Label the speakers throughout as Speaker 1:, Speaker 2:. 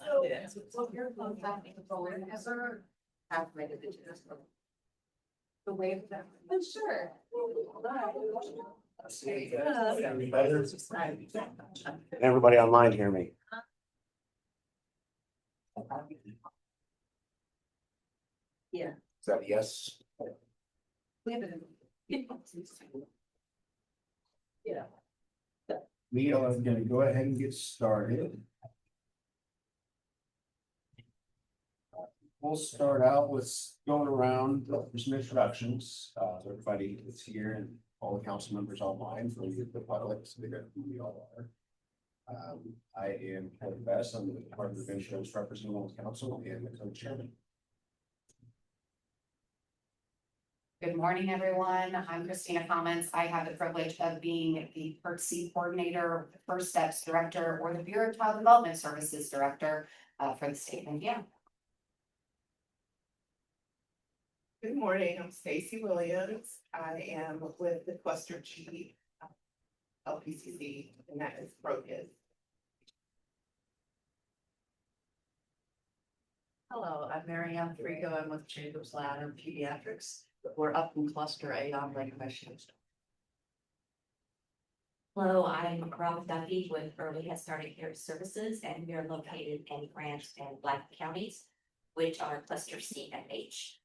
Speaker 1: So your contact controller ever have made it into this? The way that. Oh, sure.
Speaker 2: Everybody online hear me?
Speaker 1: Yeah.
Speaker 2: Is that a yes?
Speaker 1: We have it. Yeah.
Speaker 2: We are gonna go ahead and get started. We'll start out with going around for some introductions, to everybody that's here and all the council members online for the public, so they know who we all are. I am Kevin Best, I'm the Department of Insurance representing on the council and the co-chairman.
Speaker 3: Good morning, everyone. I'm Christina Commons. I have the privilege of being the courtesy coordinator, First Steps Director, or the Bureau of Child Development Services Director for the state of Indiana.
Speaker 4: Good morning, I'm Stacy Williams. I am with the Cluster G LPCC, and that is Focus.
Speaker 1: Hello, I'm Marianne Frigo. I'm with Jacobs Lab in Pediatrics. We're up in Cluster 8 on Lake Michigan.
Speaker 5: Hello, I'm Robin Duffy with Early Head Start and Care Services, and we are located in Grant and Black counties, which are Cluster C and H.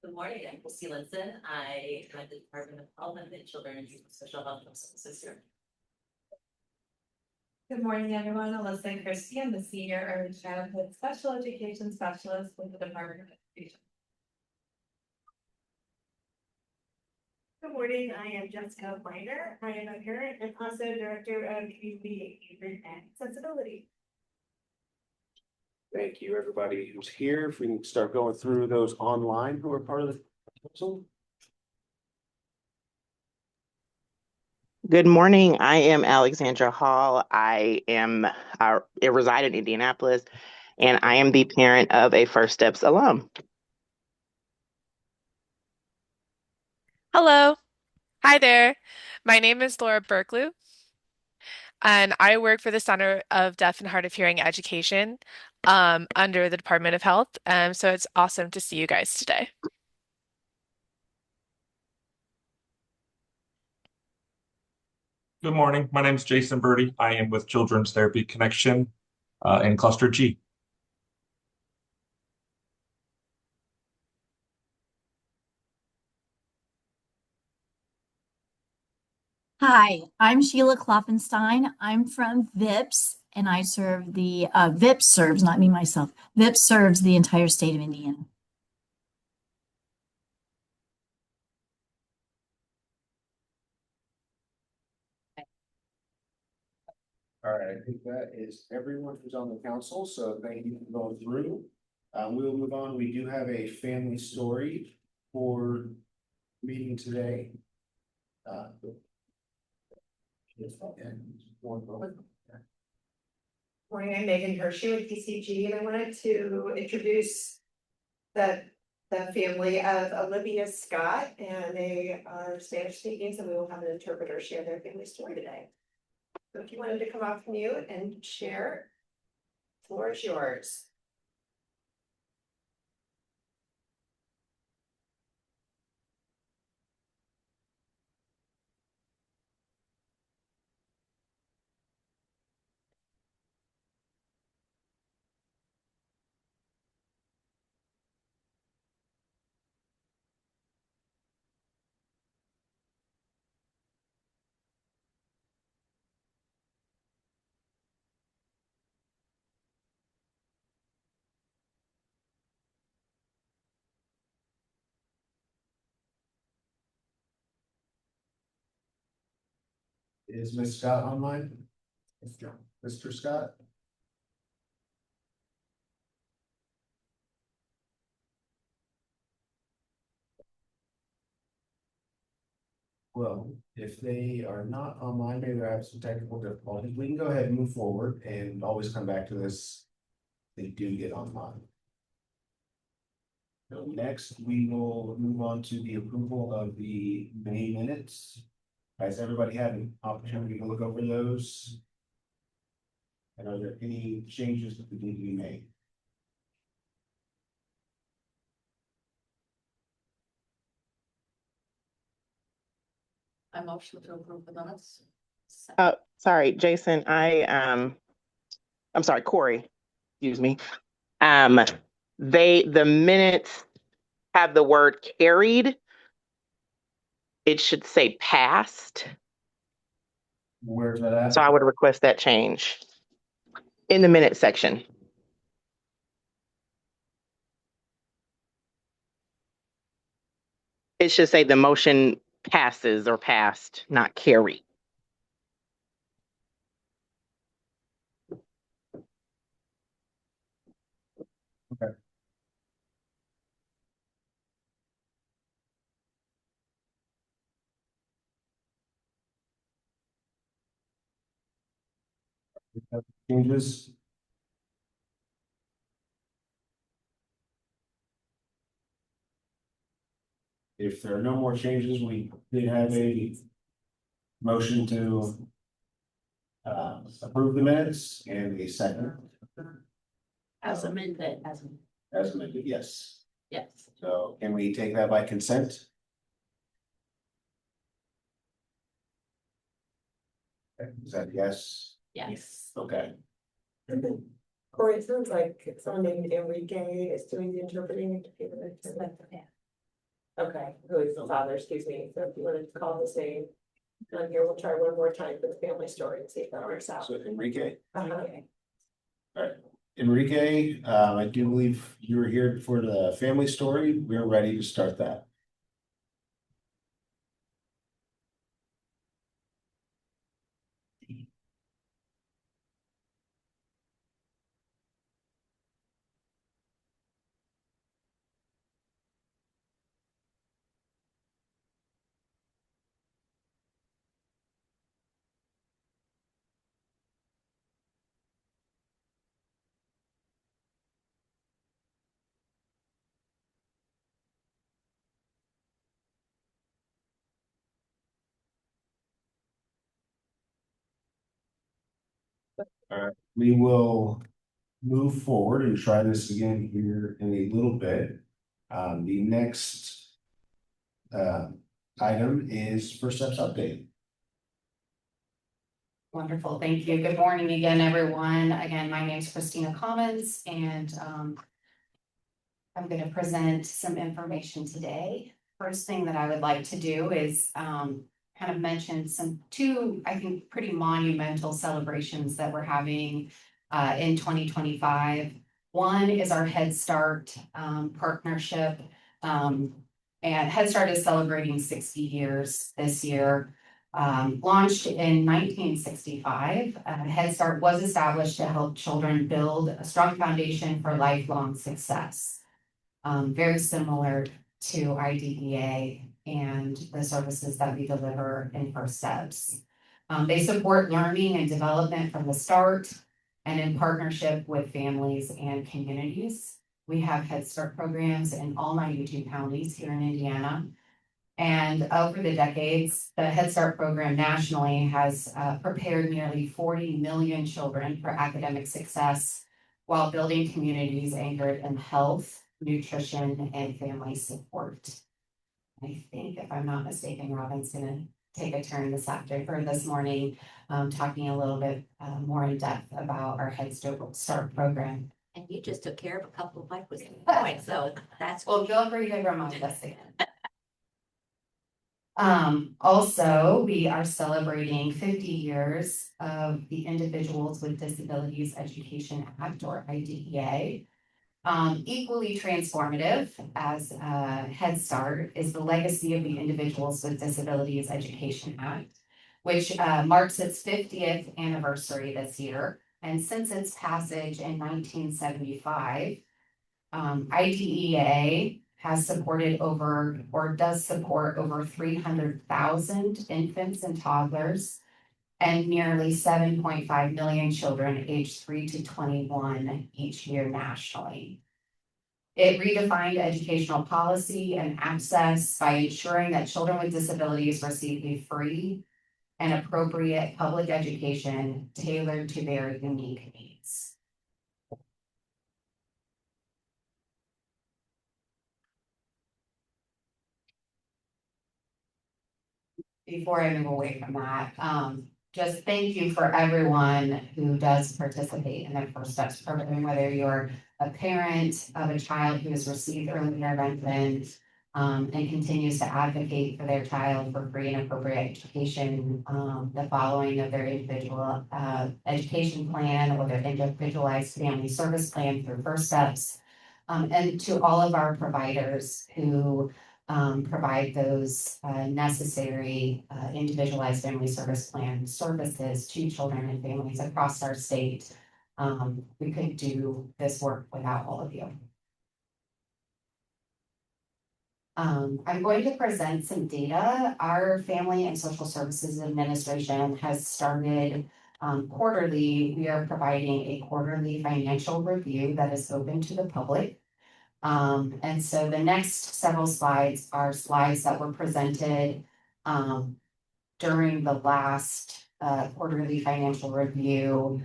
Speaker 6: Good morning, I'm Christy Linson. I am at the Department of Health and the Children's Social Health Services here.
Speaker 7: Good morning, everyone. Alyssa and Christy. I'm the Senior Early Childhood Special Education Specialist with the Department of Education.
Speaker 8: Good morning, I am Jessica Binder. I am a parent and also Director of Community Engagement and Accessibility.
Speaker 2: Thank you, everybody who's here. If we can start going through those online who are part of the council.
Speaker 9: Good morning. I am Alexandra Hall. I reside in Indianapolis, and I am the parent of a First Steps alum.
Speaker 10: Hello. Hi there. My name is Laura Berklew, and I work for the Center of Deaf and Hard of Hearing Education under the Department of Health. So it's awesome to see you guys today.
Speaker 11: Good morning. My name is Jason Birdie. I am with Children's Therapy Connection in Cluster G.
Speaker 12: Hi, I'm Sheila Kloffenstein. I'm from VIPS, and I serve the VIPS serves, not me myself. VIPS serves the entire state of Indiana.
Speaker 2: All right, I think that is everyone who's on the council, so thank you for going through. We'll move on. We do have a family story for meeting today.
Speaker 4: Morning, I'm Megan Hershey with PCG, and I wanted to introduce the family of Olivia Scott, and they are Spanish speaking, so we will have an interpreter share their family story today. So if you wanted to come off mute and share, the floor is yours.
Speaker 2: Is Ms. Scott online? Mr. Scott? Well, if they are not online, maybe they have some technical difficulties. We can go ahead and move forward and always come back to this. They do get online. So next, we will move on to the approval of the May minutes. Has everybody had an opportunity to look over those? And are there any changes that need to be made?
Speaker 6: I motion to approve the minutes.
Speaker 9: Sorry, Jason, I'm sorry, Corey, excuse me. The minutes have the word carried. It should say passed.
Speaker 2: Where's that at?
Speaker 9: So I would request that change in the minute section. It should say the motion passes or passed, not carried.
Speaker 2: Okay. Changes? If there are no more changes, we did have a motion to approve the minutes and a second.
Speaker 6: As amended.
Speaker 2: As amended, yes.
Speaker 6: Yes.
Speaker 2: So can we take that by consent? Okay, is that yes?
Speaker 6: Yes.
Speaker 2: Okay.
Speaker 4: Corey, it sounds like someone named Enrique is doing the interpreting. Okay, who is the father, excuse me, so if you wanted to call his name. On here, we'll try one more time for the family story and see if that works out.
Speaker 2: So Enrique.
Speaker 4: Uh-huh.
Speaker 2: All right, Enrique, I do believe you were here for the family story. We're ready to start that. All right, we will move forward and try this again here in a little bit. The next item is first steps update.
Speaker 3: Wonderful, thank you. Good morning again, everyone. Again, my name is Christina Commons, and I'm going to present some information today. First thing that I would like to do is kind of mention two, I think, pretty monumental celebrations that we're having in 2025. One is our Head Start partnership, and Head Start is celebrating 60 years this year. Launched in 1965, Head Start was established to help children build a strong foundation for lifelong success. Very similar to IDEA and the services that we deliver in First Steps. They support learning and development from the start and in partnership with families and communities. We have Head Start programs in all 92 counties here in Indiana. And over the decades, the Head Start program nationally has prepared nearly 40 million children for academic success while building communities anchored in health, nutrition, and family support. I think, if I'm not mistaken, Robin's gonna take a turn this morning, talking a little bit more in depth about our Head Start program.
Speaker 5: And you just took care of a couple of my points, so that's.
Speaker 3: Well, feel free to remind us again. Also, we are celebrating 50 years of the Individuals with Disabilities Education Act, or IDEA. Equally transformative as Head Start is the legacy of the Individuals with Disabilities Education Act, which marks its 50th anniversary this year. And since its passage in 1975, IDEA has supported does support over 300,000 infants and toddlers and nearly 7.5 million children aged 3 to 21 each year nationally. It redefined educational policy and access by ensuring that children with disabilities receive a free and appropriate public education tailored to their unique needs. Before I move away from that, just thank you for everyone who does participate in their First Steps program, whether you're a parent of a child who has received early intervention and continues to advocate for their child for free and appropriate education, the following of their individual education plan or their individualized family service plan through First Steps, and to all of our providers who provide those necessary individualized family service plan services to children and families across our state. We couldn't do this work without all of you. I'm going to present some data. Our Family and Social Services Administration has started quarterly. We are providing a quarterly financial review that is open to the public. And so the next several slides are slides that were presented during the last quarterly financial review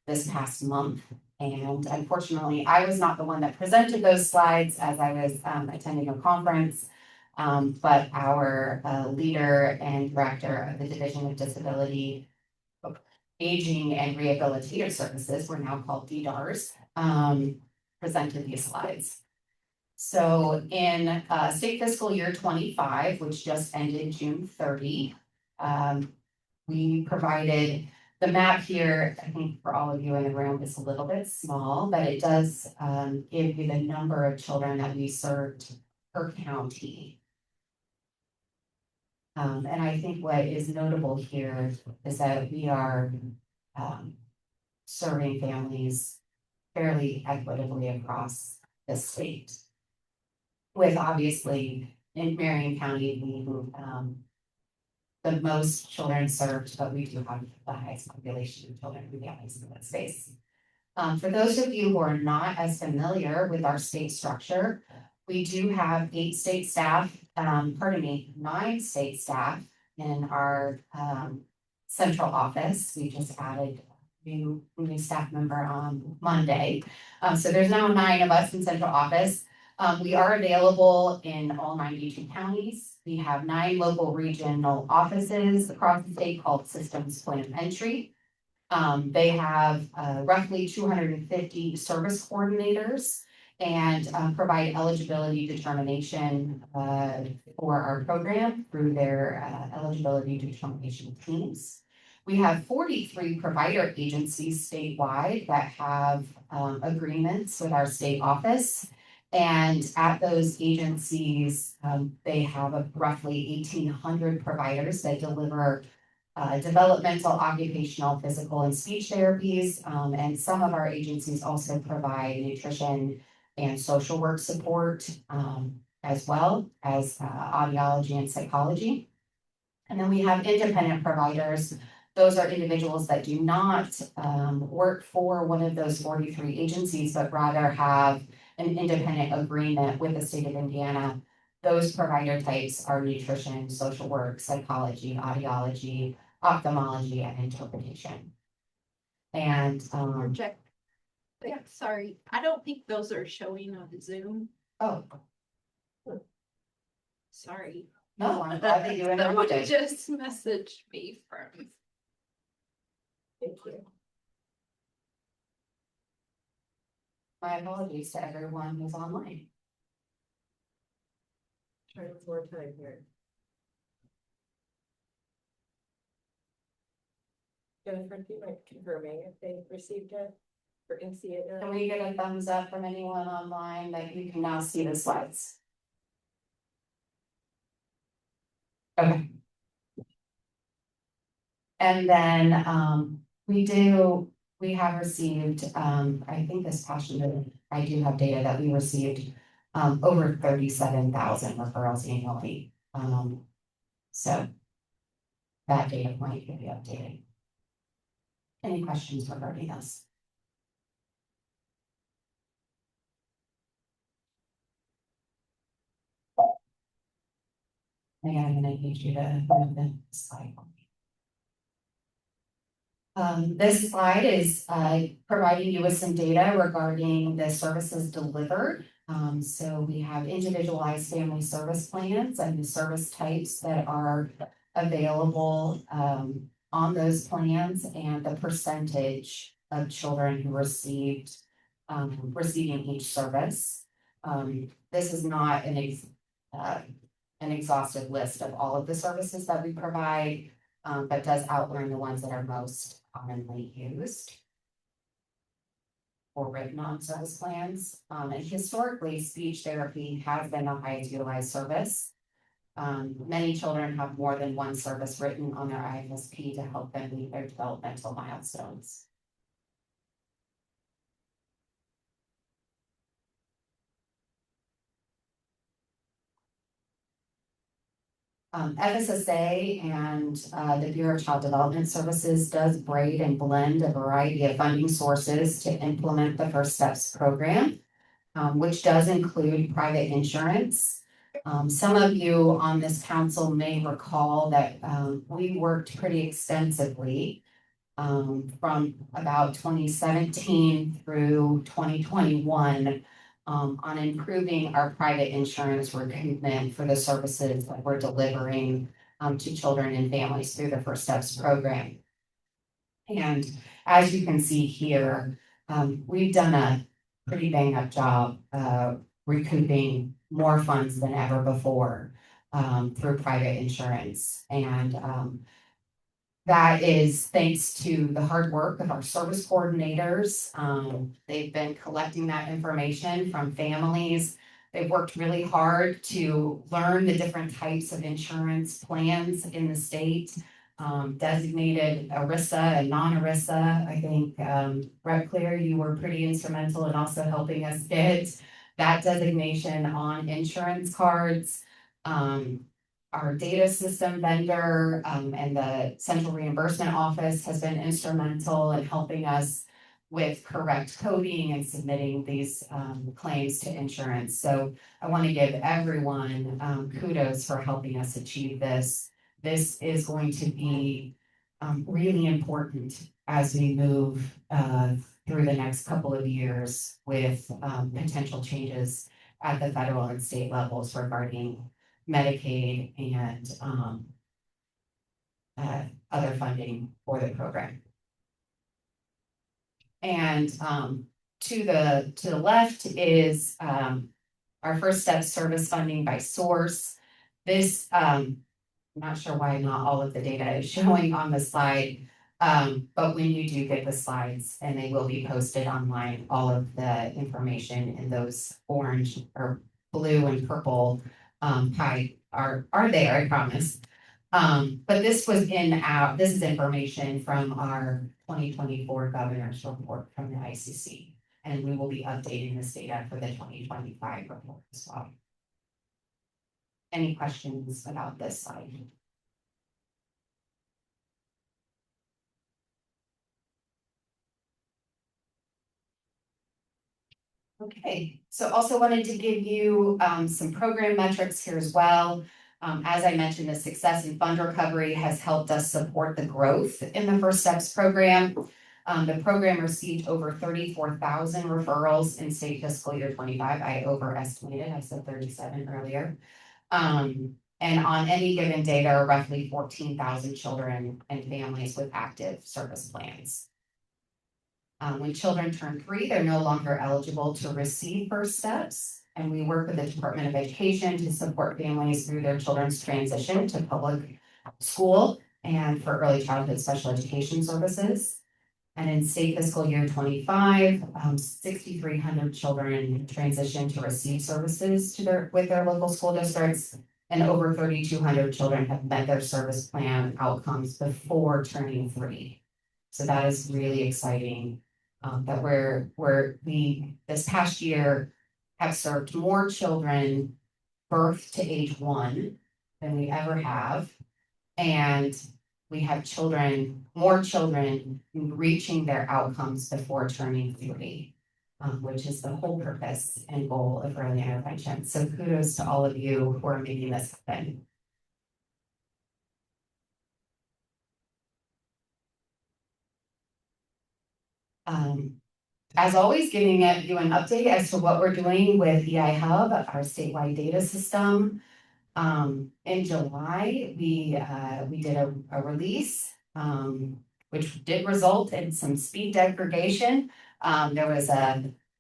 Speaker 3: this past month. And unfortunately, I was not the one that presented those slides as I was attending a conference, but our leader and director of the Division of Disability, Aging and Rehabilitative Services, we're now called DDARS, presented these slides. So in state fiscal year 25, which just ended June 30, we provided the map here. I think for all of you in the room, it's a little bit small, but it does give you the number of children that we served per county. And I think what is notable here is that we are serving families fairly equitably across the state. With obviously in Marion County being the most children served, but we do have the highest population of children and families in that space. For those of you who are not as familiar with our state structure, we do have 9 state staff in our central office. We just added new staff member on Monday. So there's now 9 of us in central office. We are available in all 92 counties. We have 9 local regional offices across the state called Systems Point of Entry. They have roughly 250 service coordinators and provide eligibility determination for our program through their eligibility determination teams. We have 43 provider agencies statewide that have agreements with our state office. And at those agencies, they have roughly 1,800 providers that deliver developmental, occupational, physical, and speech therapies. And some of our agencies also provide nutrition and social work support, as well as audiology and psychology. And then we have independent providers. Those are individuals that do not work for one of those 43 agencies, but rather have an independent agreement with the state of Indiana. Those provider types are nutrition, social work, psychology, audiology, ophthalmology, and interpretation. And
Speaker 12: Project. Yeah, sorry. I don't think those are showing on Zoom.
Speaker 3: oh,
Speaker 12: Sorry.
Speaker 3: no, I'm glad that you
Speaker 12: Someone
Speaker 3: interrupted.
Speaker 12: just messaged me from.
Speaker 4: Thank you.
Speaker 3: My apologies to everyone who's online.
Speaker 4: Try one more time here. Jennifer, do you mind confirming if they received it or can see it now?
Speaker 3: Can we get a thumbs up from anyone online that you can now see the slides? Okay. And then we have received, I think this past year, I do have data that we received over 37,000 referrals annually. So that data point can be updated. Any questions regarding this? And I'm gonna need you to move the slide. This slide is providing you with some data regarding the services delivered. So we have individualized family service plans and the service types that are available on those plans and the percentage of children who received receiving each service. This is not an exhaustive list of all of the services that we provide, but does outline the ones that are most commonly used or written on service plans. And historically, speech therapy has been the highest utilized service. Many children have more than one service written on their IFSP to help them meet their developmental milestones. FSSA and the Bureau of Child Development Services does braid and blend a variety of funding sources to implement the First Steps program, which does include private insurance. Some of you on this council may recall that we worked pretty extensively from about 2017 through 2021 on improving our private insurance recoupment for the services that we're delivering to children and families through the First Steps program. And as you can see here, we've done a pretty bang up job recouping more funds than ever before through private insurance. And that is thanks to the hard work of our service coordinators. They've been collecting that information from families. They've worked really hard to learn the different types of insurance plans in the state, designated ERISA and non-ERISA. I think, Rep. Clear, you were pretty instrumental in also helping us get that designation on insurance cards. Our data system vendor and the Central Reimbursement Office has been instrumental in helping us with correct coding and submitting these claims to insurance. So I want to give everyone kudos for helping us achieve this. This is going to be really important as we move through the next couple of years with potential changes at the federal and state levels regarding Medicaid and other funding for the program. And to the left is our First Steps service funding by source. This, I'm not sure why not all of the data is showing on the slide, but when you do get the slides, and they will be posted online, all of the information in those orange or blue and purple pie are there, I promise. But this was this is information from our 2024 governor's report from the ICC, and we will be updating this data for the 2025 report as well. Any questions about this slide? Okay, so also wanted to give you some program metrics here as well. As I mentioned, the success in fund recovery has helped us support the growth in the First Steps program. The program received over 34,000 referrals in state fiscal year 25. I overestimated, I said 37 earlier. And on any given day, there are roughly 14,000 children and families with active service plans. When children turn 3, they're no longer eligible to receive First Steps, and we work with the Department of Education to support families through their children's transition to public school and for early childhood special education services. And in state fiscal year 25, 6,300 children transitioned to receive services with their local school districts, and over 3,200 children have met their service plan outcomes before turning 3. So that is really exciting. That we this past year have served more children birth to age 1 than we ever have. And we have more children reaching their outcomes before turning 3, which is the whole purpose and goal of early intervention. So kudos to all of you who are making this happen. As always, giving you an update as to what we're doing with EI Hub, our statewide data system. In July, we did a release, which did result in some speed degradation. There was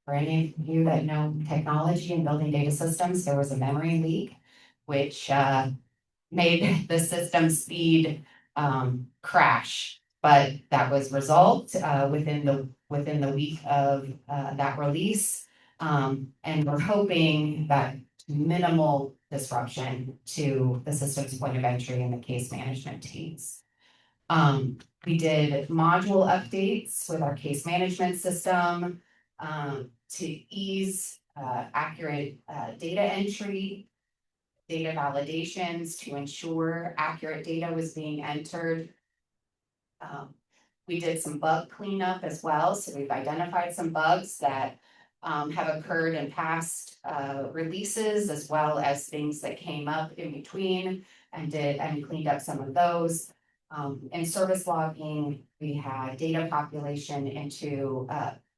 Speaker 3: for any of you that know technology and building data systems, there was a memory leak, which made the system speed crash. But that was resolved within the week of that release. And we're hoping that minimal disruption to the system's point of entry and the case management teams. We did module updates with our case management system to ease accurate data entry, data validations to ensure accurate data was being entered. We did some bug cleanup as well, so we've identified some bugs that have occurred in past releases, as well as things that came up in between, and cleaned up some of those. In service logging, we had data population into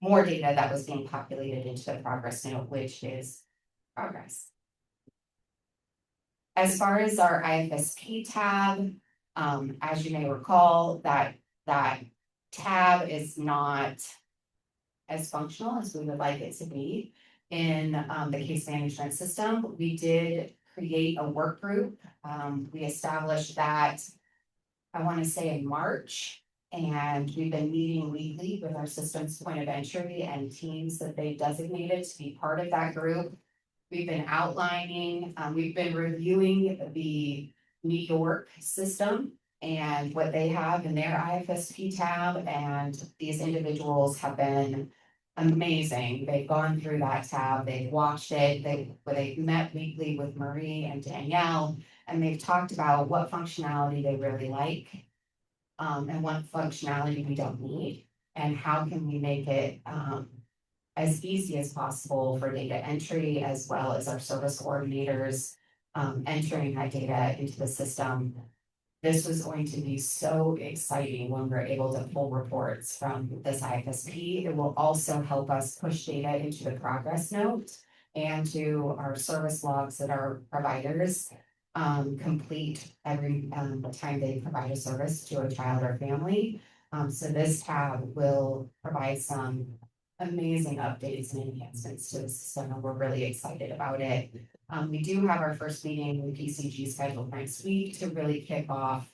Speaker 3: more data that was being populated into the progress note, which is progress. As far as our IFSP tab, as you may recall, that tab is not as functional as we would like it to be in the case management system. We did create a work group. We established that, I want to say in March, and we've been meeting weekly with our system's point of entry and teams that they've designated to be part of that group. We've been outlining, we've been reviewing the New York system and what they have in their IFSP tab, and these individuals have been amazing. They've gone through that tab, they've watched it, they've met weekly with Marie and Danielle, and they've talked about what functionality they really like, and what functionality we don't need, and how can we make it as easy as possible for data entry, as well as our service coordinators entering that data into the system. This was going to be so exciting when we're able to pull reports from this IFSP. It will also help us push data into the progress note and to our service logs that our providers complete every time they provide a service to a child or family. So this tab will provide some amazing updates and enhancements to the system, and we're really excited about it. We do have our first meeting with PCG scheduled next week to really kick off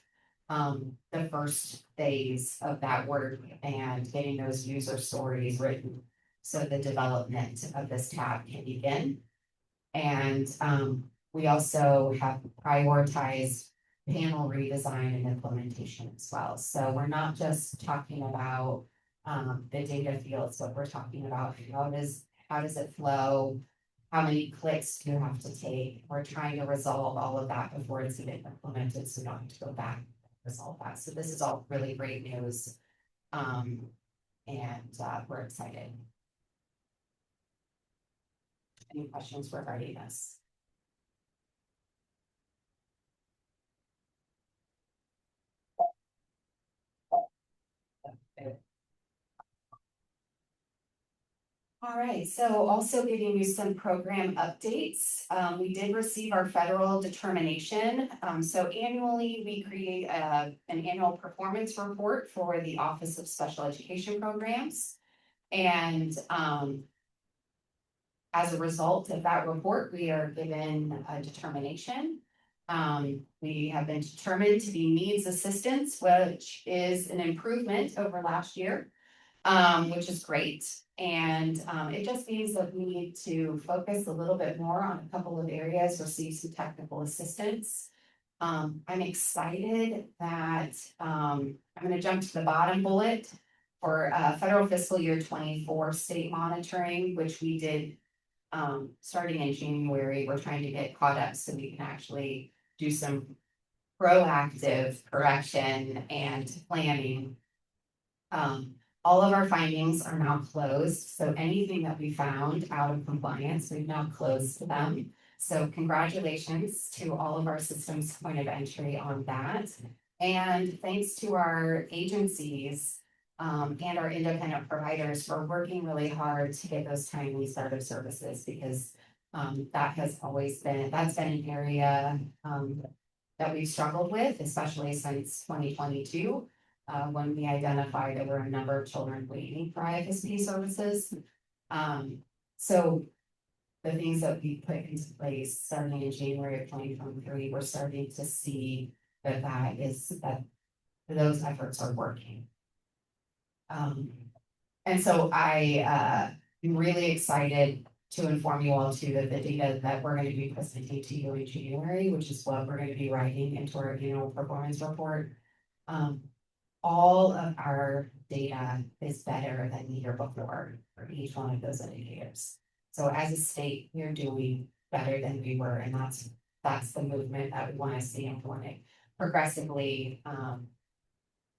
Speaker 3: the first phase of that work and getting those user stories written so the development of this tab can begin. And we also have prioritized panel redesign and implementation as well. So we're not just talking about the data fields, but we're talking about how does it flow? How many clicks do you have to take? We're trying to resolve all of that before it's even implemented, so we don't have to go back and resolve that. So this is all really great news. And we're excited. Any questions regarding this? All right, so also giving you some program updates. We did receive our federal determination. So annually, we create an annual performance report for the Office of Special Education Programs. And as a result of that report, we are given a determination. We have been determined to be needs assistance, which is an improvement over last year, which is great. And it just means that we need to focus a little bit more on a couple of areas, receive some technical assistance. I'm excited that I'm going to jump to the bottom bullet for federal fiscal year 24 state monitoring, which we did starting in January. We're trying to get caught up so we can actually do some proactive correction and planning. All of our findings are now closed, so anything that we found out of compliance, we've now closed them. So congratulations to all of our systems point of entry on that. And thanks to our agencies and our independent providers for working really hard to get those timely start of services because that's been an area that we've struggled with, especially since 2022, when we identified there were a number of children waiting for IFSP services. So the things that we put into place starting in January of 2023, we're starting to see that those efforts are working. And so I am really excited to inform you all too that the data that we're going to be presenting to you in January, which is what we're going to be writing into our annual performance report. All of our data is better than the year before for each one of those indicators. So as a state, we're doing better than we were, and that's the movement that we want to see and want to progressively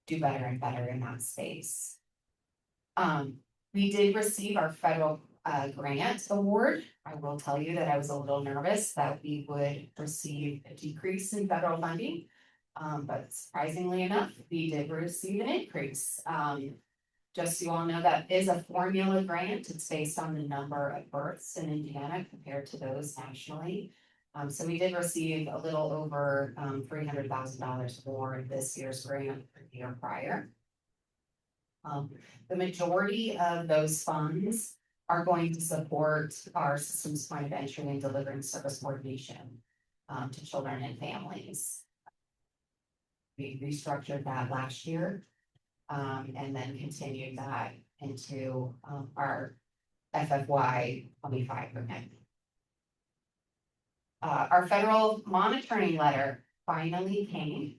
Speaker 3: do better and better in that space. We did receive our federal grant award. I will tell you that I was a little nervous that we would receive a decrease in federal funding, but surprisingly enough, we did receive an increase. Just so you all know, that is a formula grant. It's based on the number of births in Indiana compared to those nationally. So we did receive a little over $300,000 more this year's grant than the year prior. The majority of those funds are going to support our systems point of entry and delivering service coordination to children and families. We restructured that last year and then continued that into our FFY 25 grant. Our federal monitoring letter finally came.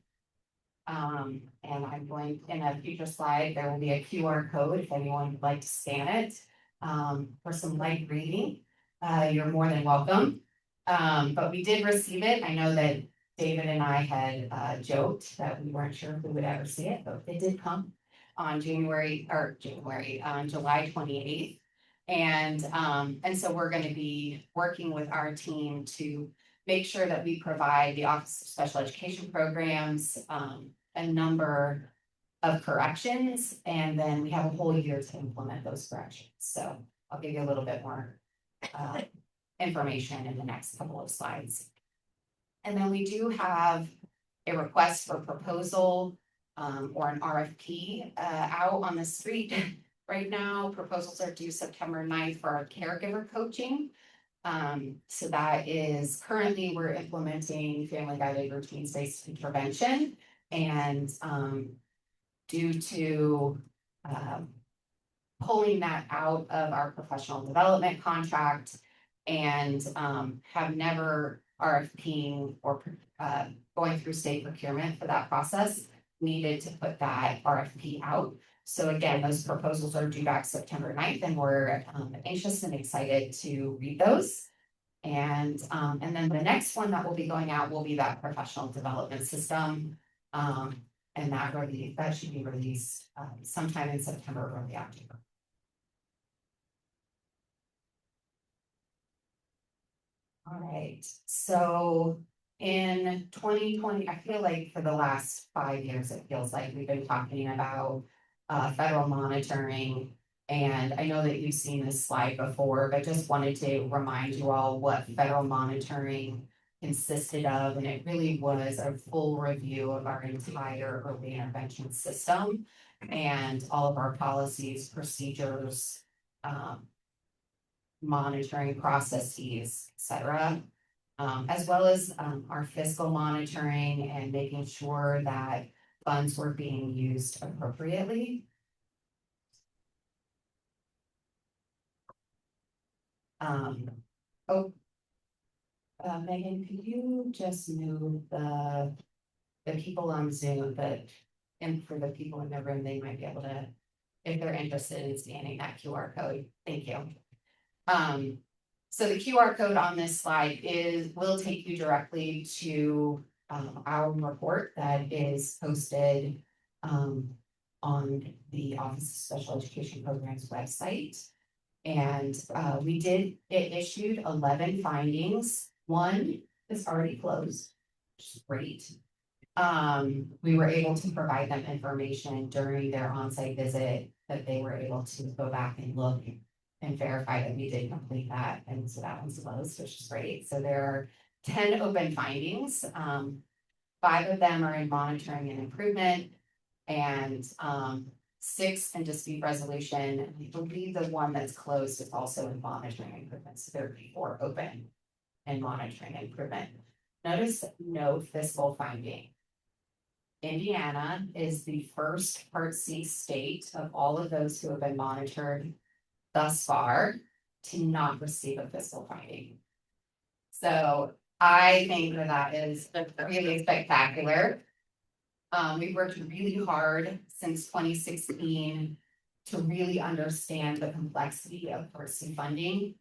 Speaker 3: And I'm going, in a future slide, there will be a QR code if anyone would like to scan it for some light reading. You're more than welcome. But we did receive it. I know that David and I had joked that we weren't sure if we would ever see it, but it did come on July 28th. And so we're going to be working with our team to make sure that we provide the Office of Special Education Programs a number of corrections, and then we have a whole year to implement those corrections. So I'll give you a little bit more information in the next couple of slides. And then we do have a request for proposal or an RFP out on the street right now. Proposals are due September 9th for our caregiver coaching. So that is currently we're implementing family guided routines-based intervention, and due to pulling that out of our professional development contract and have never RFPing or going through state procurement for that process, needed to put that RFP out. So again, those proposals are due back September 9th, and we're anxious and excited to read those. And then the next one that will be going out will be that professional development system. And that should be released sometime in September or early October. All right, so in 2020, I feel like for the last 5 years, it feels like we've been talking about federal monitoring. And I know that you've seen this slide before, but just wanted to remind you all what federal monitoring consisted of. And it really was a full review of our entire early intervention system and all of our policies, procedures, monitoring processes, et cetera, as well as our fiscal monitoring and making sure that funds were being used appropriately. Megan, could you just move the people on Zoom and for the people in the room, they might be able to, if they're interested in scanning that QR code. Thank you. So the QR code on this slide will take you directly to our report that is posted on the Office of Special Education Programs website. And it issued 11 findings. One is already closed, which is great. We were able to provide them information during their on-site visit that they were able to go back and look and verify that we did complete that, and so that one's closed, which is great. So there are 10 open findings. 5 of them are in monitoring and improvement, and 6 in dispute resolution. And I believe the one that's closed is also in monitoring and improvement, so there would be 4 open in monitoring and improvement. Notice no fiscal finding. Indiana is the first Part C state of all of those who have been monitored thus far to not receive a fiscal finding. So I think that is really spectacular. We've worked really hard since 2016 to really understand the complexity of Part C funding.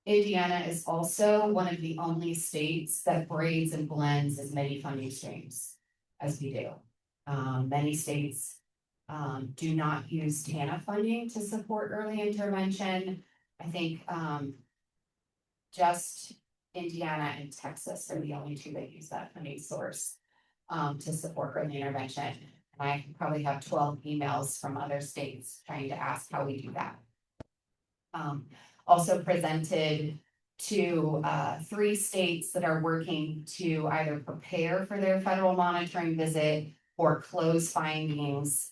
Speaker 3: Indiana is also one of the only states that braids and blends as many funding streams as we do. Many states do not use TANF funding to support early intervention. I think just Indiana and Texas are the only 2 that use that funding source to support early intervention. And I probably have 12 emails from other states trying to ask how we do that. Also presented to 3 states that are working to either prepare for their federal monitoring visit or close findings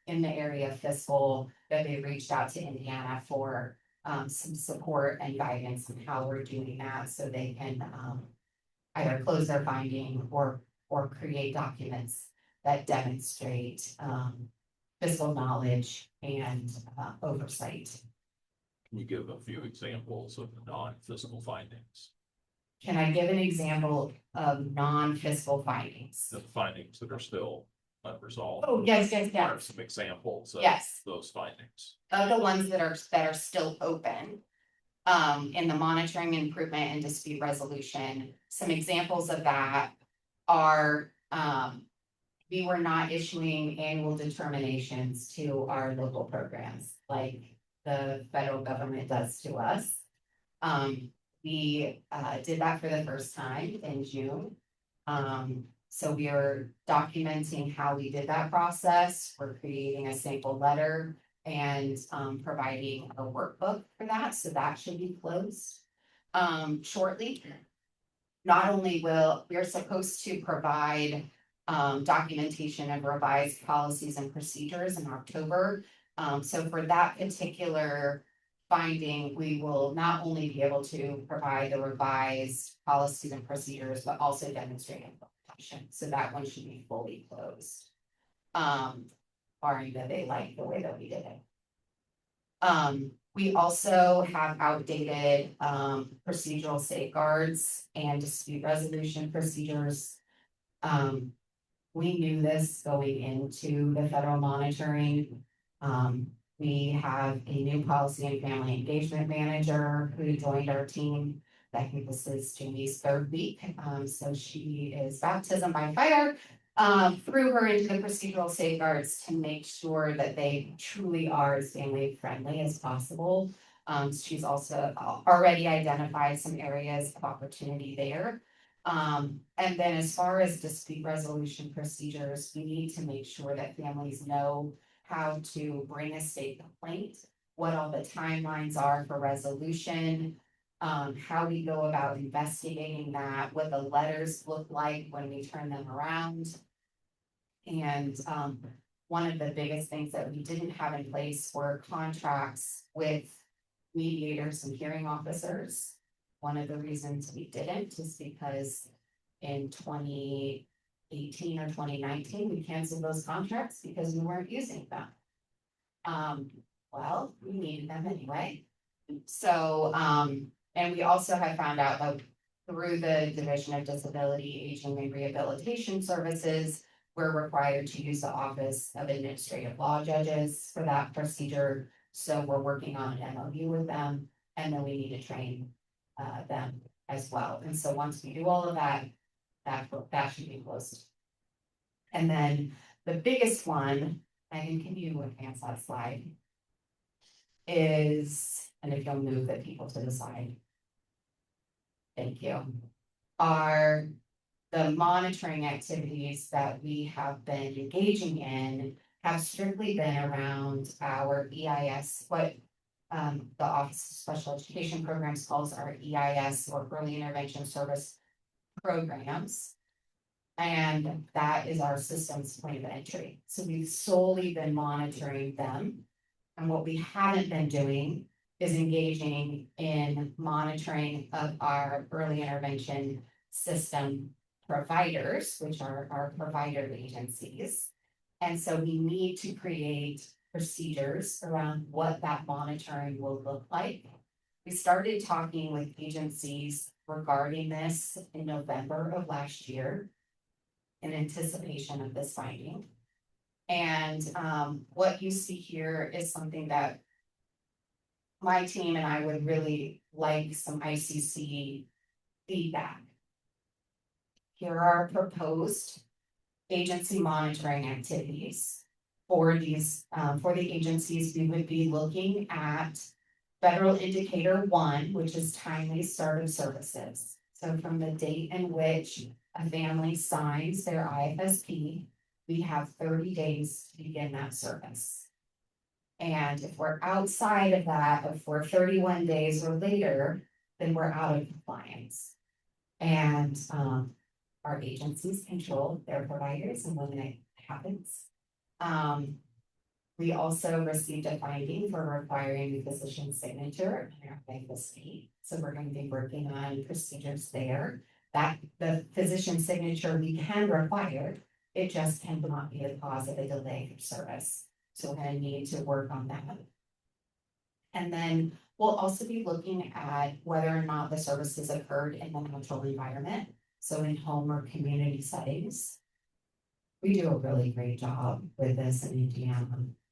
Speaker 3: in the area of fiscal, that they reached out to Indiana for some support and guidance on how we're doing that, so they can either close their finding or create documents that demonstrate fiscal knowledge and oversight.
Speaker 13: Can you give a few examples of non-fiscal findings?
Speaker 3: Can I give an example of non-fiscal findings?
Speaker 13: The findings that are still unresolved.
Speaker 3: Oh, yes.
Speaker 13: What are some examples of
Speaker 3: Yes.
Speaker 13: those findings?
Speaker 3: Of the ones that are still open, in the monitoring, improvement, and dispute resolution, some examples of that are, we were not issuing annual determinations to our local programs like the federal government does to us. We did that for the first time in June. So we are documenting how we did that process. We're creating a sample letter and providing a workbook for that, so that should be closed shortly. Not only we're supposed to provide documentation of revised policies and procedures in October. So for that particular finding, we will not only be able to provide the revised policies and procedures, but also demonstrate implementation. So that one should be fully closed. Barring that they like the way that we did it. We also have outdated procedural safeguards and dispute resolution procedures. We knew this going into the federal monitoring. We have a new policy and family engagement manager who joined our team. I think this is Jamie's 3rd week. So she is baptism by fire. Threw her into the procedural safeguards to make sure that they truly are as family friendly as possible. She's also already identified some areas of opportunity there. And then as far as dispute resolution procedures, we need to make sure that families know how to bring a state complaint, what all the timelines are for resolution, how we go about investigating that, what the letters look like when we turn them around. And one of the biggest things that we didn't have in place were contracts with mediators and hearing officers. One of the reasons we didn't is because in 2018 or 2019, we canceled those contracts because we weren't using them. Well, we needed them anyway. So, and we also have found out that through the Division of Disability, Aging and Rehabilitation Services, we're required to use the Office of Administrative Law Judges for that procedure. So we're working on an MOU with them, and then we need to train them as well. And so once we do all of that, that should be closed. And then the biggest one, Megan, can you advance that slide? Is, and if you'll move the people to the side. Thank you. Our the monitoring activities that we have been engaging in have strictly been around our EIS, what the Office of Special Education Programs calls our EIS or Early Intervention Service programs. And that is our system's point of entry. So we've solely been monitoring them. And what we haven't been doing is engaging in monitoring of our early intervention system providers, which are our provider agencies. And so we need to create procedures around what that monitoring will look like. We started talking with agencies regarding this in November of last year in anticipation of this finding. And what you see here is something that my team and I would really like some ICC feedback. Here are proposed agency monitoring activities. For these, for the agencies, we would be looking at Federal Indicator 1, which is timely start of services. So from the date in which a family signs their IFSP, we have 30 days to begin that service. And if we're outside of that, if we're 31 days or later, then we're out of compliance. And our agencies control their providers and when that happens. We also received a finding for requiring the physician's signature in our IFSP. So we're going to be working on procedures there. That the physician's signature we can require, it just cannot be a cause of a delay for service. So we're going to need to work on that. And then we'll also be looking at whether or not the services occurred in the natural environment. So in home or community settings. We do a really great job with this in Indiana.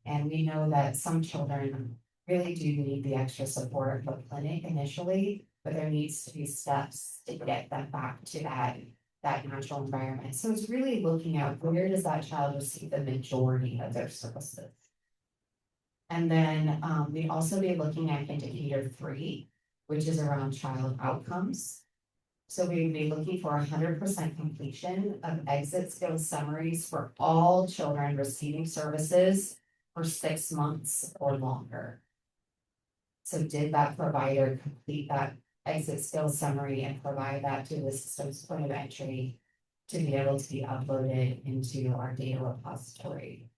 Speaker 3: And we know that some children really do need the extra support of a clinic initially, but there needs to be steps to get them back to that natural environment. So it's really looking at where does that child receive the majority of their services. And then we'd also be looking at indicator 3, which is around child outcomes. So we would be looking for 100% completion of exit skills summaries for all children receiving services for 6 months or longer. So did that provider complete that exit skills summary and provide that to the system's point of entry to be able to be uploaded into our data repository,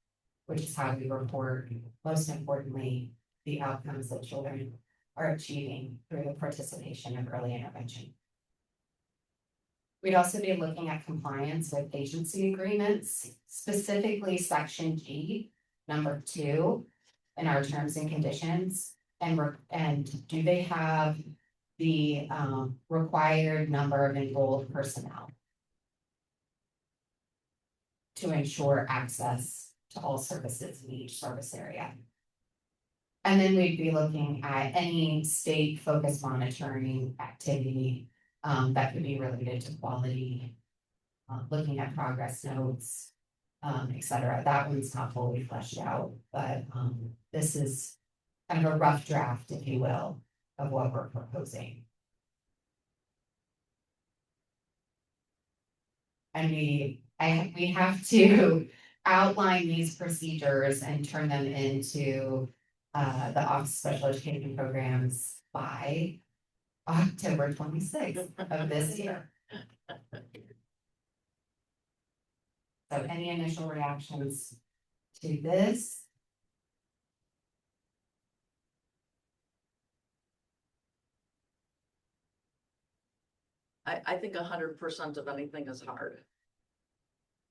Speaker 3: which is how we report, most importantly, the outcomes that children are achieving through the participation of early intervention. We'd also be looking at compliance with agency agreements, specifically Section G, number 2, in our terms and conditions, and do they have the required number of enrolled personnel to ensure access to all services in each service area. And then we'd be looking at any state focused monitoring activity that could be related to quality, looking at progress notes, et cetera. That one's not fully fleshed out, but this is kind of a rough draft, if you will, of what we're proposing. And we have to outline these procedures and turn them into the Office of Special Education Programs by October 26th of this year. So any initial reactions to this?
Speaker 14: I think 100% of anything is hard.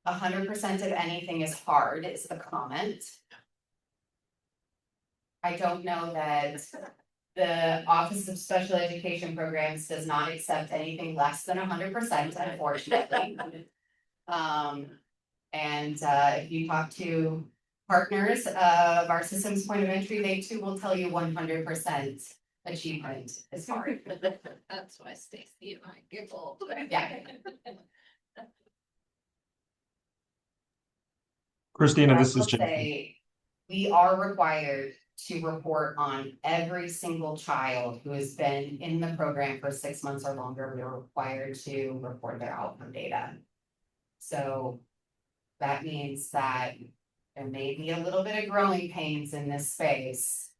Speaker 3: 100% of anything is hard is the comment. I don't know that the Office of Special Education Programs does not accept anything less than 100%, unfortunately. If you talk to partners of our system's point of entry, they too will tell you 100% achievement is hard.
Speaker 14: That's why Stacy and I giggled.
Speaker 3: Yeah.
Speaker 11: Christina,
Speaker 3: I
Speaker 11: this is
Speaker 3: will
Speaker 11: Jason.
Speaker 3: say, we are required to report on every single child who has been in the program for 6 months or longer. We are required to report their outcome data. So that means that there may be a little bit of growing pains in this space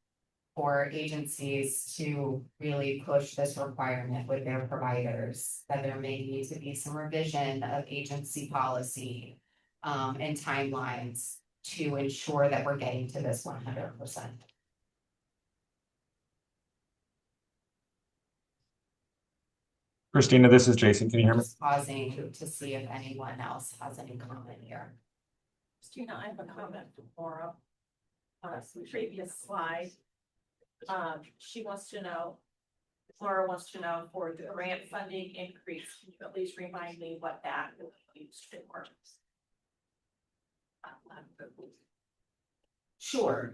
Speaker 3: for agencies to really push this requirement with their providers, that there may need to be some revision of agency policy and timelines to ensure that we're getting to this 100%.
Speaker 11: Christina, this is Jason. Can you hear me?
Speaker 3: Just pausing to see if anyone else has any comment here.
Speaker 8: Christina, I have a comment for Laura. Some previous slide. She wants to know, Laura wants to know for the grant funding increase, can you at least remind me what that will be used for?
Speaker 3: Sure.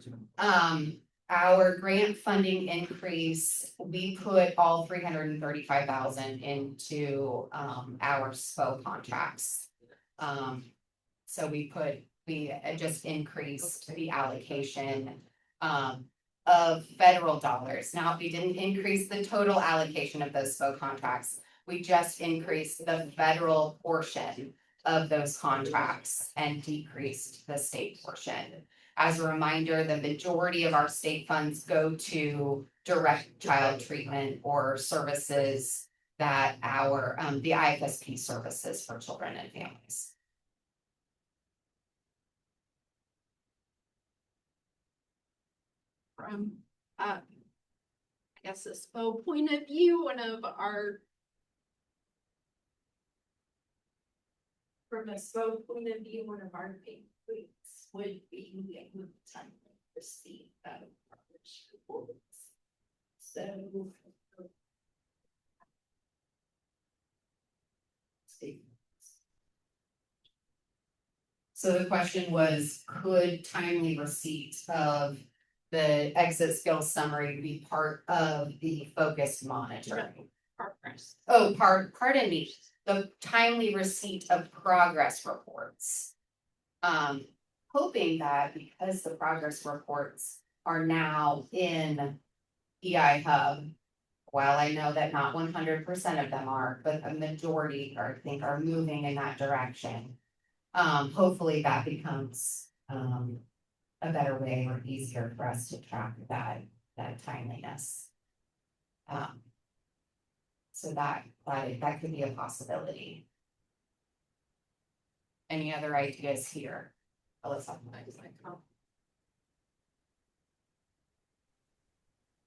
Speaker 3: Our grant funding increase, we put all 335,000 into our SPO contracts. So we just increased the allocation of federal dollars. Now, we didn't increase the total allocation of those SPO contracts. We just increased the federal portion of those contracts and decreased the state portion. As a reminder, the majority of our state funds go to direct child treatment or services that the IFSP services for children and families.
Speaker 14: From, I guess a SPO point of view, from a SPO point of view, one of our big points would be the time receipt of published reports. So.
Speaker 3: So the question was, could timely receipt of the exit skills summary be part of the focused monitoring?
Speaker 14: Progress.
Speaker 3: Oh, pardon me, the timely receipt of progress reports. Hoping that because the progress reports are now in EI Hub, while I know that not 100% of them are, but a majority I think are moving in that direction. Hopefully that becomes a better way or easier for us to track that timeliness. So that could be a possibility. Any other ideas here? Alyssa.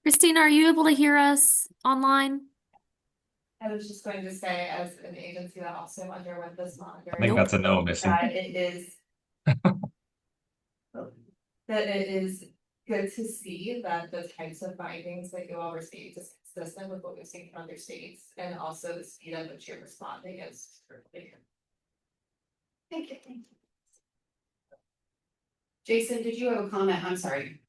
Speaker 15: Christina, are you able to hear us online?
Speaker 7: I was just going to say, as an agency that also underwent this monitoring.
Speaker 11: I think that's a no, Missy.
Speaker 7: That it is good to see that the types of findings that you all received is consistent with what we've seen from other states, and also the speed at which you're responding is perfectly.
Speaker 3: Thank you. Jason, did you have a comment? I'm sorry.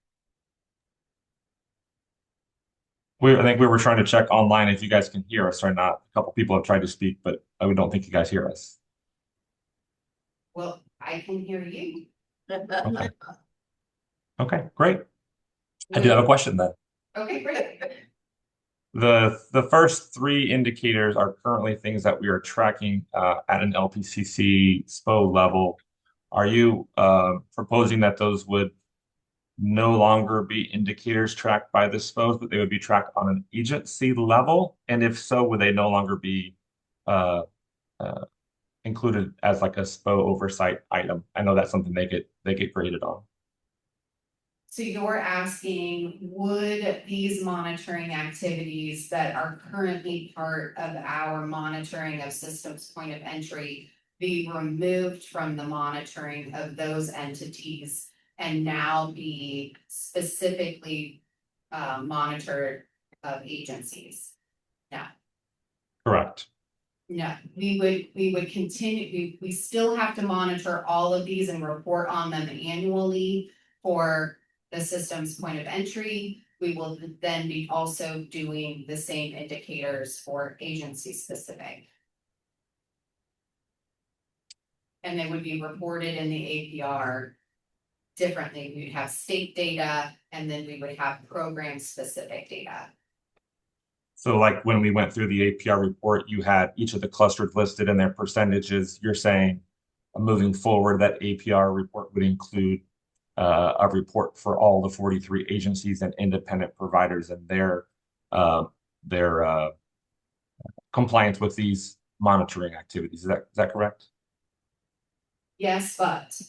Speaker 11: I think we were trying to check online if you guys can hear us or not. A couple people have tried to speak, but I don't think you guys hear us.
Speaker 3: Well, I can hear you.
Speaker 11: Okay. Okay, great. I do have a question then.
Speaker 3: Okay, great.
Speaker 11: The first three indicators are currently things that we are tracking at an LPCC SPO level. Are you proposing that those would no longer be indicators tracked by the SPOs, but they would be tracked on an agency level? And if so, would they no longer be included as like a SPO oversight item? I know that's something they get graded on.
Speaker 3: So you're asking, would these monitoring activities that are currently part of our monitoring of systems point of entry be removed from the monitoring of those entities and now be specifically monitored of agencies? No.
Speaker 11: Correct.
Speaker 3: No, we would continue, we still have to monitor all of these and report on them annually for the systems point of entry. We will then be also doing the same indicators for agency specific. And they would be reported in the APR differently. We'd have state data and then we would have program specific data.
Speaker 11: So like when we went through the APR report, you had each of the clusters listed and their percentages. You're saying moving forward, that APR report would include a report for all the 43 agencies and independent providers and their compliance with these monitoring activities. Is that correct?
Speaker 3: Yes, but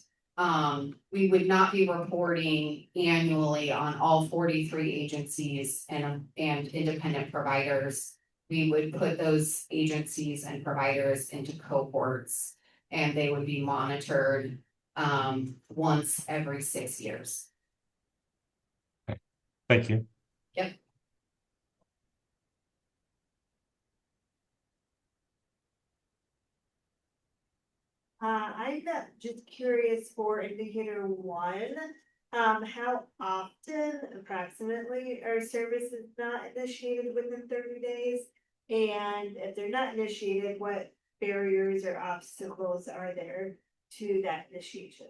Speaker 3: we would not be reporting annually on all 43 agencies and independent providers. We would put those agencies and providers into cohorts and they would be monitored once every 6 years.
Speaker 11: Thank you.
Speaker 3: Yep.
Speaker 16: I'm just curious for indicator 1, how often approximately are services not initiated within 30 days? And if they're not initiated, what barriers or obstacles are there to that initiation?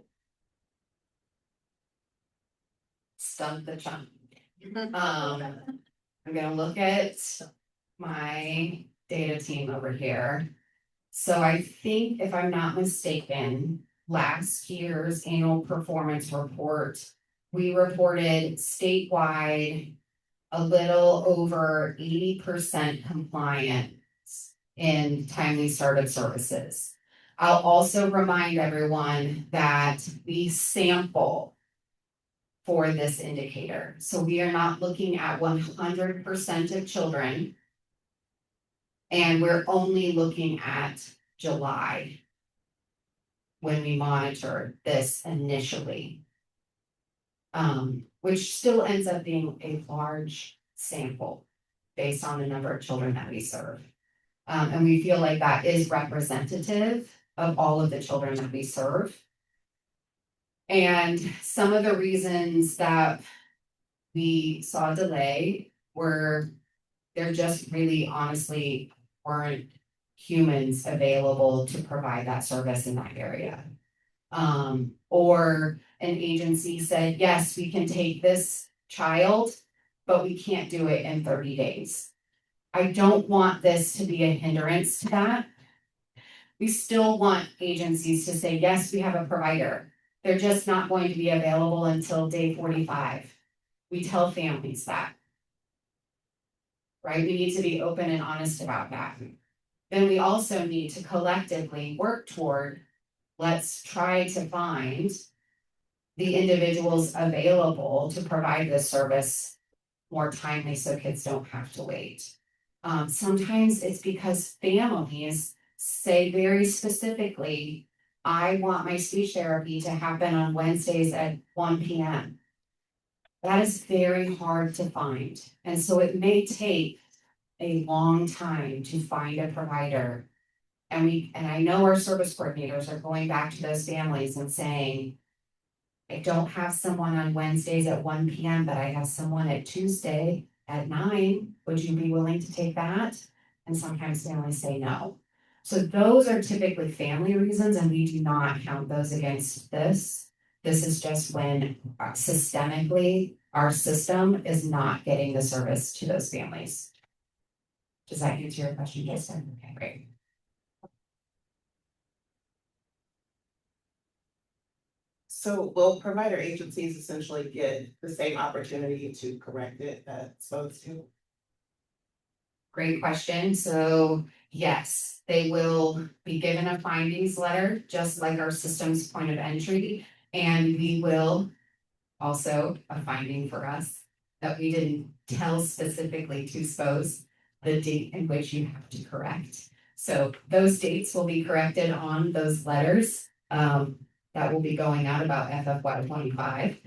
Speaker 3: Stump the chunk. I'm gonna look at my data team over here. So I think if I'm not mistaken, last year's annual performance report, we reported statewide a little over 80% compliance in timely startup services. I'll also remind everyone that we sample for this indicator. So we are not looking at 100% of children. And we're only looking at July when we monitor this initially. Which still ends up being a large sample based on the number of children that we serve. And we feel like that is representative of all of the children that we serve. And some of the reasons that we saw delay were there just really honestly weren't humans available to provide that service in that area. Or an agency said, yes, we can take this child, but we can't do it in 30 days. I don't want this to be a hindrance to that. We still want agencies to say, yes, we have a provider. They're just not going to be available until day 45. We tell families that. Right? We need to be open and honest about that. Then we also need to collectively work toward, let's try to find the individuals available to provide this service more timely so kids don't have to wait. Sometimes it's because families say very specifically, I want my speech therapy to happen on Wednesdays at 1 p.m. That is very hard to find. And so it may take a long time to find a provider. And I know our service coordinators are going back to those families and saying, I don't have someone on Wednesdays at 1 p.m., but I have someone at Tuesday at 9. Would you be willing to take that? And sometimes families say no. So those are typically family reasons, and we do not count those against this. This is just when systemically our system is not getting the service to those families. Does that answer your question, Justin? Okay, great.
Speaker 17: So will provider agencies essentially get the same opportunity to correct it that SPOs do?
Speaker 3: Great question. So yes, they will be given a findings letter, just like our system's point of entry. And we will also a finding for us that we didn't tell specifically to SPOs the date in which you have to correct. So those dates will be corrected on those letters. That will be going out about FFY 25.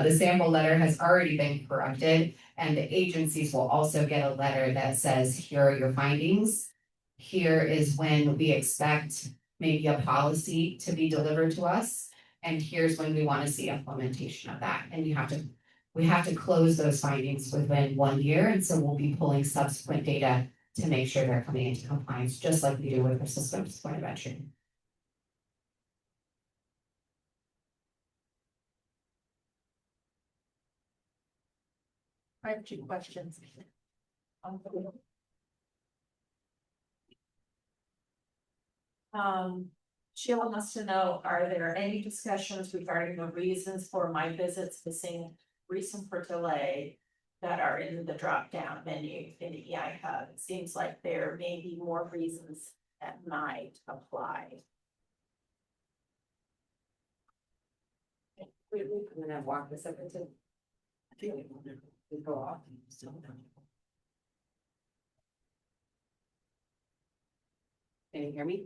Speaker 3: The sample letter has already been corrected, and the agencies will also get a letter that says, here are your findings. Here is when we expect maybe a policy to be delivered to us, and here's when we want to see implementation of that. And we have to close those findings within 1 year, and so we'll be pulling subsequent data to make sure they're coming into compliance, just like we do with our system's point of entry.
Speaker 8: I have two questions. Sheila wants to know, are there any discussions regarding the reasons for my visits missing reason for delay that are in the drop-down menu in the EI Hub? It seems like there may be more reasons that might apply.
Speaker 3: I'm gonna walk this up into. We go off. Can you hear me?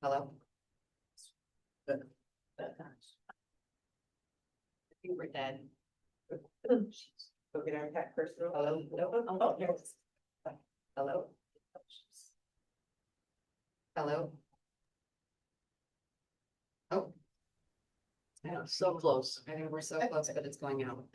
Speaker 3: Hello? I think we're dead.
Speaker 4: Go get our pet personal.
Speaker 3: Hello? Oh, there it is. Hello? Hello? Oh. Yeah, so close. I think we're so close, but it's going out.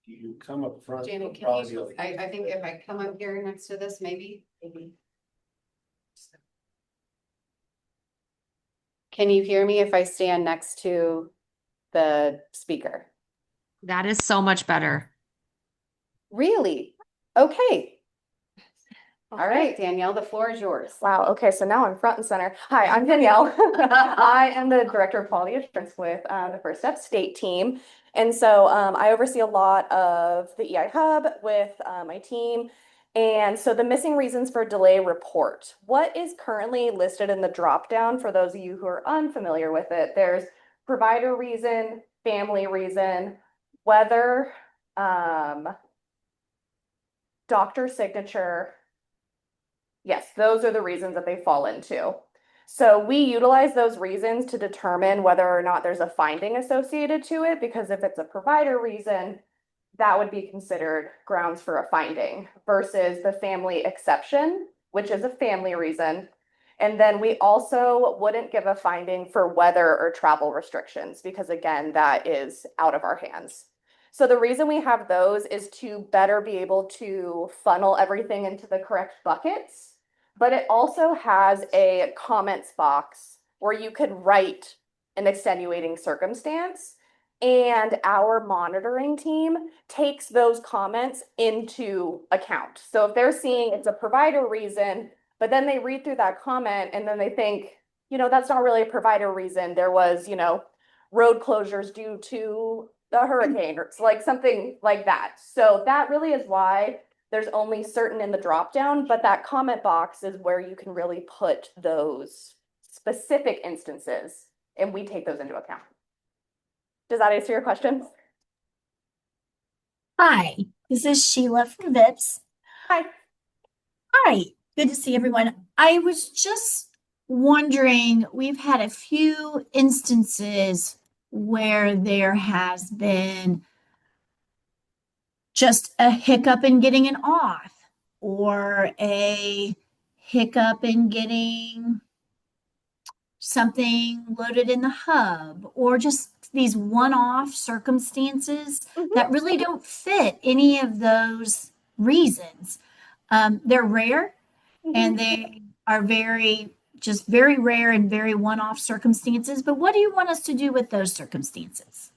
Speaker 2: You come up front.
Speaker 3: Janet,
Speaker 2: you'll
Speaker 3: can
Speaker 2: probably be
Speaker 3: you,
Speaker 2: able to-
Speaker 3: I think if I come up here next to this, maybe. Can you hear me if I stand next to the speaker?
Speaker 15: That is so much better.
Speaker 3: Really? Okay. All right, Danielle, the floor is yours.
Speaker 18: Wow. Okay. So now I'm front and center. Hi, I'm Danielle. I am the Director of Quality Assurance with the First Step State team. And so I oversee a lot of the EI Hub with my team. And so the missing reasons for delay report. What is currently listed in the dropdown for those of you who are unfamiliar with it? There's provider reason, family reason, weather, doctor signature. Yes, those are the reasons that they fall into. So we utilize those reasons to determine whether or not there's a finding associated to it, because if it's a provider reason, that would be considered grounds for a finding versus the family exception, which is a family reason. And then we also wouldn't give a finding for weather or travel restrictions, because again, that is out of our hands. So the reason we have those is to better be able to funnel everything into the correct buckets. But it also has a comments box where you could write an extenuating circumstance, and our monitoring team takes those comments into account. So if they're seeing it's a provider reason, but then they read through that comment and then they think, that's not really a provider reason. There was, road closures due to the hurricane or it's like something like that. So that really is why there's only certain in the drop down, but that comment box is where you can really put those specific instances and we take those into account. Does that answer your question?
Speaker 12: Hi, this is Sheila from VIPS.
Speaker 18: Hi.
Speaker 12: Hi, good to see everyone. I was just wondering, we've had a few instances where there has been just a hiccup in getting an auth or a hiccup in getting something loaded in the hub or just these one-off circumstances that really don't fit any of those reasons. They're rare and they are very rare and very one-off circumstances. But what do you want us to do with those circumstances?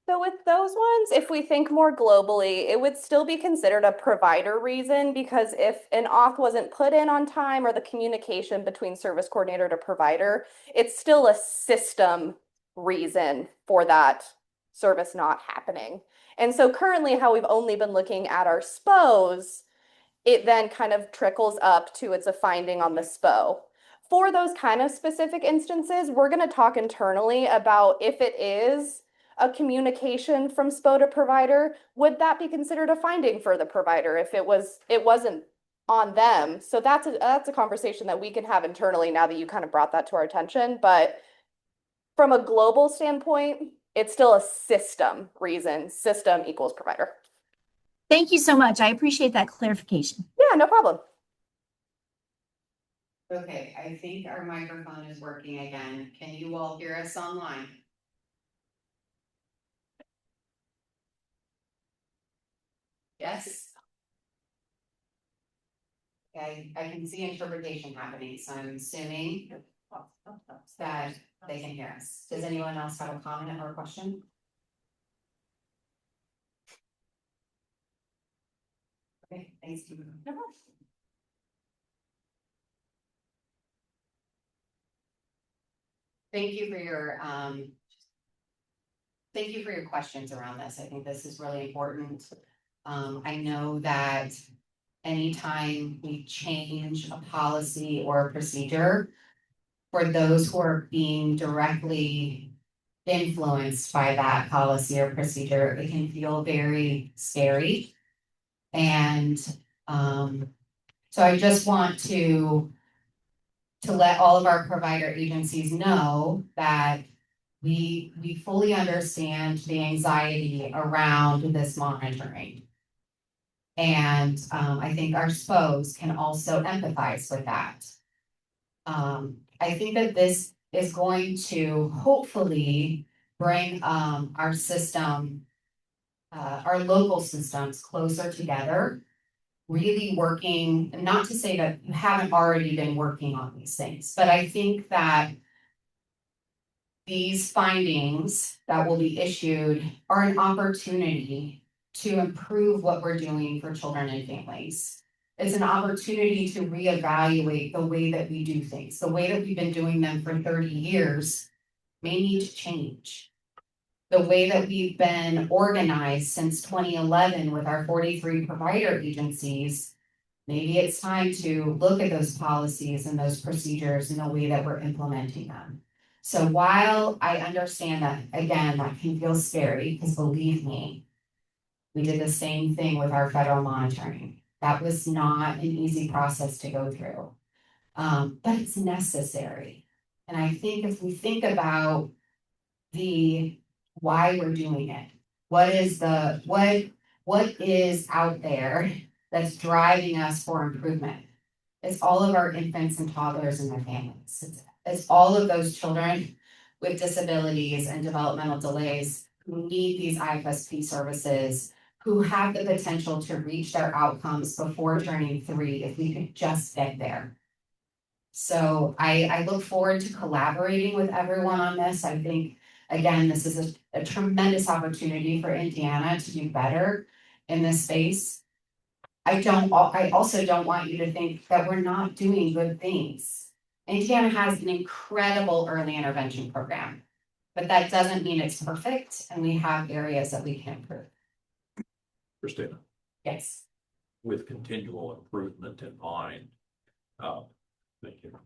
Speaker 18: So with those ones, if we think more globally, it would still be considered a provider reason, because if an auth wasn't put in on time or the communication between service coordinator to provider, it's still a system reason for that service not happening. And so currently how we've only been looking at our SPOs, it then kind of trickles up to it's a finding on the SPO. For those kind of specific instances, we're going to talk internally about if it is a communication from SPO to provider, would that be considered a finding for the provider if it wasn't on them? So that's a conversation that we can have internally now that you kind of brought that to our attention. But from a global standpoint, it's still a system reason. System equals provider.
Speaker 12: Thank you so much. I appreciate that clarification.
Speaker 18: Yeah, no problem.
Speaker 3: Okay, I think our microphone is working again. Can you all hear us online? Yes. Okay, I can see interpretation happening, so I'm assuming that they can hear us. Does anyone else have a comment or a question? Okay, thanks. Thank you for your questions around this. I think this is really important. I know that anytime we change a policy or a procedure, for those who are being directly influenced by that policy or procedure, it can feel very scary. And so I just want to let all of our provider agencies know that we fully understand the anxiety around this monitoring. And I think our SPOs can also empathize with that. I think that this is going to hopefully bring our system, our local systems closer together, really working, not to say that you haven't already been working on these things, but I think that these findings that will be issued are an opportunity to improve what we're doing for children and families. It's an opportunity to reevaluate the way that we do things. The way that we've been doing them for 30 years may need to change. The way that we've been organized since 2011 with our 43 provider agencies, maybe it's time to look at those policies and those procedures in the way that we're implementing them. So while I understand that, again, that can feel scary, because believe me, we did the same thing with our federal monitoring. That was not an easy process to go through, but it's necessary. And I think if we think about why we're doing it, what is out there that's driving us for improvement? It's all of our infants and toddlers and their families. It's all of those children with disabilities and developmental delays who need these IFSP services, who have the potential to reach their outcomes before turning 3 if we could just get there. So I look forward to collaborating with everyone on this. I think, again, this is a tremendous opportunity for Indiana to do better in this space. I also don't want you to think that we're not doing good things. Indiana has an incredible early intervention program, but that doesn't mean it's perfect, and we have areas that we can improve.
Speaker 13: Christina,
Speaker 3: Yes.
Speaker 13: with continual improvement in mind, thank you.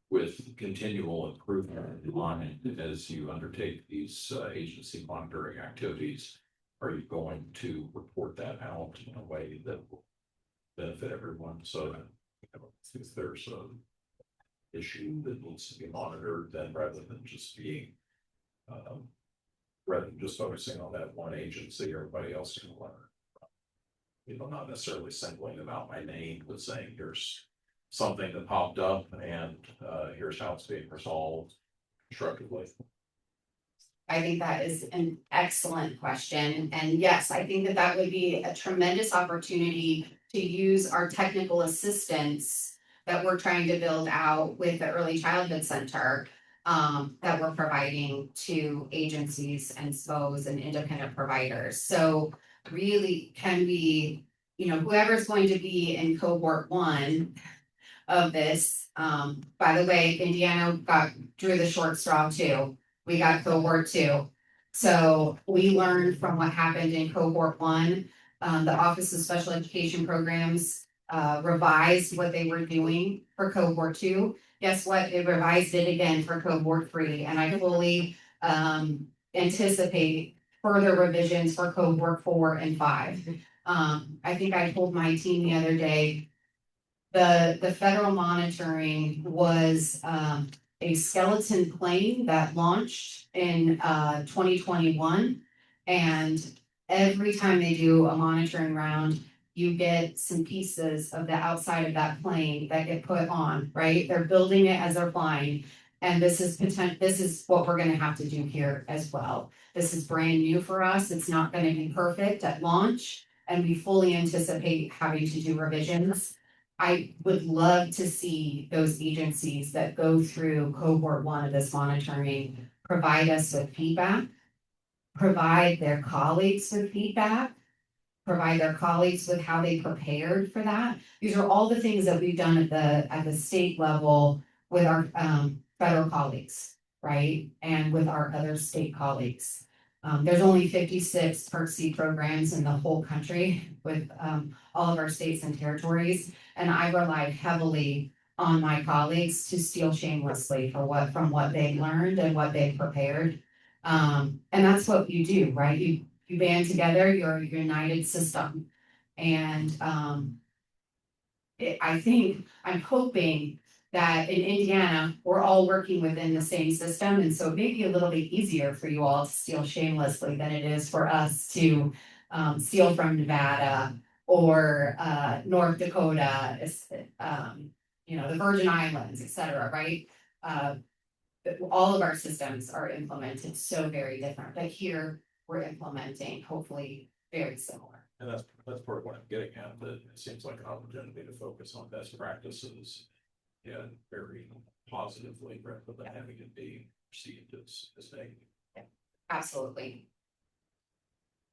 Speaker 13: With continual improvement in mind, as you undertake these agency monitoring activities, are you going to report that out in a way that will benefit everyone? So if there's an issue that needs to be monitored, then rather than just focusing on that one agency, everybody else can learn. Not necessarily singling them out by name, but saying here's something that popped up and here's how it's being resolved constructively.
Speaker 3: I think that is an excellent question. And yes, I think that would be a tremendous opportunity to use our technical assistance that we're trying to build out with the Early Childhood Center that we're providing to agencies and SPOs and independent providers. So really, can we, whoever's going to be in cohort 1 of this, by the way, Indiana drew the short straw too. We got cohort 2. So we learned from what happened in cohort 1. The Office of Special Education Programs revised what they were doing for cohort 2. Guess what? They revised it again for cohort 3. And I fully anticipate further revisions for cohort 4 and 5. I think I told my team the other day, the federal monitoring was a skeleton plane that launched in 2021. And every time they do a monitoring round, you get some pieces of the outside of that plane that get put on, right? They're building it as they're flying. And this is what we're going to have to do here as well. This is brand new for us. It's not going to be perfect at launch, and we fully anticipate having to do revisions. I would love to see those agencies that go through cohort 1 of this monitoring provide us with feedback, provide their colleagues with feedback, provide their colleagues with how they prepared for that. These are all the things that we've done at the state level with our federal colleagues, right? And with our other state colleagues. There's only 56 Part C programs in the whole country with all of our states and territories. And I relied heavily on my colleagues to steal shamelessly from what they've learned and what they've prepared. And that's what you do, right? You band together, you're a united system. And I'm hoping that in Indiana, we're all working within the same system. And so it may be a little bit easier for you all to steal shamelessly than it is for us to steal from Nevada or North Dakota, the Virgin Islands, et cetera, right? All of our systems are implemented so very different, but here we're implementing hopefully very similar.
Speaker 13: And that's part of what I'm getting at, that it seems like an opportunity to focus on best practices. Yeah, very positively rather than having it be perceived as negative.
Speaker 3: Absolutely.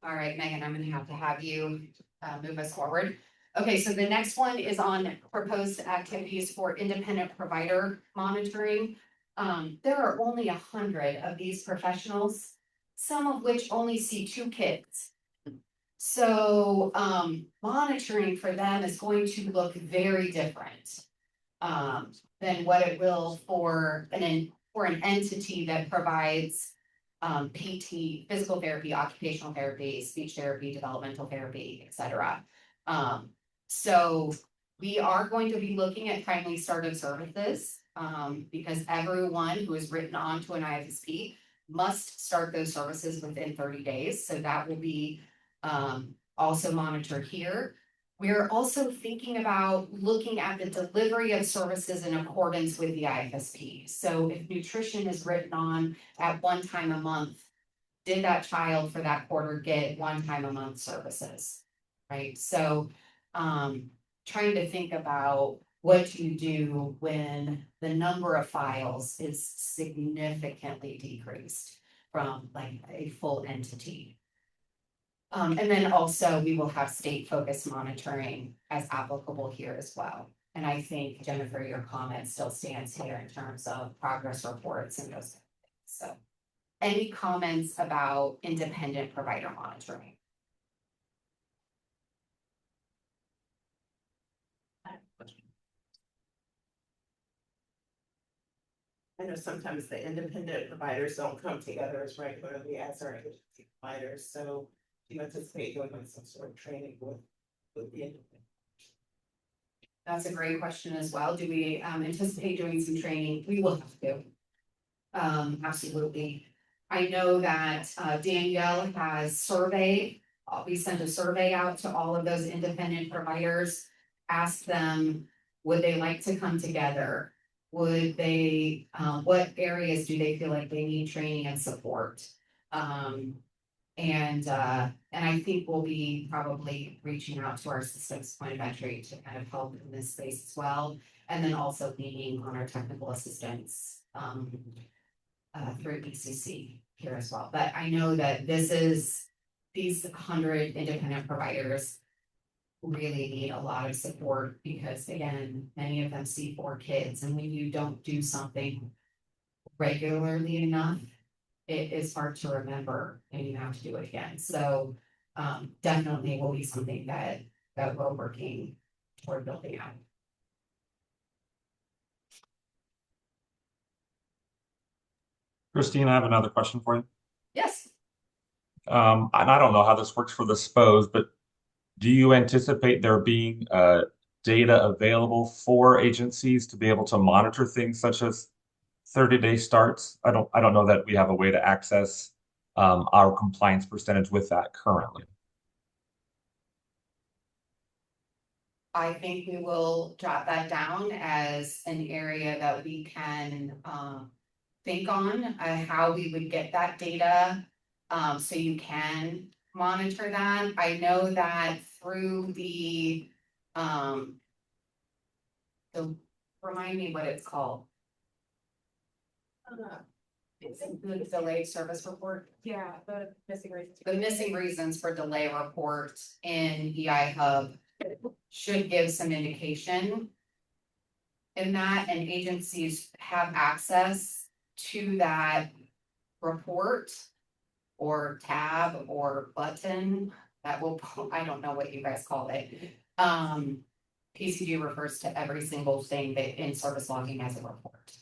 Speaker 3: All right, Megan, I'm gonna have you move us forward. Okay, so the next one is on proposed activities for independent provider monitoring. There are only 100 of these professionals, some of which only see 2 kids. So monitoring for them is going to look very different than what it will for an entity that provides PT, physical therapy, occupational therapy, speech therapy, developmental therapy, et cetera. So we are going to be looking at timely start of services because everyone who is written onto an IFSP must start those services within 30 days. So that will be also monitored here. We're also thinking about looking at the delivery of services in accordance with the IFSP. So if nutrition is written on at 1 time a month, did that child for that quarter get 1 time a month services, right? So trying to think about what you do when the number of files is significantly decreased from like a full entity. And then also we will have state focused monitoring as applicable here as well. And I think Jennifer, your comment still stands here in terms of progress reports and those things. So any comments about independent provider monitoring?
Speaker 17: I know sometimes the independent providers don't come together as regularly as our agency providers, so do you anticipate doing some sort of training with the independent?
Speaker 3: That's a great question as well. Do we anticipate doing some training? We will have to. Absolutely. I know that Danielle has surveyed, we sent a survey out to all of those independent providers, asked them, would they like to come together? Would they, what areas do they feel like they need training and support? And I think we'll be probably reaching out to our systems point of entry to kind of help in this space as well. And then also leaning on our technical assistance through ICC here as well. But I know that these 100 independent providers really need a lot of support because again, many of them see 4 kids, and when you don't do something regularly enough, it is hard to remember and you have to do it again. So definitely will be something that we're working toward building out.
Speaker 11: Christine, I have another question for you.
Speaker 3: Yes.
Speaker 11: And I don't know how this works for the SPOs, but do you anticipate there being data available for agencies to be able to monitor things such as 30-day starts? I don't know that we have a way to access our compliance percentage with that currently.
Speaker 3: I think we will jot that down as an area that we can think on how we would get that data so you can monitor that. I know that through the So remind me what it's called. It's the delayed service report.
Speaker 7: Yeah, the missing reasons.
Speaker 3: The missing reasons for delay report in EI Hub should give some indication in that, and agencies have access to that report or tab or button that will, I don't know what you guys call it. PCG refers to every single thing that in service logging as a report.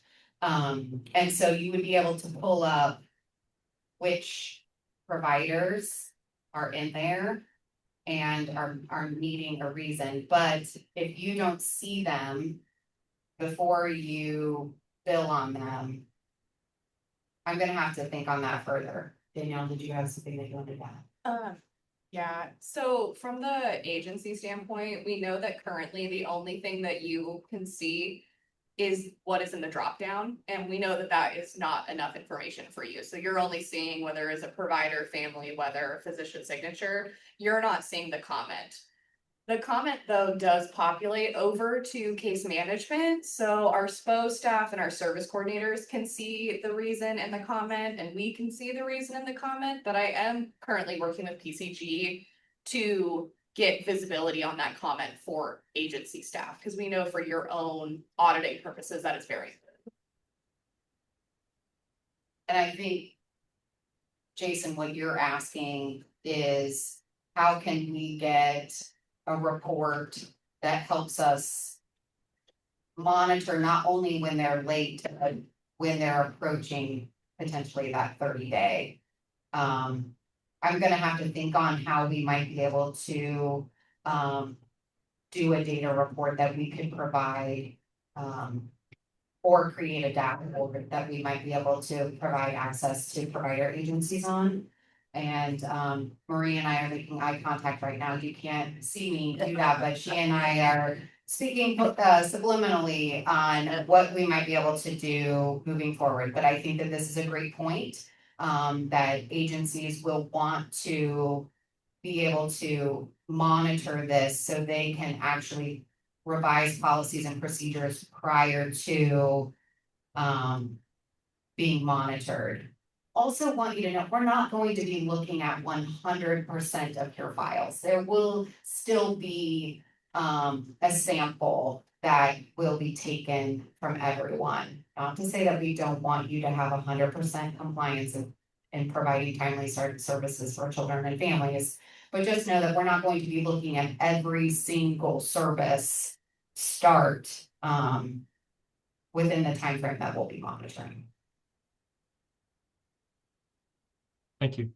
Speaker 3: And so you would be able to pull up which providers are in there and are needing a reason, but if you don't see them before you bill on them, I'm gonna have to think on that further. Danielle, did you have something that you wanted to add?
Speaker 18: Yeah, so from the agency standpoint, we know that currently the only thing that you can see is what is in the drop down, and we know that that is not enough information for you. So you're only seeing whether it's a provider, family, whether physician signature, you're not seeing the comment. The comment though does populate over to case management, so our SPO staff and our service coordinators can see the reason in the comment, and we can see the reason in the comment, but I am currently working with PCG to get visibility on that comment for agency staff, because we know for your own auditing purposes, that is very important.
Speaker 3: And I think, Jason, what you're asking is how can we get a report that helps us monitor not only when they're late, but when they're approaching potentially that 30-day. I'm gonna have to think on how we might be able to do a data report that we could provide or create a dashboard that we might be able to provide access to provider agencies on. And Marie and I are making eye contact right now. You can't see me do that, but she and I are speaking subliminally on what we might be able to do moving forward. But I think that this is a great point, that agencies will want to be able to monitor this so they can actually revise policies and procedures prior to being monitored. Also want you to know, we're not going to be looking at 100% of your files. There will still be a sample that will be taken from everyone. Not to say that we don't want you to have 100% compliance in providing timely services for children and families, but just know that we're not going to be looking at every single service start within the timeframe that we'll be monitoring.
Speaker 11: Thank you.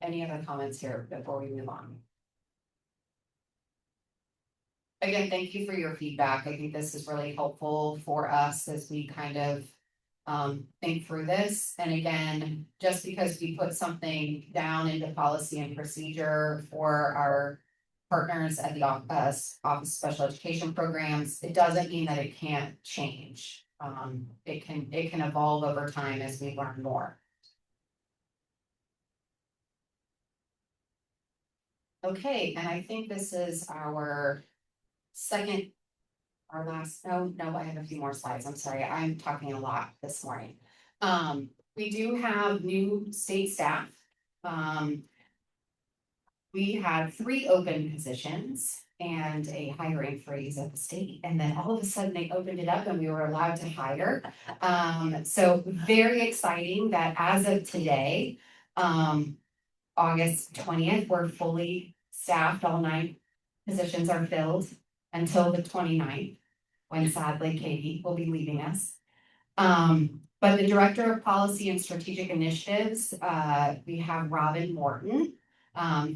Speaker 3: Any other comments here before we move on? Again, thank you for your feedback. I think this is really helpful for us as we kind of think through this. And again, just because we put something down into policy and procedure for our partners at the Office of Special Education Programs, it doesn't mean that it can't change. It can evolve over time as we learn more. Okay, and I think this is our last, no, I have a few more slides. I'm sorry, I'm talking a lot this morning. We do have new state staff. We had 3 open positions and a hiring freeze at the state. And then all of a sudden they opened it up and we were allowed to hire. So very exciting that as of today, August 20th, we're fully staffed. All 9 positions are filled until the 29th, when sadly Katie will be leaving us. But the Director of Policy and Strategic Initiatives, we have Robin Morton,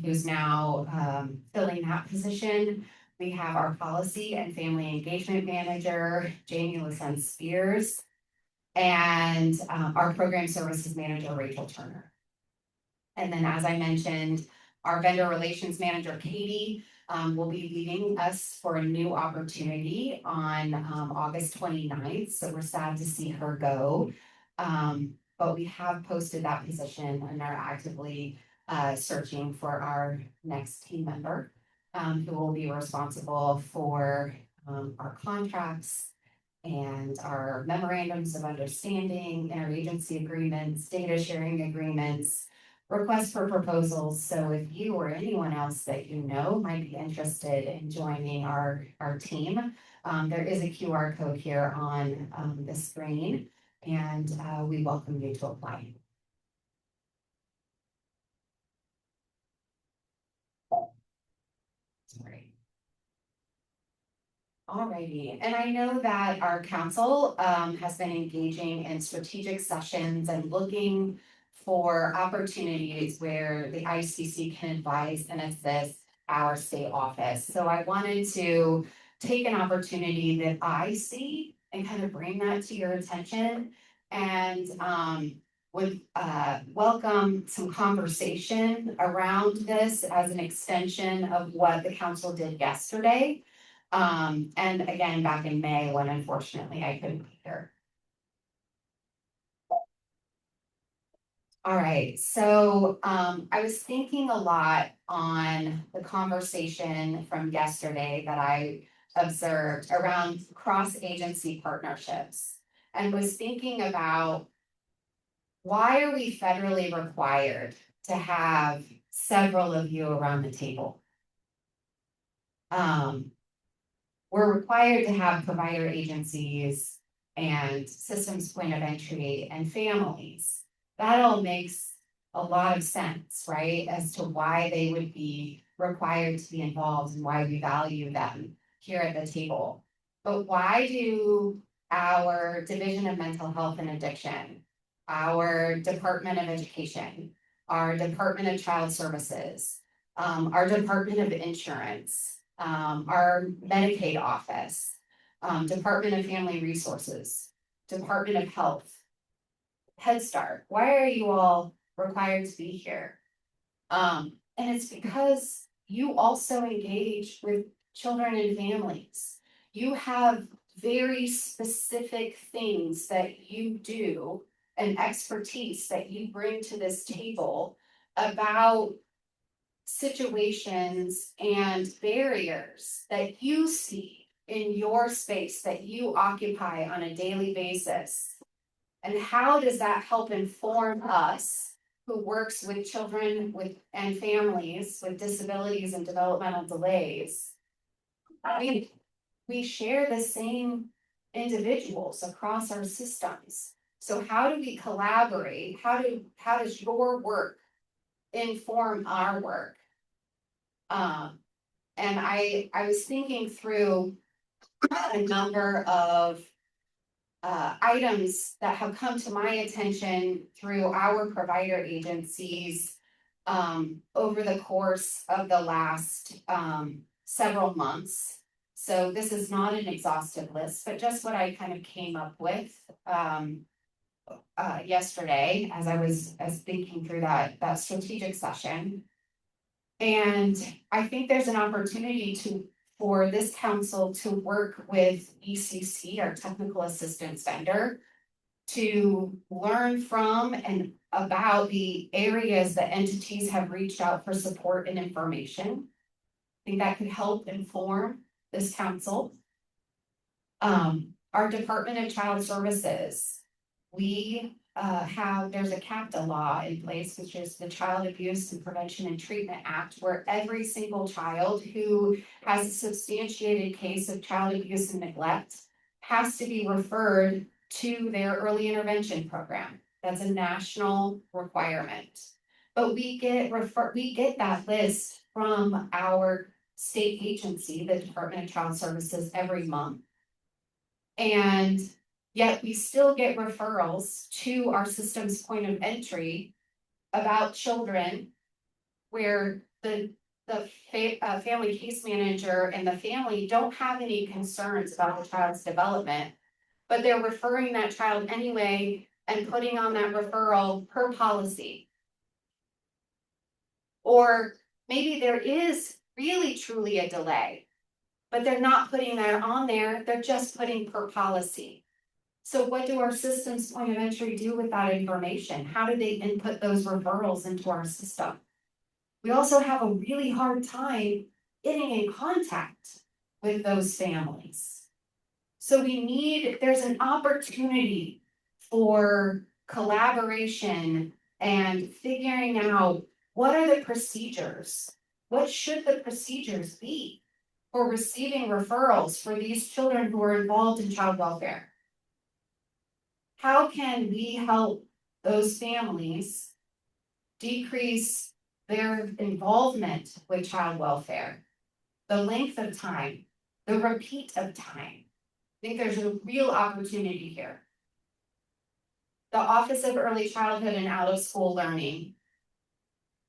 Speaker 3: who's now filling that position. We have our Policy and Family Engagement Manager, Jamie Listen Spears, and our Program Services Manager, Rachel Turner. And then, as I mentioned, our Vendor Relations Manager, Katie, will be leaving us for a new opportunity on August 29th. So we're sad to see her go. But we have posted that position and are actively searching for our next team member. who will be responsible for our contracts and our memorandums of understanding, interagency agreements, data sharing agreements, requests for proposals. So if you or anyone else that you know might be interested in joining our team, there is a QR code here on the screen, and we welcome you to apply. Sorry. Alrighty, and I know that our council has been engaging in strategic sessions and looking for opportunities where the ICC can advise and assist our state office. So I wanted to take an opportunity that I see and kind of bring that to your attention, and would welcome some conversation around this as an extension of what the council did yesterday. And again, back in May, when unfortunately I couldn't be here. All right, so I was thinking a lot on the conversation from yesterday that I observed around cross-agency partnerships, and was thinking about, why are we federally required to have several of you around the table? We're required to have provider agencies and systems point of entry and families. That all makes a lot of sense, right? As to why they would be required to be involved and why we value them here at the table. But why do our Division of Mental Health and Addiction, our Department of Education, our Department of Child Services, our Department of Insurance, our Medicaid office, Department of Family Resources, Department of Health, Head Start, why are you all required to be here? And it's because you also engage with children and families. You have very specific things that you do and expertise that you bring to this table about situations and barriers that you see in your space that you occupy on a daily basis. And how does that help inform us who works with children and families with disabilities and developmental delays? We share the same individuals across our systems. So how do we collaborate? How does your work inform our work? And I was thinking through a number of items that have come to my attention through our provider agencies over the course of the last several months. So this is not an exhaustive list, but just what I kind of came up with yesterday as I was thinking through that strategic session. And I think there's an opportunity for this council to work with ICC, our technical assistance vendor, to learn from and about the areas that entities have reached out for support and information. I think that could help inform this council. Our Department of Child Services, there's a CAPTA law in place, which is the Child Abuse and Prevention and Treatment Act, where every single child who has a substantiated case of child abuse and neglect has to be referred to their early intervention program. That's a national requirement. But we get that list from our state agency, the Department of Child Services, every month. And yet we still get referrals to our system's point of entry about children where the family case manager and the family don't have any concerns about the child's development, but they're referring that child anyway and putting on that referral per policy. Or maybe there is really truly a delay, but they're not putting that on there, they're just putting per policy. So what do our systems point of entry do with that information? How do they input those referrals into our system? We also have a really hard time getting in contact with those families. So there's an opportunity for collaboration and figuring out what are the procedures? What should the procedures be for receiving referrals for these children who are involved in child welfare? How can we help those families decrease their involvement with child welfare? The length of time, the repeat of time. I think there's a real opportunity here. The Office of Early Childhood and Out of School Learning.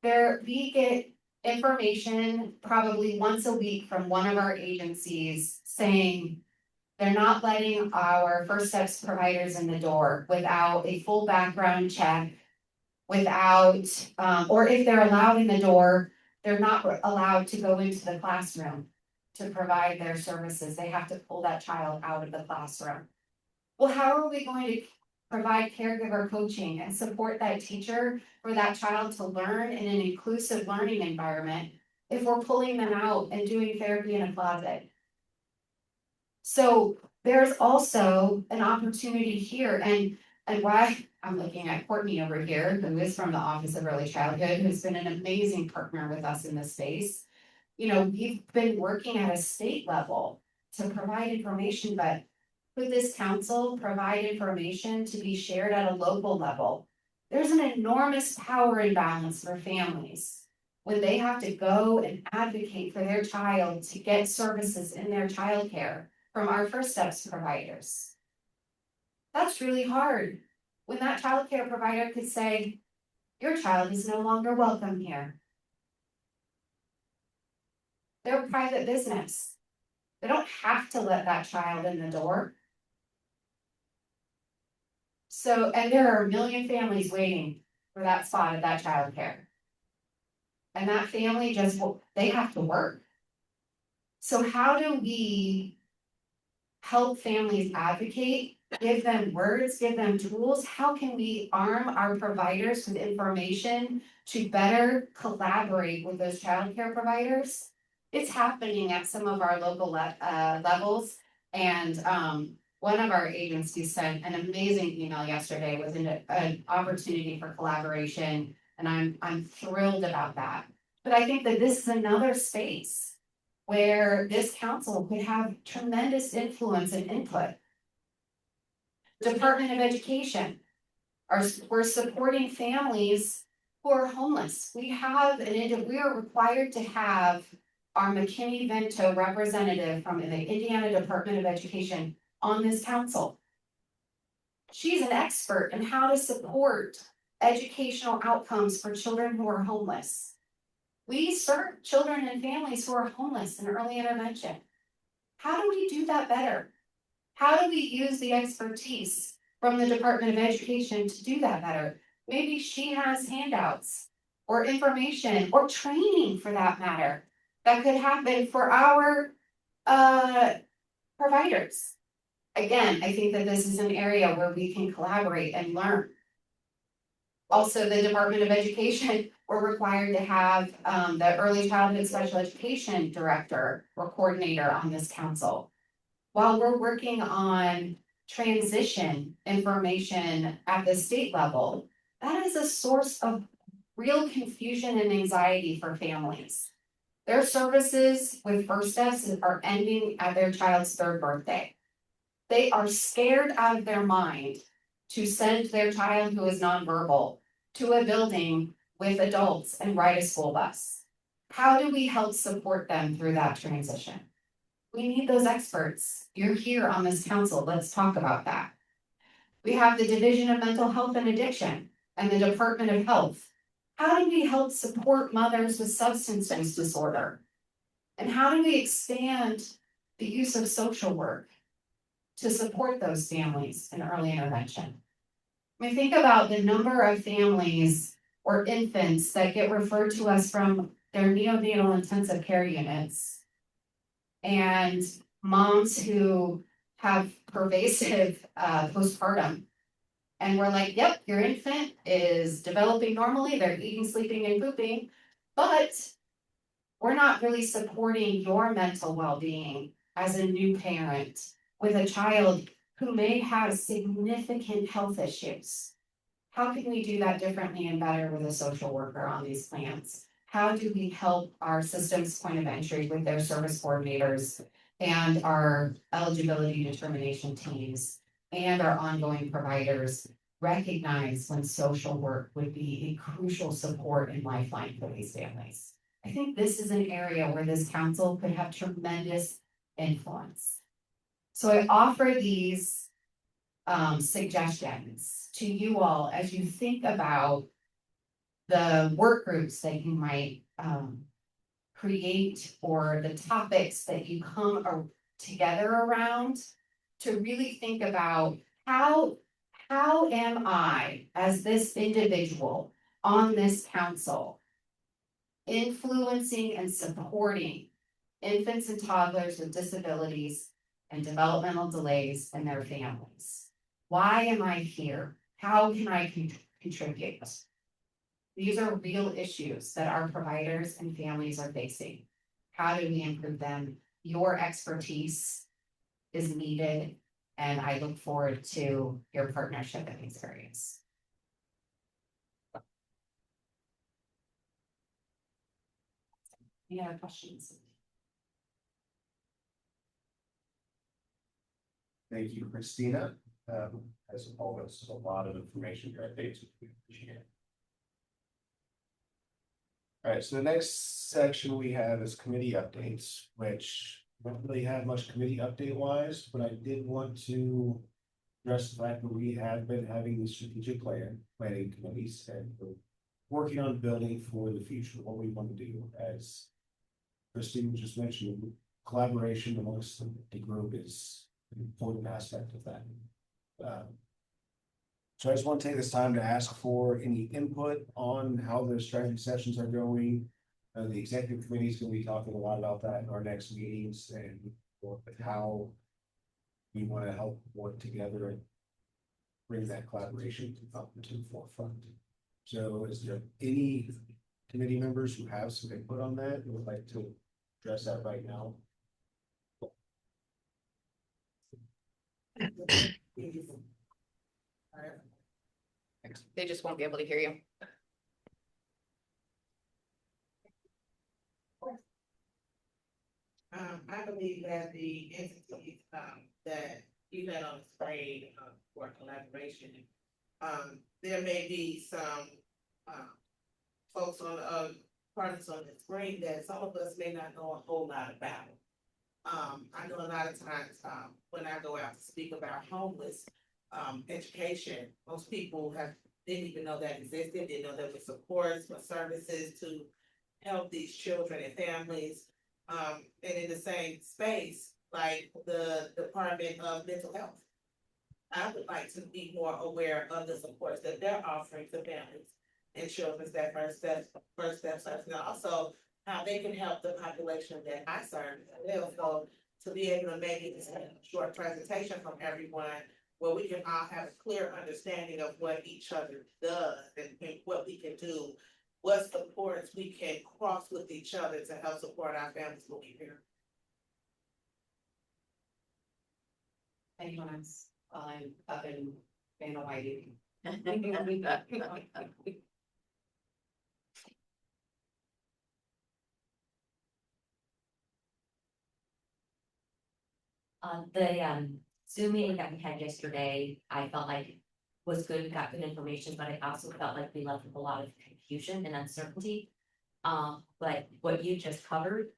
Speaker 3: We get information probably once a week from one of our agencies saying they're not letting our First Steps providers in the door without a full background check, without, or if they're allowed in the door, they're not allowed to go into the classroom to provide their services. They have to pull that child out of the classroom. Well, how are we going to provide caregiver coaching and support that teacher for that child to learn in an inclusive learning environment if we're pulling them out and doing therapy in a closet? So there's also an opportunity here, and why I'm looking at Courtney over here, who is from the Office of Early Childhood, who's been an amazing partner with us in this space. We've been working at a state level to provide information, but could this council provide information to be shared at a local level? There's an enormous power imbalance for families when they have to go and advocate for their child to get services in their childcare from our First Steps providers. That's really hard. When that childcare provider could say, your child is no longer welcome here. They're a private business. They don't have to let that child in the door. So, and there are a million families waiting for that spot at that childcare. And that family they have to work. So how do we help families advocate, give them words, give them tools? How can we arm our providers with information to better collaborate with those childcare providers? It's happening at some of our local levels. And one of our agencies sent an amazing email yesterday with an opportunity for collaboration. And I'm thrilled about that. But I think that this is another space where this council could have tremendous influence and input. Department of Education, we're supporting families who are homeless. We are required to have our McKinney-Vento representative from the Indiana Department of Education on this council. She's an expert in how to support educational outcomes for children who are homeless. We serve children and families who are homeless in early intervention. How do we do that better? How do we use the expertise from the Department of Education to do that better? Maybe she has handouts or information or training for that matter that could happen for our providers. Again, I think that this is an area where we can collaborate and learn. Also, the Department of Education, we're required to have the Early Childhood Special Education Director or Coordinator on this council. While we're working on transition information at the state level, that is a source of real confusion and anxiety for families. Their services with First Steps are ending at their child's 3rd birthday. They are scared out of their mind to send their child who is nonverbal to a building with adults and ride a school bus. How do we help support them through that transition? We need those experts. You're here on this council. Let's talk about that. We have the Division of Mental Health and Addiction and the Department of Health. How do we help support mothers with substance use disorder? And how do we expand the use of social work to support those families in early intervention? I mean, think about the number of families or infants that get referred to us from their neonatal intensive care units and moms who have pervasive postpartum. And we're like, yep, your infant is developing normally, they're eating, sleeping, and pooping, but We're not really supporting your mental well-being as a new parent with a child who may have significant health issues. How can we do that differently and better with a social worker on these plans? How do we help our systems point of entry with their service coordinators and our eligibility determination teams and our ongoing providers recognize when social work would be a crucial support and lifeline for these families? I think this is an area where this council could have tremendous influence. So I offer these suggestions to you all as you think about the work groups that you might create or the topics that you come together around, to really think about how am I, as this individual on this council, influencing and supporting infants and toddlers with disabilities and developmental delays and their families? Why am I here? How can I contribute? These are real issues that our providers and families are facing. How do we improve them? Your expertise is needed, and I look forward to your partnership and experience. Any other questions?
Speaker 2: Thank you, Christina. As always, a lot of information here. I appreciate it. All right, so the next section we have is committee updates, which we don't really have much committee update wise, but I did want to address the fact that we have been having these strategic planning committees, and we're working on building for the future, what we want to do. As Christine just mentioned, collaboration amongst the group is an important aspect of that. So I just want to take this time to ask for any input on how the strategy sessions are going. The executive committee is going to be talking a lot about that in our next meetings, and how we want to help work together and bring that collaboration up to the forefront. So is there any committee members who have some input on that and would like to address that right now?
Speaker 18: They just won't be able to hear you.
Speaker 17: I believe that the entities, that you had on the screen, for collaboration, there may be some, folks on, parties on the screen that some of us may not know a whole lot about. I know a lot of times, when I go out to speak about homeless, education, most people didn't even know that existed, didn't know there were supports or services to help these children and families. And in the same space, like the Department of Mental Health, I would like to be more aware of the supports that they're offering to families and children, that first steps, and also how they can help the population that I serve. So to be able to maybe just have a short presentation from everyone where we can all have a clear understanding of what each other does and what we can do, what supports we can cross with each other to help support our families moving here.
Speaker 3: Anyone else? I'm up in Vanna Whiting.
Speaker 5: The Zoom meeting that we had yesterday, I felt like was good, we got good information, but I also felt like we left with a lot of confusion and uncertainty. But what you just covered,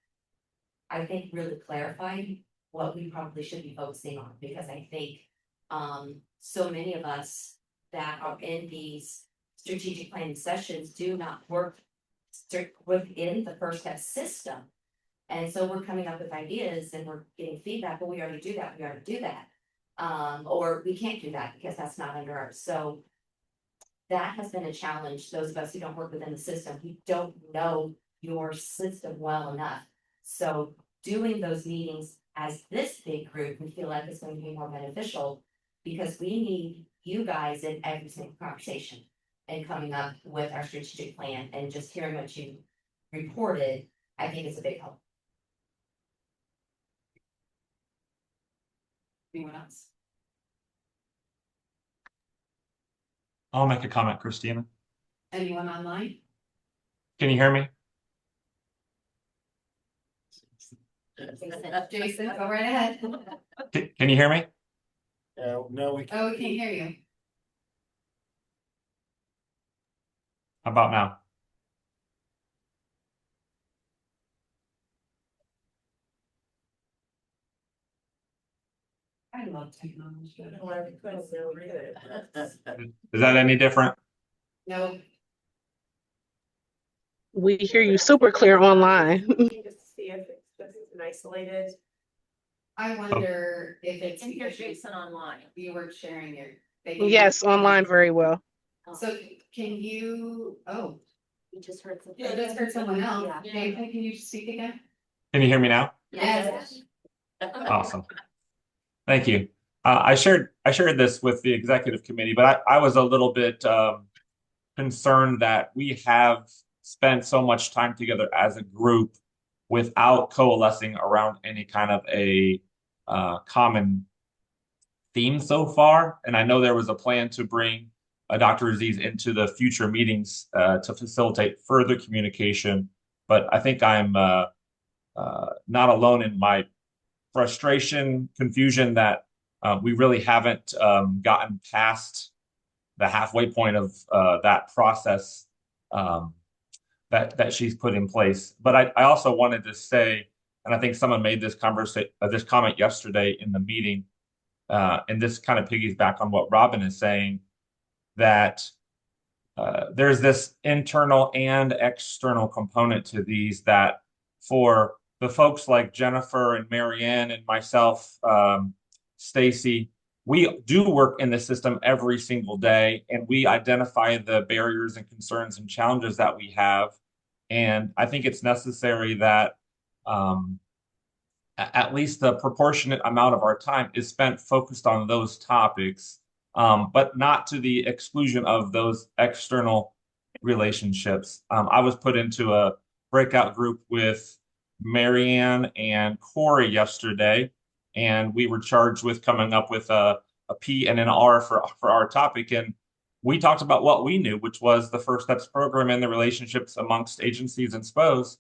Speaker 5: I think really clarified what we probably should be focusing on, because I think so many of us that are in these strategic planning sessions do not work within the first step system. And so we're coming up with ideas and we're getting feedback, well, we already do that, or we can't do that because that's not under ours. So that has been a challenge, those of us who don't work within the system, who don't know your system well enough. So doing those meetings as this big group, we feel like it's going to be more beneficial, because we need you guys in every single conversation and coming up with our strategic plan. And just hearing what you reported, I think it's a big help.
Speaker 3: Anyone else?
Speaker 11: I'll make a comment, Christina.
Speaker 3: Anyone online?
Speaker 11: Can you hear me?
Speaker 3: Jason, go right ahead.
Speaker 11: Can you hear me?
Speaker 2: No, we
Speaker 3: Oh, we can't hear you.
Speaker 11: How about now?
Speaker 3: I love technology.
Speaker 11: Is that any different?
Speaker 3: No.
Speaker 9: We hear you super clear online.
Speaker 4: Just see if it's just an isolated.
Speaker 3: I wonder if it's
Speaker 8: And here's
Speaker 3: because
Speaker 8: Jason online.
Speaker 3: you were sharing your.
Speaker 9: Yes, online very well.
Speaker 3: So can you, oh,
Speaker 5: We just heard something.
Speaker 3: I just heard someone else.
Speaker 5: Yeah.
Speaker 3: Nathan, can you speak again?
Speaker 11: Can you hear me now?
Speaker 3: Yes.
Speaker 11: Awesome. Thank you. I shared this with the executive committee, but I was a little bit concerned that we have spent so much time together as a group without coalescing around any kind of a common theme so far. And I know there was a plan to bring Dr. Aziz into the future meetings to facilitate further communication. But I think I'm not alone in my frustration, confusion that we really haven't gotten past the halfway point of that process that she's put in place. But I also wanted to say, and I think someone made this this comment yesterday in the meeting, and this kind of piggybacks on what Robin is saying, that there's this internal and external component to these that for the folks like Jennifer and Marianne and myself, Stacy, we do work in the system every single day and we identify the barriers and concerns and challenges that we have. And I think it's necessary that at least the proportionate amount of our time is spent focused on those topics, but not to the exclusion of those external relationships. I was put into a breakout group with Marianne and Corey yesterday, and we were charged with coming up with a P and an R for our topic. And we talked about what we knew, which was the First Steps program and the relationships amongst agencies and SPOs.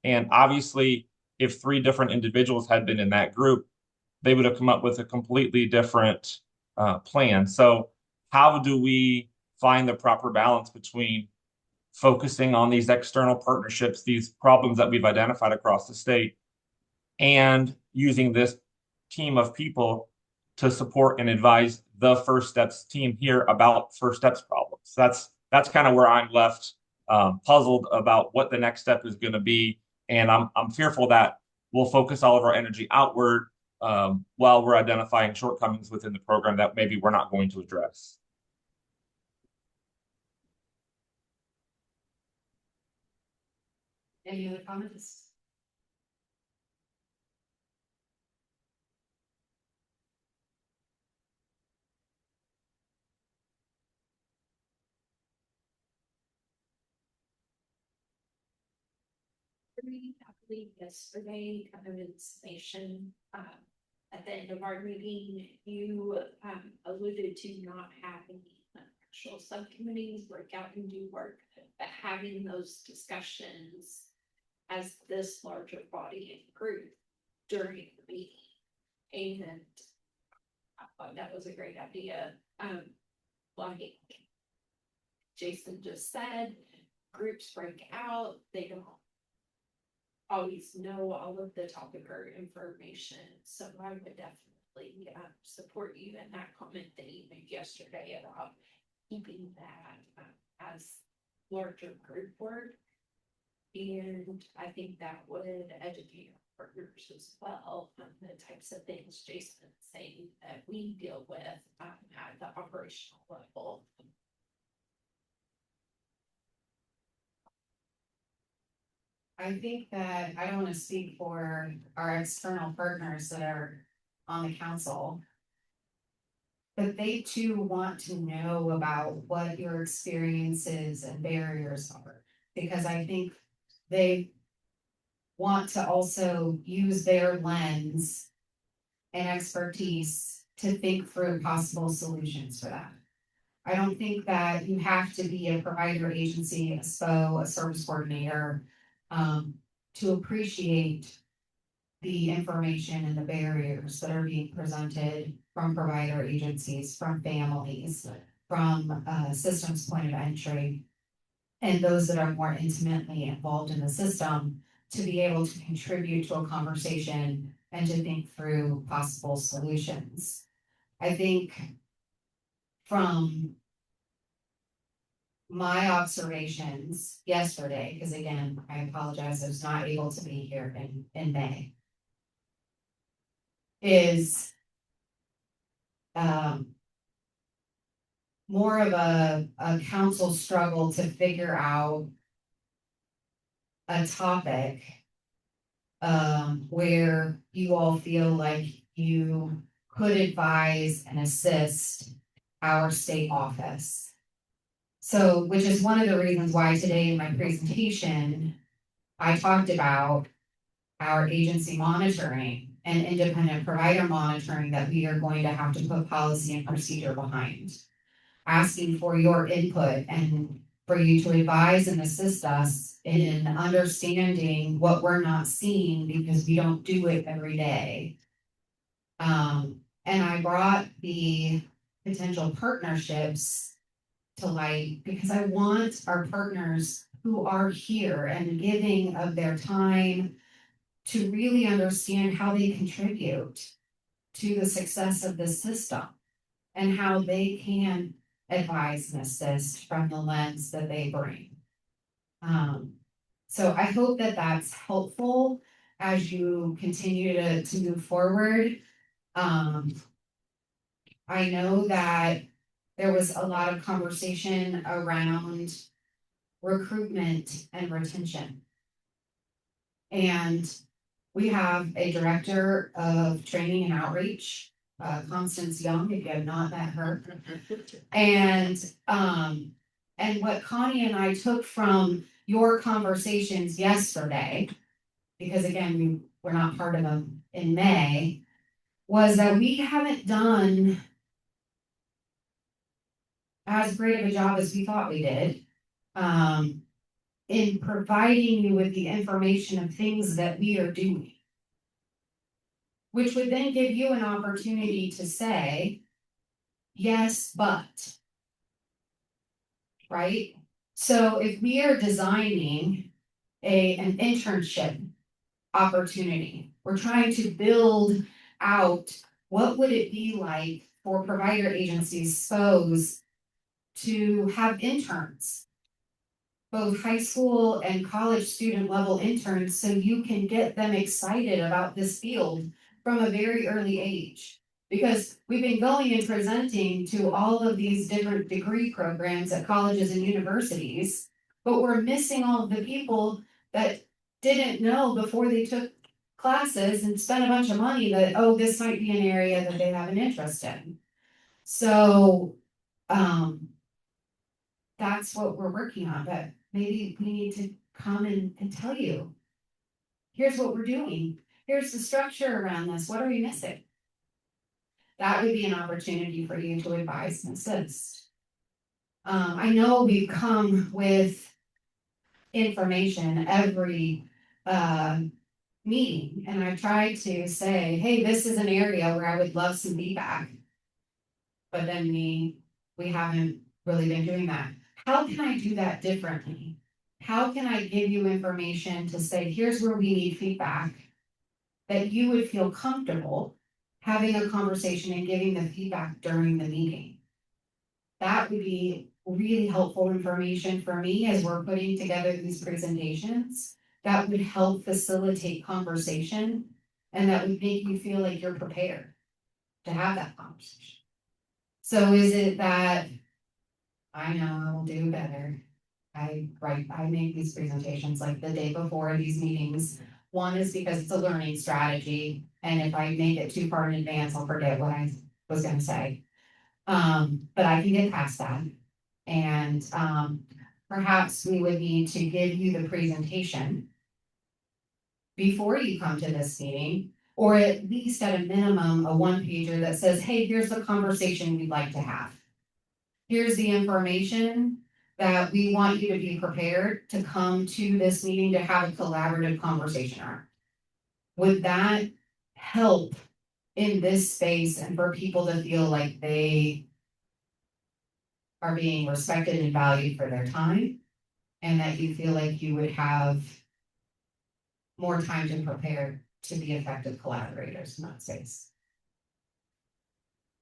Speaker 11: And obviously, if 3 different individuals had been in that group, they would have come up with a completely different plan. So how do we find the proper balance between focusing on these external partnerships, these problems that we've identified across the state, and using this team of people to support and advise the First Steps team here about First Steps problems? That's kind of where I'm left puzzled about what the next step is going to be. And I'm fearful that we'll focus all of our energy outward while we're identifying shortcomings within the program that maybe we're not going to address.
Speaker 3: Any other comments?
Speaker 14: I believe yesterday, kind of information, at the end of our meeting, you, alluded to not having actual subcommittees work out and do work, but having those discussions as this larger body and group during the meeting. And I thought that was a great idea. Like Jason just said, groups break out, they don't always know all of the topic or information. So I would definitely support you in that comment that you made yesterday about keeping that as larger group work. And I think that would educate our partners as well on the types of things Jason is saying that we deal with at the operational level.
Speaker 3: I think that I don't want to speak for our external partners that are on the council, but they too want to know about what your experiences and barriers are, because I think they want to also use their lens and expertise to think through possible solutions for that. I don't think that you have to be a provider agency, a SPO, a service coordinator, to appreciate the information and the barriers that are being presented from provider agencies, from families, from systems point of entry, and those that are more intimately involved in the system to be able to contribute to a conversation and to think through possible solutions. I think from my observations yesterday, because again, I apologize, I was not able to be here in May, is more of a council struggle to figure out a topic where you all feel like you could advise and assist our state office. So, which is one of the reasons why today in my presentation, I talked about our agency monitoring and independent provider monitoring that we are going to have to put policy and procedure behind. Asking for your input and for you to advise and assist us in understanding what we're not seeing because we don't do it every day. And I brought the potential partnerships to light because I want our partners who are here and giving of their time to really understand how they contribute to the success of the system and how they can advise and assist from the lens that they bring. So I hope that that's helpful as you continue to move forward. I know that there was a lot of conversation around recruitment and retention. And we have a director of training and outreach, Constance Young, if you have not met her. And what Connie and I took from your conversations yesterday, because again, we were not part of them in May, was that we haven't done as great of a job as we thought we did in providing you with the information of things that we are doing, which would then give you an opportunity to say, yes, but, right? So if we are designing an internship opportunity, we're trying to build out what would it be like for provider agencies, SPOs, to have interns, both high school and college student level interns, so you can get them excited about this field from a very early age. Because we've been going and presenting to all of these different degree programs at colleges and universities, but we're missing all of the people that didn't know before they took classes and spent a bunch of money that, oh, this might be an area that they have an interest in. So, that's what we're working on, but maybe we need to come and tell you, here's what we're doing. Here's the structure around this. What are we missing? That would be an opportunity for you to advise and assist. I know we've come with information every meeting, and I've tried to say, hey, this is an area where I would love some feedback. But then we haven't really been doing that. How can I do that differently? How can I give you information to say, here's where we need feedback, that you would feel comfortable having a conversation and giving the feedback during the meeting? That would be really helpful information for me as we're putting together these presentations. That would help facilitate conversation, and that would make you feel like you're prepared to have that conversation. So is it that I know I will do better? I make these presentations like the day before these meetings. One is because it's a learning strategy, and if I make it too far in advance, I'll forget what I was gonna say. But I can get past that. And perhaps we would need to give you the presentation before you come to this meeting, or at least at a minimum, a one pager that says, hey, here's the conversation we'd like to have. Here's the information that we want you to be prepared to come to this meeting to have a collaborative conversation on. Would that help in this space and for people to feel like they are being respected and valued for their time? And that you feel like you would have more time to prepare to be effective collaborators in that space?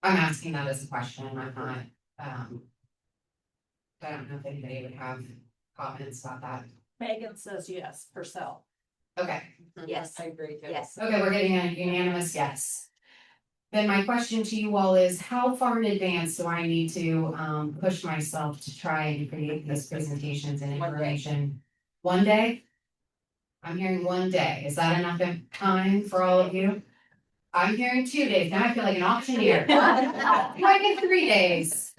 Speaker 3: I'm asking that as a question, I'm not, I don't know if anybody would have comments about that.
Speaker 8: Megan says yes herself.
Speaker 3: Okay.
Speaker 5: Yes.
Speaker 8: I agree.
Speaker 5: Yes.
Speaker 3: Okay, we're getting a unanimous yes. Then my question to you all is, how far in advance do I need to push myself to try and create these presentations and information? One day? I'm hearing one day. Is that enough time for all of you? I'm hearing 2 days. Now I feel like an auctioneer. Might be 3 days.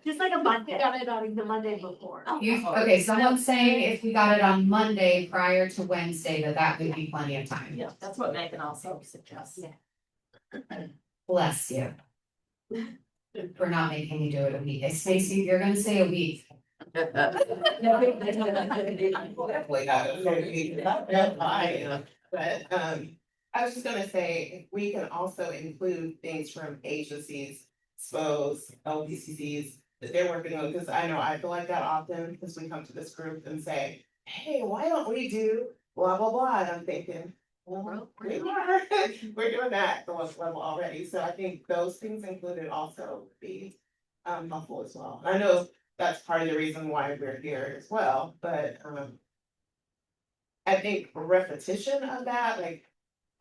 Speaker 16: Just like a Monday. Got it on the Monday before.
Speaker 3: Okay, someone's saying if we got it on Monday prior to Wednesday, that would be plenty of time.
Speaker 8: Yeah, that's what Megan also suggests.
Speaker 3: Bless you. For not making me do it a week. Stacy, you're gonna say a week.
Speaker 17: Definitely not a fair but, I was just gonna say, if we can also include things from agencies, SPOs, LPCCs, that they're working on, because I know I feel like that often, because we come to this group and say, hey, why don't we do blah, blah, blah, and I'm thinking, well, we're doing that at the lowest level already, so I think those things included also would be helpful as well. I know that's part of the reason why we're here as well, but I think repetition of that, like,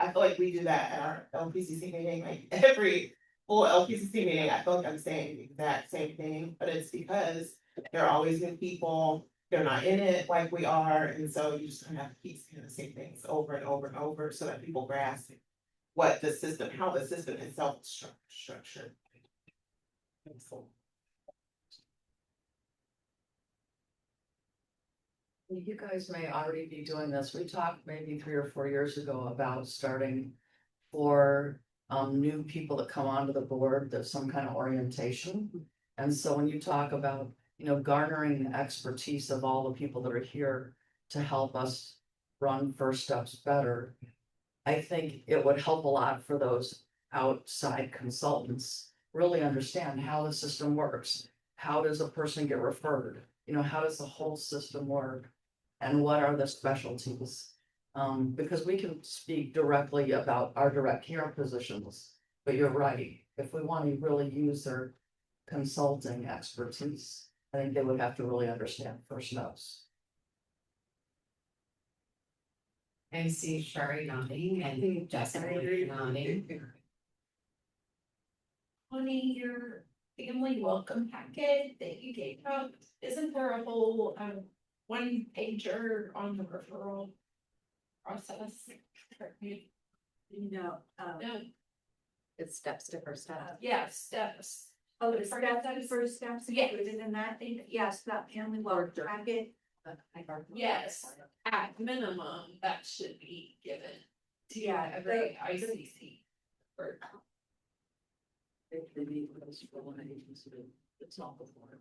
Speaker 17: I feel like we do that at our LPCC meeting, like every full LPCC meeting, I feel like I'm saying the exact same thing, but it's because there are always new people, they're not in it like we are, and so you just kind of have to keep saying the same things over and over and over so that people grasp what the system, how the system itself is structured.
Speaker 19: You guys may already be doing this. We talked maybe 3 or 4 years ago about starting for new people that come onto the board, there's some kind of orientation. And so when you talk about, garnering the expertise of all the people that are here to help us run First Steps better, I think it would help a lot for those outside consultants really understand how the system works. How does a person get referred? How does the whole system work? And what are the specialties? Because we can speak directly about our direct care positions, but you're right. If we want to really use their consulting expertise, I think they would have to really understand First Steps.
Speaker 3: I see Sherry nodding and Jessica nodding.
Speaker 14: Honey, your family welcome packet that you gave out, isn't there a whole one pager on the referral process?
Speaker 8: No.
Speaker 3: It's steps to First Steps.
Speaker 14: Yeah, steps.
Speaker 16: Oh, the first steps
Speaker 14: Yes.
Speaker 16: included in that thing, yes, that family welcome packet.
Speaker 14: Yes, at minimum, that should be given to
Speaker 16: Yeah,
Speaker 14: every ICC.
Speaker 19: If they need us for one agency, it's not before.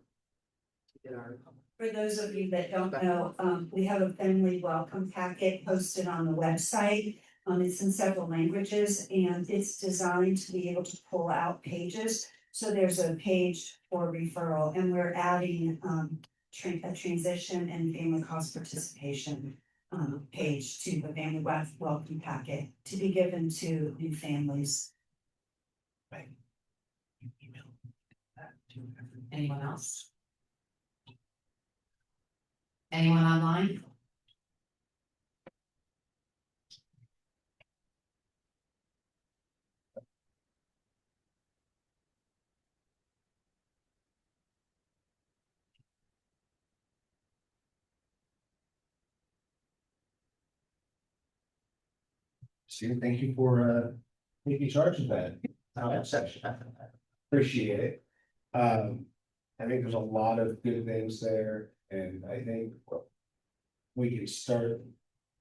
Speaker 19: To get our.
Speaker 20: For those of you that don't know, we have a family welcome packet posted on the website. It's in several languages and it's designed to be able to pull out pages. So there's a page for referral and we're adding a transition and family cost participation page to the family welcome packet to be given to new families.
Speaker 3: Right. Anyone else? Anyone online?
Speaker 2: Steve, thank you for taking charge of that section. Appreciate it. I think there's a lot of good things there, and I think we can start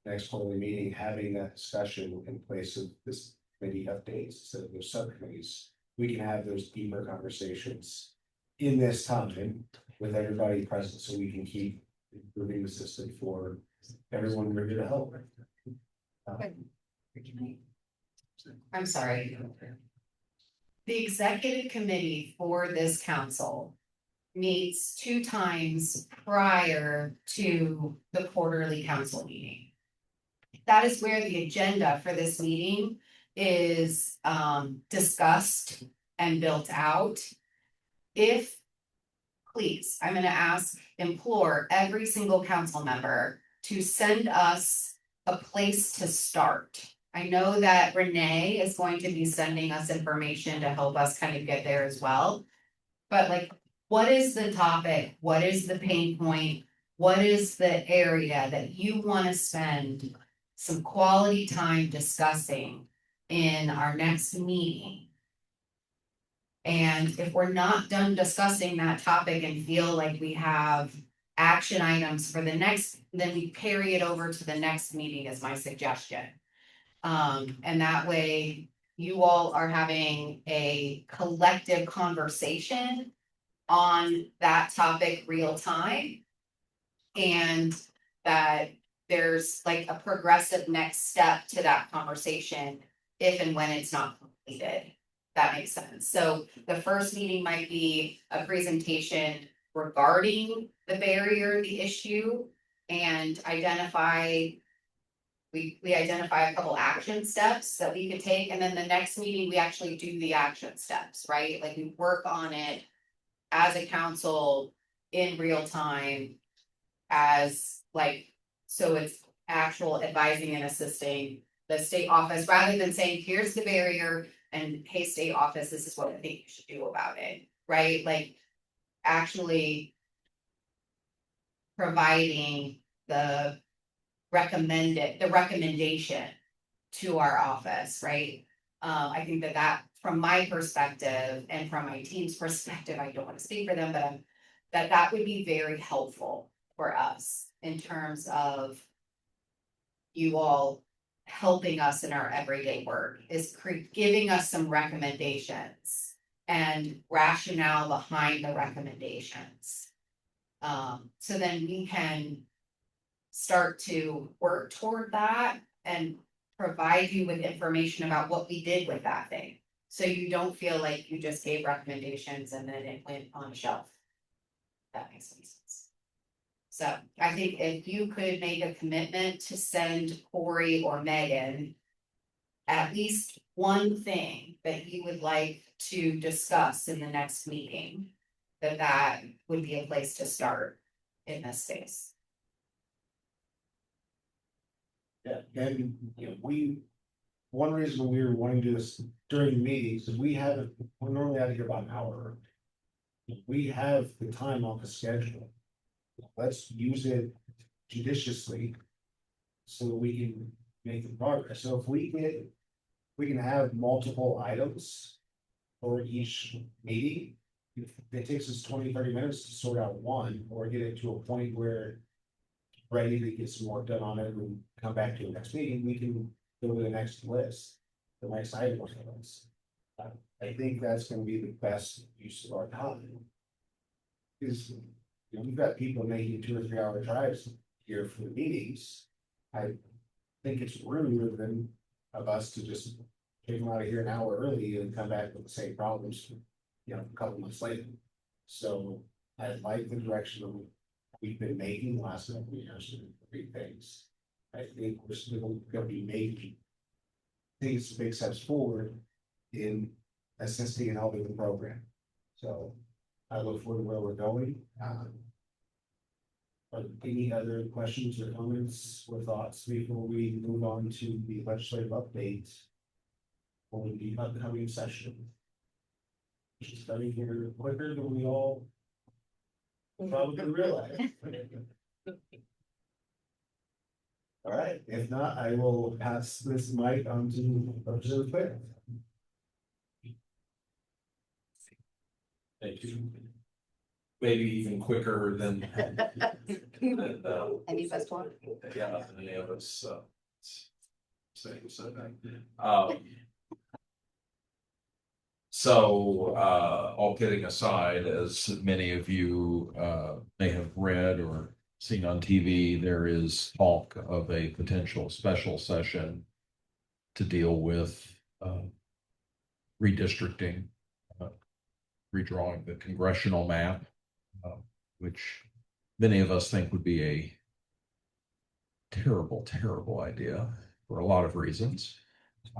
Speaker 2: next quarterly meeting, having that discussion in place of this committee updates, instead of those subcommittees, we can have those deeper conversations in this time with everybody present, so we can keep improving the system for everyone we're here to help.
Speaker 3: I'm sorry. The executive committee for this council meets 2 times prior to the quarterly council meeting. That is where the agenda for this meeting is discussed and built out. Please, I'm gonna implore every single council member to send us a place to start. I know that Renee is going to be sending us information to help us kind of get there as well. But like, what is the topic? What is the pain point? What is the area that you want to spend some quality time discussing in our next meeting? And if we're not done discussing that topic and feel like we have action items for the next, then we carry it over to the next meeting is my suggestion. And that way you all are having a collective conversation on that topic real time. And that there's like a progressive next step to that conversation if and when it's not completed. That makes sense. So the first meeting might be a presentation regarding the barrier, the issue, and we identify a couple action steps that we could take, and then the next meeting, we actually do the action steps, right? Like we work on it as a council in real time as like, so it's actual advising and assisting the state office rather than saying, here's the barrier and hey, state office, this is what I think you should do about it, right? Like actually providing the recommendation to our office, right? I think that from my perspective and from my team's perspective, I don't want to speak for them, but that would be very helpful for us in terms of you all helping us in our everyday work, is giving us some recommendations and rationale behind the recommendations. So then we can start to work toward that and provide you with information about what we did with that thing. So you don't feel like you just gave recommendations and then it went on a shelf. That makes any sense. So I think if you could make a commitment to send Corey or Megan at least one thing that you would like to discuss in the next meeting, that would be a place to start in this space.
Speaker 2: Yeah, and one reason we were wanting to do this during the meetings is we normally out here about an hour. We have the time on the schedule. Let's use it judiciously so that we can make the progress. So if we can have multiple items for each meeting. If it takes us 20-30 minutes to sort out one or get it to a point where ready to get some work done on it and come back to the next meeting, we can go to the next list, the next item on the list. I think that's gonna be the best use of our time. Is, we've got people making 2 or 3 hour drives here for the meetings. I think it's rude of us to just take them out of here an hour early and come back with the same problems, a couple months later. So I like the direction that we've been making the last couple of years to great things. I think we're still gonna be making things, big steps forward in assisting and helping the program. So I look forward to where we're going. Are there any other questions or comments or thoughts before we move on to the legislative update for the upcoming session? Which is starting here quicker than we all probably realize. All right, if not, I will pass this mic on to Representative Claire.
Speaker 13: Thank you. maybe even quicker than.
Speaker 3: Any of us want?
Speaker 13: Yeah, than any of us, say, so, so, all kidding aside, as many of you, may have read or seen on TV, there is talk of a potential special session to deal with, redistricting, redrawing the congressional map, which many of us think would be a terrible, terrible idea for a lot of reasons.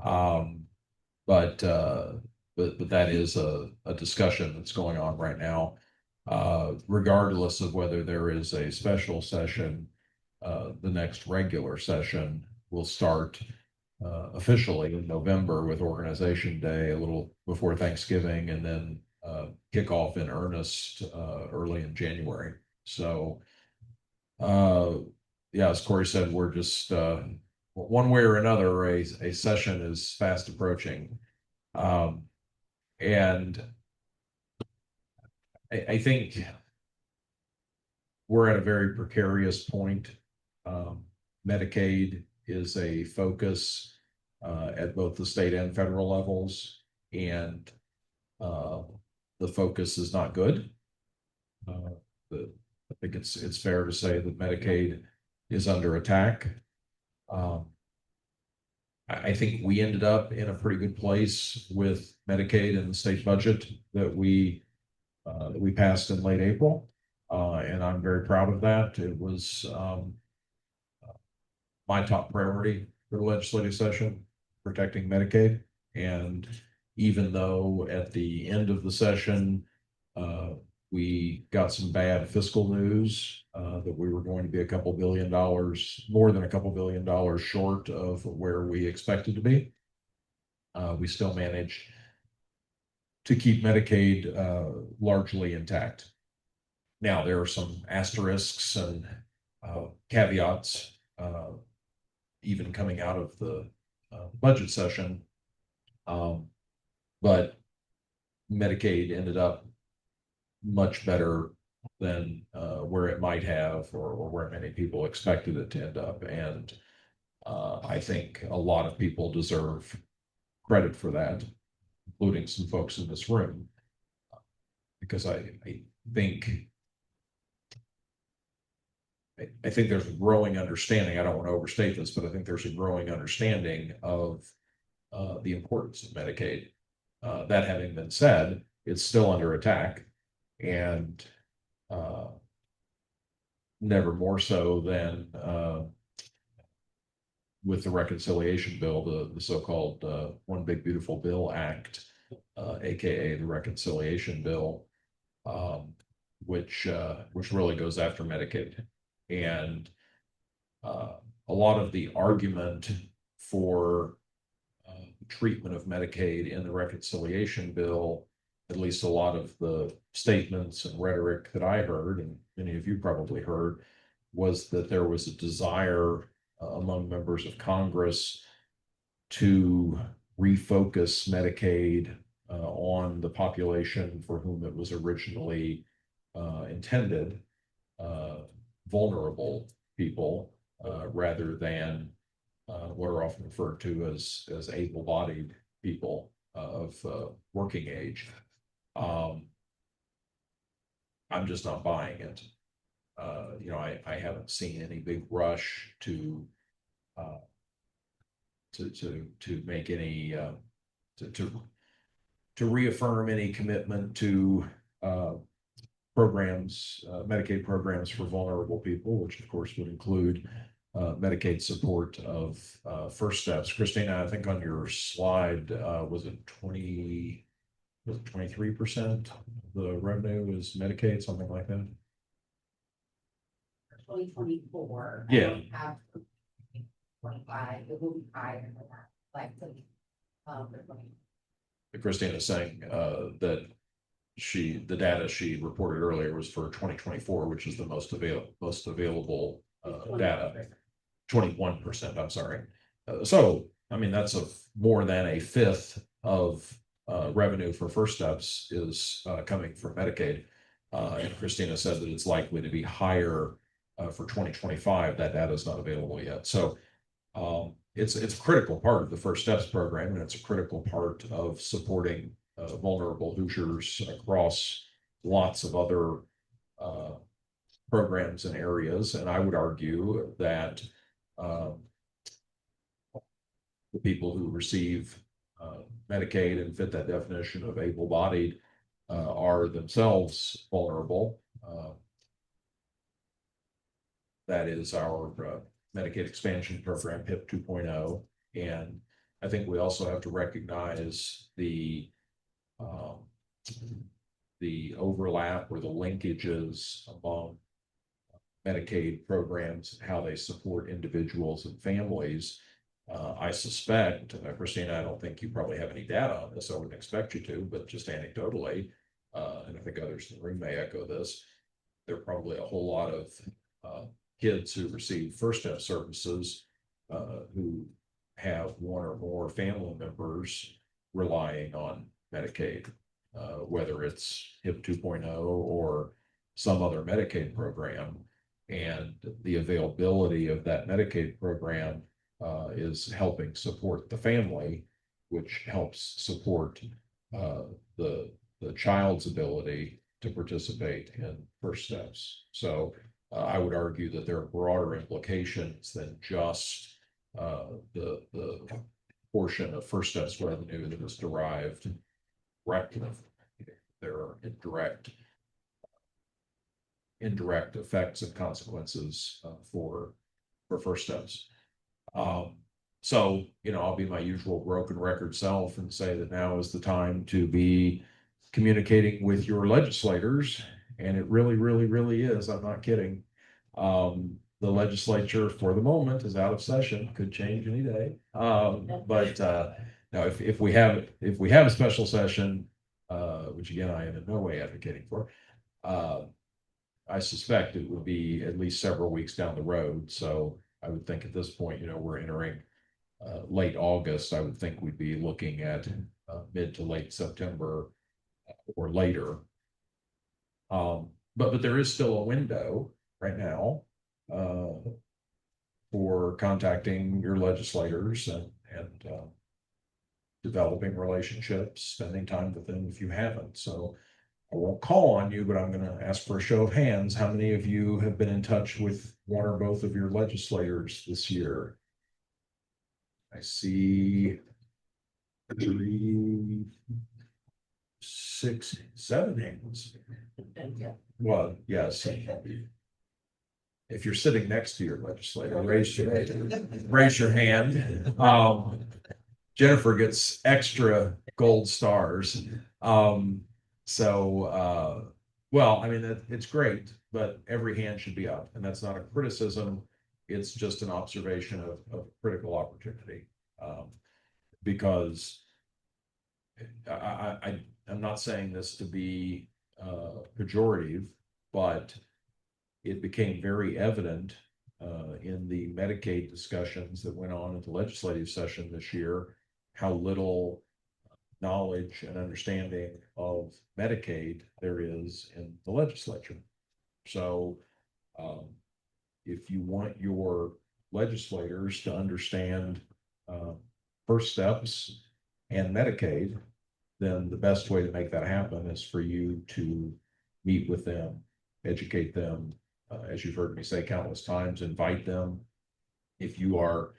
Speaker 13: But that is a discussion that's going on right now. Regardless of whether there is a special session, the next regular session will start officially in November with Organization Day, a little before Thanksgiving, and then kick off in earnest early in January. So, yeah, as Corey said, we're just one way or another, a session is fast approaching. And I think we're at a very precarious point. Medicaid is a focus at both the state and federal levels, and the focus is not good. I think it's fair to say that Medicaid is under attack. I think we ended up in a pretty good place with Medicaid and the state budget that we passed in late April, and I'm very proud of that. It was my top priority for the legislative session, protecting Medicaid. And even though at the end of the session, we got some bad fiscal news that we were going to be a couple $billion, more than a couple $1 billion short of where we expected to be. We still managed to keep Medicaid largely intact. Now, there are some asterisks and caveats, even coming out of the budget session. But Medicaid ended up much better than where it might have, or where many people expected it to end up. And I think a lot of people deserve credit for that, including some folks in this room, because I think there's a growing understanding. I don't want to overstate this, but I think there's a growing understanding of the importance of Medicaid. That having been said, it's still under attack, and never more so than with the reconciliation bill, the so-called One Big Beautiful Bill Act, aka the reconciliation bill, which really goes after Medicaid. And a lot of the argument for treatment of Medicaid in the reconciliation bill, at least a lot of the statements and rhetoric that I heard, and many of you probably heard, was that there was a desire among members of Congress to refocus Medicaid on the population for whom it was originally intended, vulnerable people, rather than what are often referred to as able-bodied people of working age. I'm just not buying it. I haven't seen any big rush to make any to reaffirm any commitment to programs, Medicaid programs for vulnerable people, which of course would include Medicaid support of First Steps. Christina, I think on your slide, was it 23% of the revenue is Medicaid, something like that?
Speaker 3: 2024.
Speaker 13: Yeah.
Speaker 3: I don't have 25, it will be higher than that, like
Speaker 13: Christina is saying that the data she reported earlier was for 2024, which is the most available data. 21%, I'm sorry. So, I mean, that's more than a fifth of revenue for First Steps is coming from Medicaid. And Christina said that it's likely to be higher for 2025. That data is not available yet. So it's a critical part of the First Steps program, and it's a critical part of supporting vulnerable Hoosiers across lots of other programs and areas. And I would argue that the people who receive Medicaid and fit that definition of able-bodied are themselves vulnerable. That is our Medicaid expansion program, HIP 2.0. And I think we also have to recognize the overlap or the linkages among Medicaid programs and how they support individuals and families. I suspect, Christina, I don't think you probably have any data on this. I wouldn't expect you to, but just anecdotally, and I think others in the room may echo this, there are probably a whole lot of kids who receive First Step services who have one or more family members relying on Medicaid, whether it's HIP 2.0 or some other Medicaid program. And the availability of that Medicaid program is helping support the family, which helps support the child's ability to participate in First Steps. So I would argue that there are broader implications than just the portion of First Steps revenue that is derived directly. There are indirect effects and consequences for First Steps. So, I'll be my usual broken record self and say that now is the time to be communicating with your legislators. And it really, really, really is. I'm not kidding. The legislature for the moment is out of session, could change any day. But now if we have a special session, which again, I am in no way advocating for, I suspect it would be at least several weeks down the road. So I would think at this point, we're entering late August. I would think we'd be looking at mid to late September or later. But there is still a window right now for contacting your legislators and developing relationships, spending time with them if you haven't. So I won't call on you, but I'm going to ask for a show of hands. How many of you have been in touch with one or both of your legislators this year? I see 3, 6, 7 hands. Well, yes. If you're sitting next to your legislator, raise your hand. Jennifer gets extra gold stars. Well, I mean, it's great, but every hand should be up, and that's not a criticism. It's just an observation of critical opportunity. Because I'm not saying this to be pejorative, but it became very evident in the Medicaid discussions that went on at the legislative session this year, how little knowledge and understanding of Medicaid there is in the legislature. So if you want your legislators to understand First Steps and Medicaid, then the best way to make that happen is for you to meet with them, educate them, as you've heard me say countless times, invite them. If you are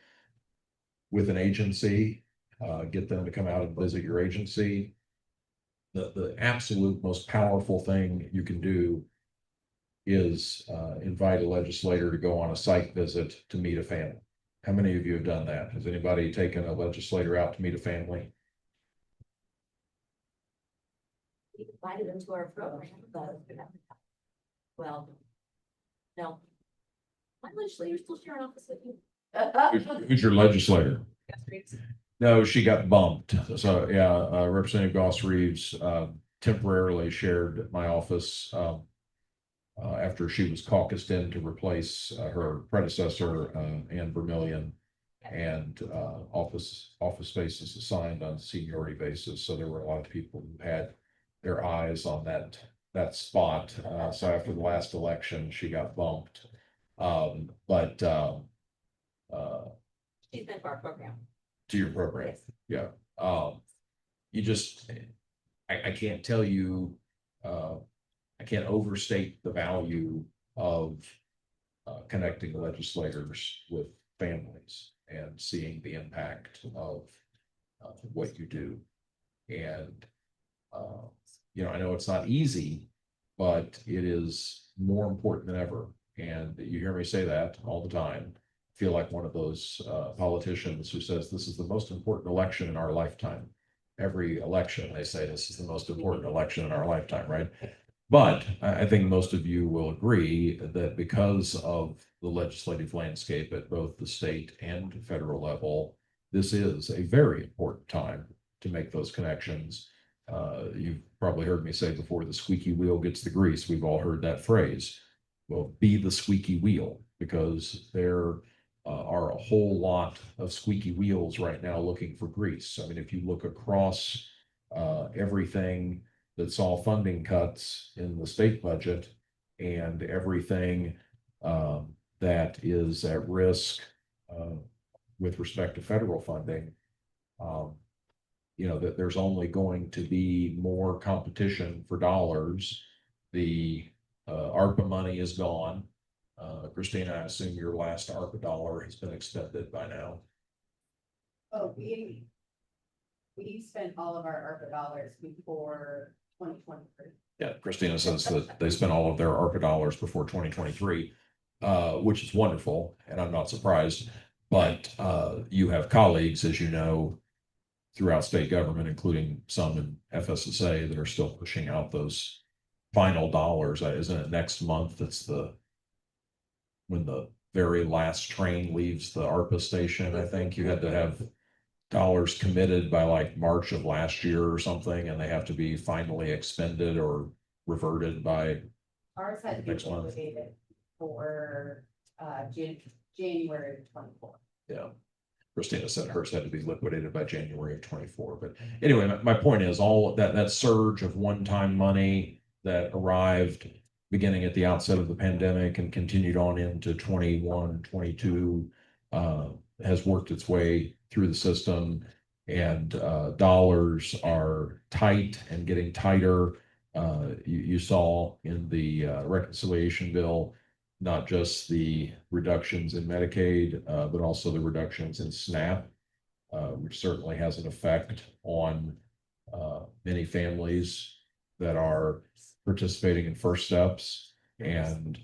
Speaker 13: with an agency, get them to come out and visit your agency. The absolute most powerful thing you can do is invite a legislator to go on a site visit to meet a family. How many of you have done that? Has anybody taken a legislator out to meet a family?
Speaker 5: We invited them to our program, but well, no. My legislator's still sharing office with you.
Speaker 13: Who's your legislator? No, she got bumped. So yeah, Representative Goss Reeves temporarily shared my office after she was caucused in to replace her predecessor, Ann Vermillion, and office space is assigned on a seniority basis. So there were a lot of people who had their eyes on that that spot. So after the last election, she got bumped. But
Speaker 6: She's been for our program.
Speaker 13: to your program, yeah. You just, I can't tell you, I can't overstate the value of connecting legislators with families and seeing the impact of what you do. And, I know it's not easy, but it is more important than ever. And you hear me say that all the time. I feel like one of those politicians who says this is the most important election in our lifetime. Every election, they say this is the most important election in our lifetime, right? But I think most of you will agree that because of the legislative landscape at both the state and federal level, this is a very important time to make those connections. You've probably heard me say before, the squeaky wheel gets the grease. We've all heard that phrase. Well, be the squeaky wheel, because there are a whole lot of squeaky wheels right now looking for grease. I mean, if you look across everything that saw funding cuts in the state budget and everything that is at risk with respect to federal funding, that there's only going to be more competition for dollars. The ARPA money is gone. Christina, I assume your last ARPA dollar has been expended by now.
Speaker 3: Oh, we spent all of our ARPA dollars before 2023.
Speaker 13: Yeah, Christina says that they spent all of their ARPA dollars before 2023, which is wonderful, and I'm not surprised. But you have colleagues, as you know, throughout state government, including some in FSSA, that are still pushing out those final dollars. Isn't it next month? That's when the very last train leaves the ARPA station. I think you had to have dollars committed by like March of last year or something, and they have to be finally expended or reverted by
Speaker 3: Ours had to be
Speaker 13: next month.
Speaker 3: liquidated for January of 24.
Speaker 13: Yeah. Christina said hers had to be liquidated by January of 24. But anyway, my point is all that surge of one-time money that arrived beginning at the outset of the pandemic and continued on into 21, 22, has worked its way through the system, and dollars are tight and getting tighter. You saw in the reconciliation bill not just the reductions in Medicaid, but also the reductions in SNAP, which certainly has an effect on many families that are participating in First Steps. And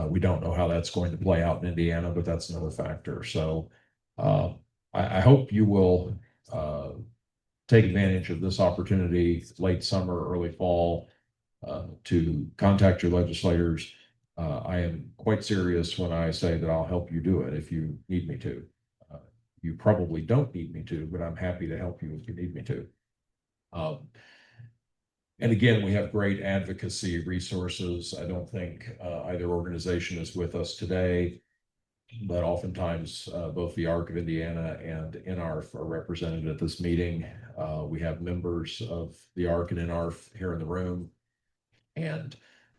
Speaker 13: we don't know how that's going to play out in Indiana, but that's another factor. So I hope you will take advantage of this opportunity late summer, early fall, to contact your legislators. I am quite serious when I say that I'll help you do it if you need me to. You probably don't need me to, but I'm happy to help you if you need me to. And again, we have great advocacy resources. I don't think either organization is with us today, but oftentimes both the ARC of Indiana and NARF are represented at this meeting. We have members of the ARC and NARF here in the room. And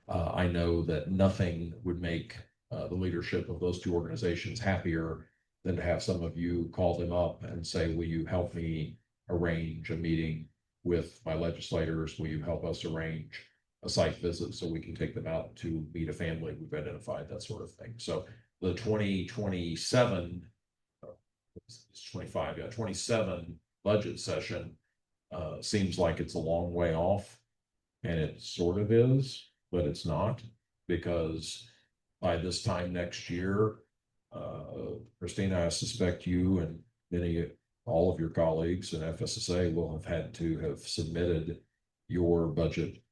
Speaker 13: I know that nothing would make the leadership of those two organizations happier than to have some of you call them up and say, will you help me arrange a meeting with my legislators? Will you help us arrange a site visit so we can take them out to meet a family we've identified, that sort of thing. So the 2027, it's 25, yeah, 27 budget session seems like it's a long way off, and it sort of is, but it's not, because by this time next year, Christina, I suspect you and all of your colleagues in FSSA will have had to have submitted your budget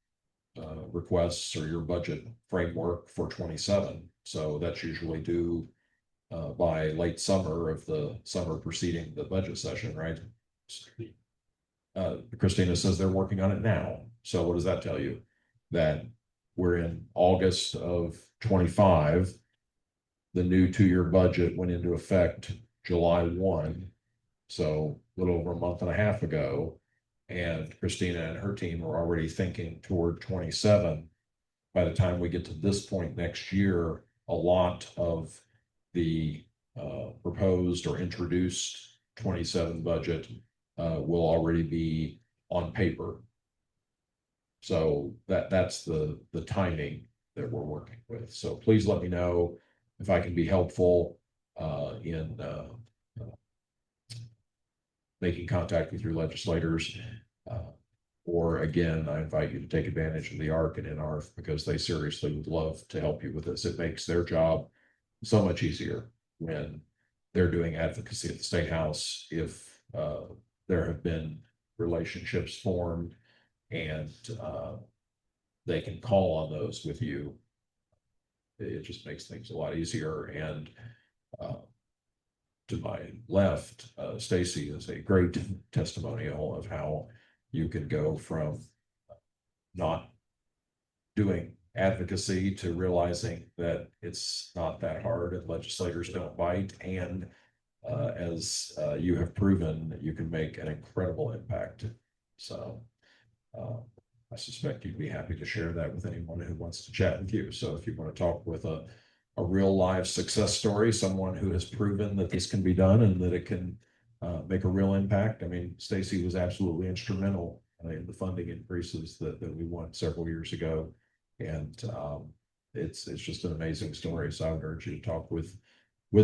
Speaker 13: requests or your budget framework for 27. So that's usually due by late summer of the summer preceding the budget session, right? Christina says they're working on it now. So what does that tell you? That we're in August of 25. The new 2-year budget went into effect July 1. So a little over a month and a half ago. And Christina and her team are already thinking toward 27. By the time we get to this point next year, a lot of the proposed or introduced 27 budget will already be on paper. So that's the timing that we're working with. So please let me know if I can be helpful in making contact with your legislators. Or again, I invite you to take advantage of the ARC and NRF because they seriously would love to help you with this. It makes their job so much easier when they're doing advocacy at the State House. If there have been relationships formed and they can call on those with you, it just makes things a lot easier. And to my left, Stacy is a great testimonial of how you can go from not doing advocacy to realizing that it's not that hard and legislators don't bite. And as you have proven, you can make an incredible impact. So I suspect you'd be happy to share that with anyone who wants to chat with you. So if you want to talk with a real live success story, someone who has proven that this can be done and that it can make a real impact. I mean, Stacy was absolutely instrumental in the funding increases that we won several years ago. And it's just an amazing story. So I would urge you to talk with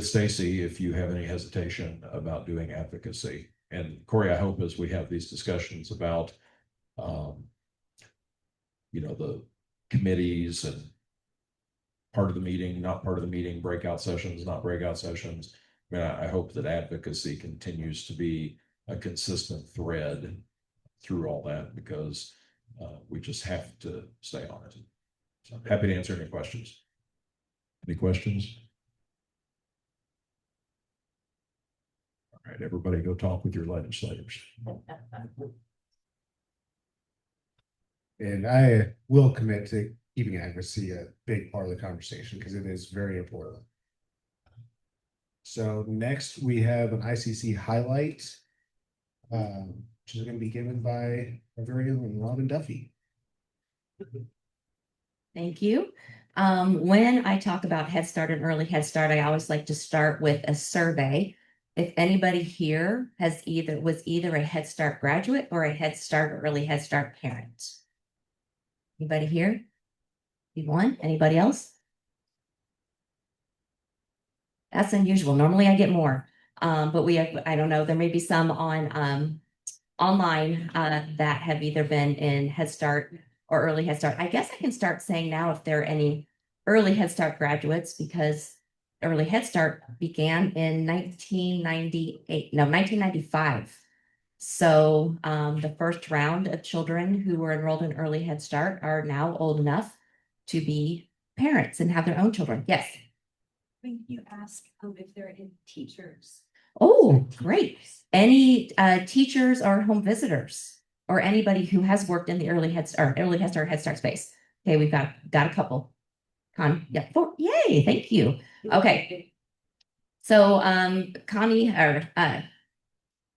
Speaker 13: Stacy if you have any hesitation about doing advocacy. And Corey, I hope as we have these discussions about the committees and part of the meeting, not part of the meeting, breakout sessions, not breakout sessions. I mean, I hope that advocacy continues to be a consistent thread through all that because we just have to stay on it. So I'm happy to answer any questions. Any questions? All right, everybody go talk with your legislators.
Speaker 2: And I will commit to keeping advocacy a big part of the conversation because it is very important. So next we have an ICC highlight, which is going to be given by our very own Robin Duffy.
Speaker 5: Thank you. When I talk about Head Start and Early Head Start, I always like to start with a survey. If anybody here was either a Head Start graduate or a Head Start or Early Head Start parent. Anybody here? You won? Anybody else? That's unusual. Normally I get more. But we have, I don't know, there may be some on online that have either been in Head Start or Early Head Start. I guess I can start saying now if there are any Early Head Start graduates because Early Head Start began in 1995. So the first round of children who were enrolled in Early Head Start are now old enough to be parents and have their own children. Yes.
Speaker 20: When you ask if there are any teachers.
Speaker 5: Oh, great. Any teachers or home visitors or anybody who has worked in the Early Head Start space. Okay, we've got a couple. Yeah, 4. Yay, thank you. Okay. So Connie or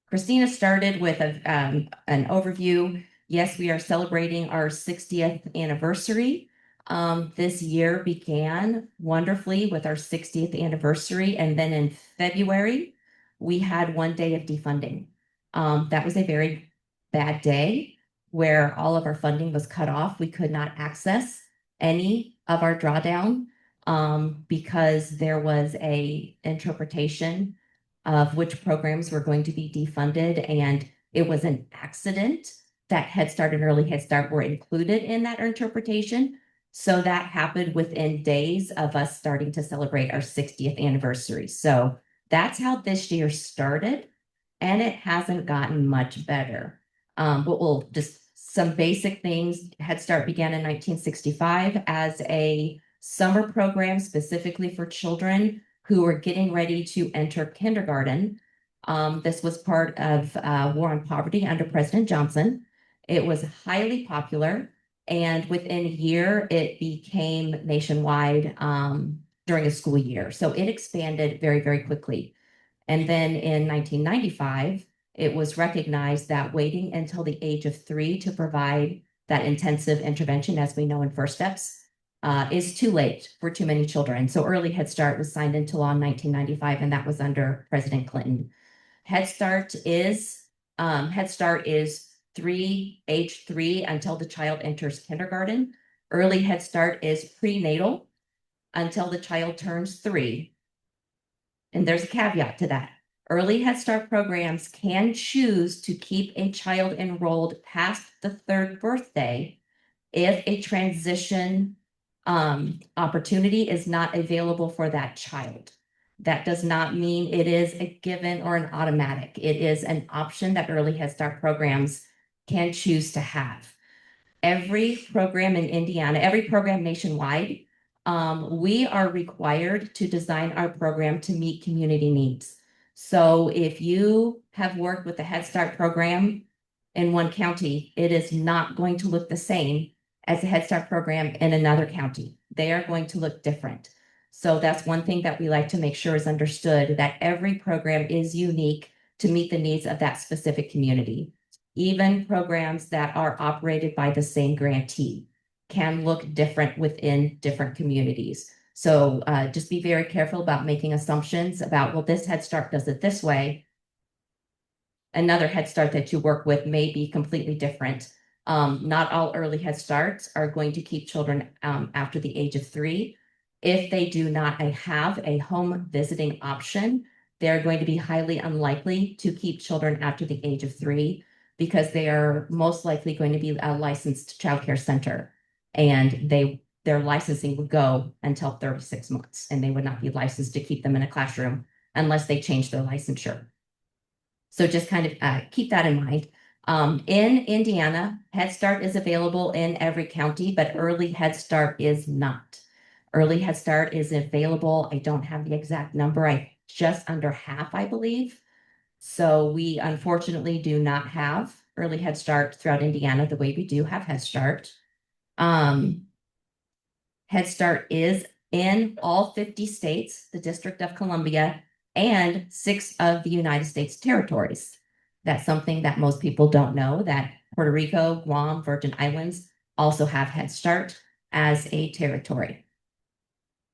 Speaker 5: Christina started with an overview. Yes, we are celebrating our 60th anniversary. This year began wonderfully with our 60th anniversary. And then in February, we had one day of defunding. That was a very bad day where all of our funding was cut off. We could not access any of our drawdown because there was a interpretation of which programs were going to be defunded. And it was an accident that Head Start and Early Head Start were included in that interpretation. So that happened within days of us starting to celebrate our 60th anniversary. So that's how this year started. And it hasn't gotten much better. But we'll just some basic things. Head Start began in 1965 as a summer program specifically for children who were getting ready to enter kindergarten. This was part of War on Poverty under President Johnson. It was highly popular, and within a year, it became nationwide during a school year. So it expanded very, very quickly. And then in 1995, it was recognized that waiting until the age of 3 to provide that intensive intervention, as we know in First Steps, is too late for too many children. So Early Head Start was signed into law in 1995, and that was under President Clinton. Head Start is age 3 until the child enters kindergarten. Early Head Start is prenatal until the child turns 3. And there's a caveat to that. Early Head Start programs can choose to keep a child enrolled past the 3rd birthday if a transition opportunity is not available for that child. That does not mean it is a given or an automatic. It is an option that Early Head Start programs can choose to have. Every program in Indiana, every program nationwide, we are required to design our program to meet community needs. So if you have worked with the Head Start program in one county, it is not going to look the same as a Head Start program in another county. They are going to look different. So that's one thing that we like to make sure is understood, that every program is unique to meet the needs of that specific community. Even programs that are operated by the same grantee can look different within different communities. So just be very careful about making assumptions about, well, this Head Start does it this way. Another Head Start that you work with may be completely different. Not all Early Head Starts are going to keep children after the age of 3. If they do not have a home visiting option, they're going to be highly unlikely to keep children after the age of 3, because they are most likely going to be a licensed childcare center, and their licensing would go until 36 months, and they would not be licensed to keep them in a classroom unless they change their licensure. So just kind of keep that in mind. In Indiana, Head Start is available in every county, but Early Head Start is not. Early Head Start is available. I don't have the exact number. Just under half, I believe. So we unfortunately do not have Early Head Start throughout Indiana the way we do have Head Start. Head Start is in all 50 states, the District of Columbia, and 6 of the United States territories. That's something that most people don't know, that Puerto Rico, Guam, Virgin Islands also have Head Start as a territory.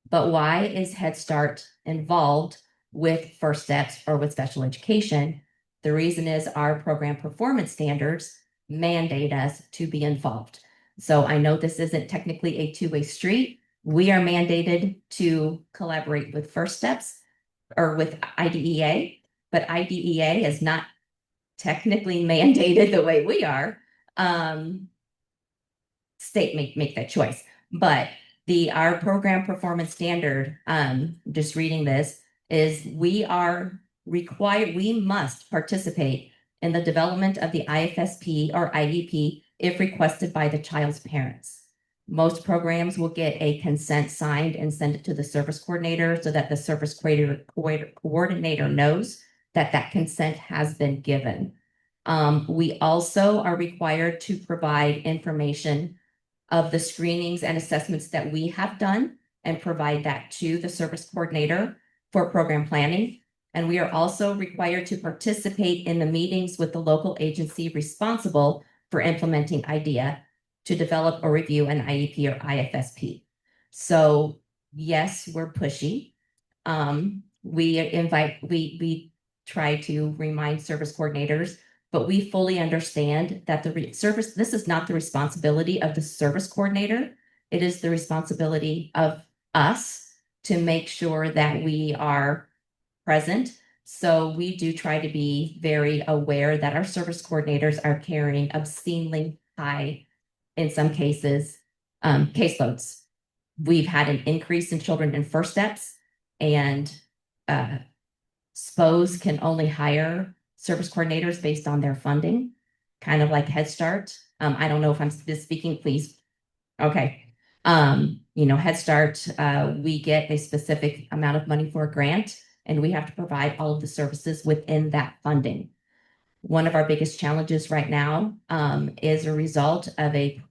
Speaker 5: But why is Head Start involved with First Steps or with special education? The reason is our program performance standards mandate us to be involved. So I know this isn't technically a two-way street. We are mandated to collaborate with First Steps or with IDEA, but IDEA is not technically mandated the way we are. State make that choice, but our program performance standard, just reading this, is we must participate in the development of the IFSP or IEP if requested by the child's parents. Most programs will get a consent signed and send it to the service coordinator so that the service coordinator knows that that consent has been given. We also are required to provide information of the screenings and assessments that we have done and provide that to the service coordinator for program planning. And we are also required to participate in the meetings with the local agency responsible for implementing IDEA to develop or review an IEP or IFSP. So yes, we're pushy. We try to remind service coordinators, but we fully understand that this is not the responsibility of the service coordinator. It is the responsibility of us to make sure that we are present. So we do try to be very aware that our service coordinators are carrying obscenely high, in some cases, caseloads. We've had an increase in children in First Steps, and SPOs can only hire service coordinators based on their funding, kind of like Head Start. I don't know if I'm speaking, please. Okay. Head Start, we get a specific amount of money for a grant, and we have to provide all of the services within that funding. One of our biggest challenges right now is a result of a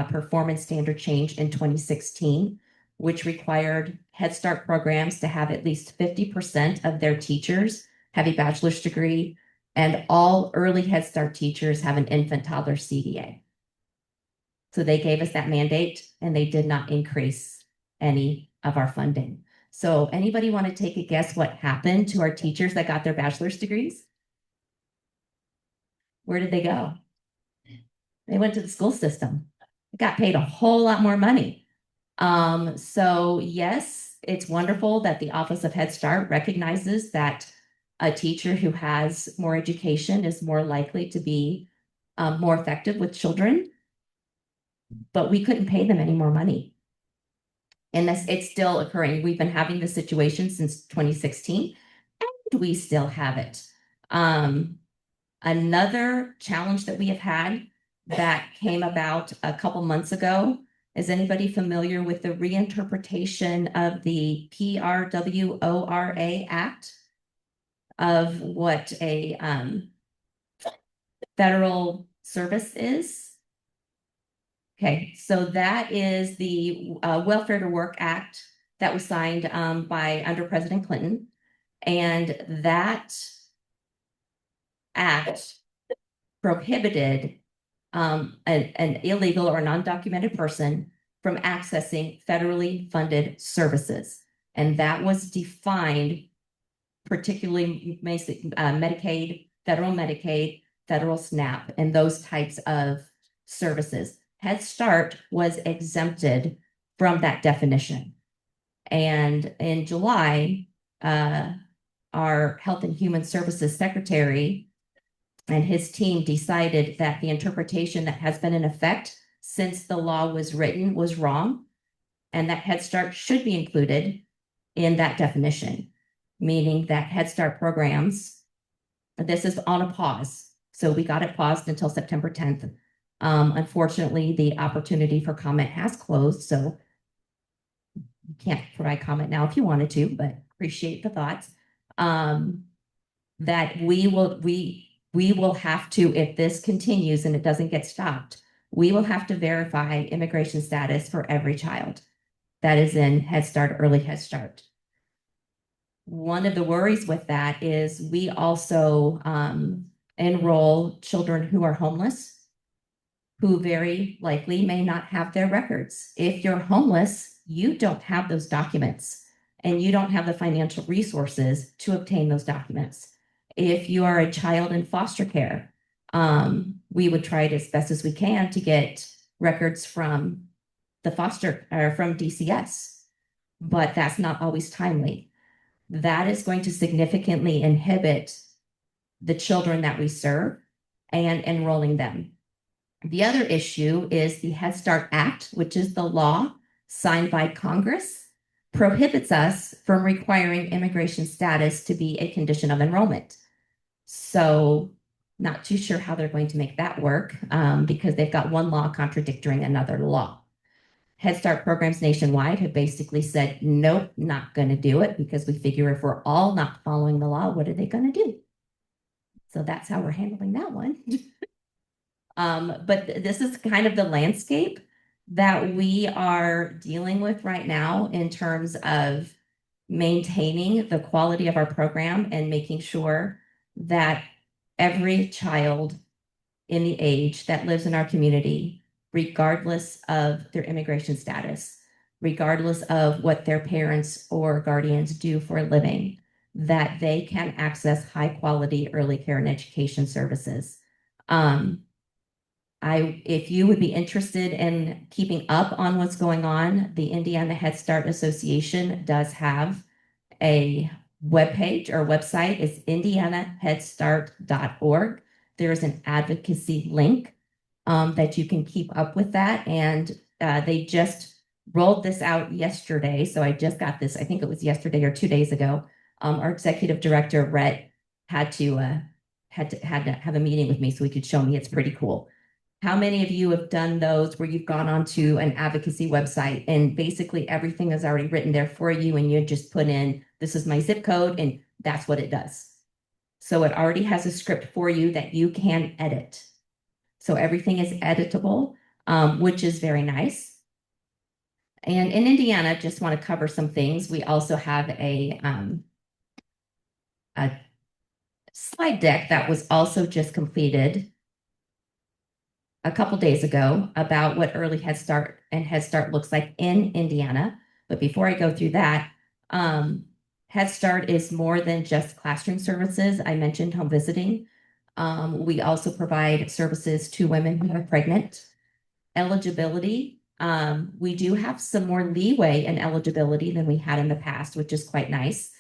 Speaker 5: performance standard change in 2016, which required Head Start programs to have at least 50% of their teachers have a bachelor's degree And all early Head Start teachers have an infant toddler CDA. So they gave us that mandate and they did not increase any of our funding. So anybody want to take a guess what happened to our teachers that got their bachelor's degrees? Where did they go? They went to the school system. They got paid a whole lot more money. So yes, it's wonderful that the Office of Head Start recognizes that a teacher who has more education is more likely to be more effective with children, but we couldn't pay them any more money. And it's still occurring. We've been having this situation since 2016, and we still have it. Another challenge that we have had that came about a couple months ago. Is anybody familiar with the reinterpretation of the PRWORA Act of what a federal service is? Okay, so that is the Welfare to Work Act that was signed by under President Clinton. And that act prohibited an illegal or non-documented person from accessing federally funded services. And that was defined particularly Medicaid, federal SNAP, and those types of services. Head Start was exempted from that definition. And in July, our Health and Human Services Secretary and his team decided that the interpretation that has been in effect since the law was written was wrong, and that Head Start should be included in that definition, meaning that Head Start programs, this is on a pause. So we got it paused until September 10th. Unfortunately, the opportunity for comment has closed, so you can't provide comment now if you wanted to, but appreciate the thoughts. That we will have to, if this continues and it doesn't get stopped, we will have to verify immigration status for every child that is in Head Start, early Head Start. One of the worries with that is we also enroll children who are homeless, who very likely may not have their records. If you're homeless, you don't have those documents and you don't have the financial resources to obtain those documents. If you are a child in foster care, we would try it as best as we can to get records from the foster or from DCS, but that's not always timely. That is going to significantly inhibit the children that we serve and enrolling them. The other issue is the Head Start Act, which is the law signed by Congress, prohibits us from requiring immigration status to be a condition of enrollment. So not too sure how they're going to make that work because they've got one law contradicting another law. Head Start programs nationwide have basically said, nope, not going to do it because we figure if we're all not following the law, what are they going to do? So that's how we're handling that one. But this is kind of the landscape that we are dealing with right now in terms of maintaining the quality of our program and making sure that every child in the age that lives in our community, regardless of their immigration status, regardless of what their parents or guardians do for a living, that they can access high quality early care and education services. If you would be interested in keeping up on what's going on, the Indiana Head Start Association does have a webpage or website. It's indianaheadstart.org. There's an advocacy link that you can keep up with that. And they just rolled this out yesterday. So I just got this, I think it was yesterday or 2 days ago. Our executive director, Rhett, had to have a meeting with me so he could show me. It's pretty cool. How many of you have done those where you've gone onto an advocacy website and basically everything is already written there for you and you just put in, this is my zip code and that's what it does. So it already has a script for you that you can edit. So everything is editable, which is very nice. And in Indiana, just want to cover some things. We also have a slide deck that was also just completed a couple days ago about what early Head Start and Head Start looks like in Indiana. But before I go through that, Head Start is more than just classroom services. I mentioned home visiting. We also provide services to women who are pregnant. Eligibility, we do have some more leeway in eligibility than we had in the past, which is quite nice.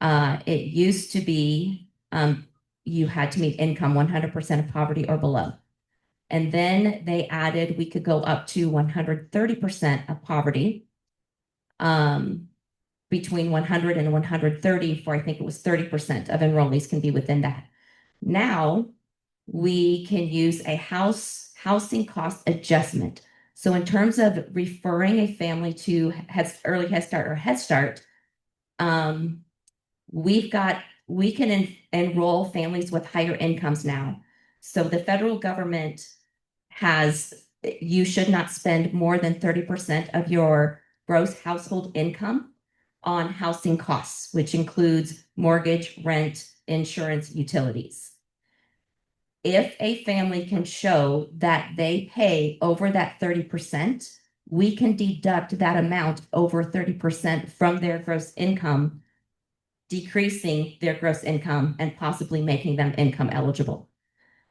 Speaker 5: It used to be you had to meet income 100% of poverty or below. And then they added we could go up to 130% of poverty, between 100 and 130 for I think it was 30% of enrollees can be within that. Now we can use a housing cost adjustment. So in terms of referring a family to early Head Start or Head Start, we can enroll families with higher incomes now. So the federal government you should not spend more than 30% of your gross household income on housing costs, which includes mortgage, rent, insurance, utilities. If a family can show that they pay over that 30%, we can deduct that amount over 30% from their gross income, decreasing their gross income and possibly making them income eligible.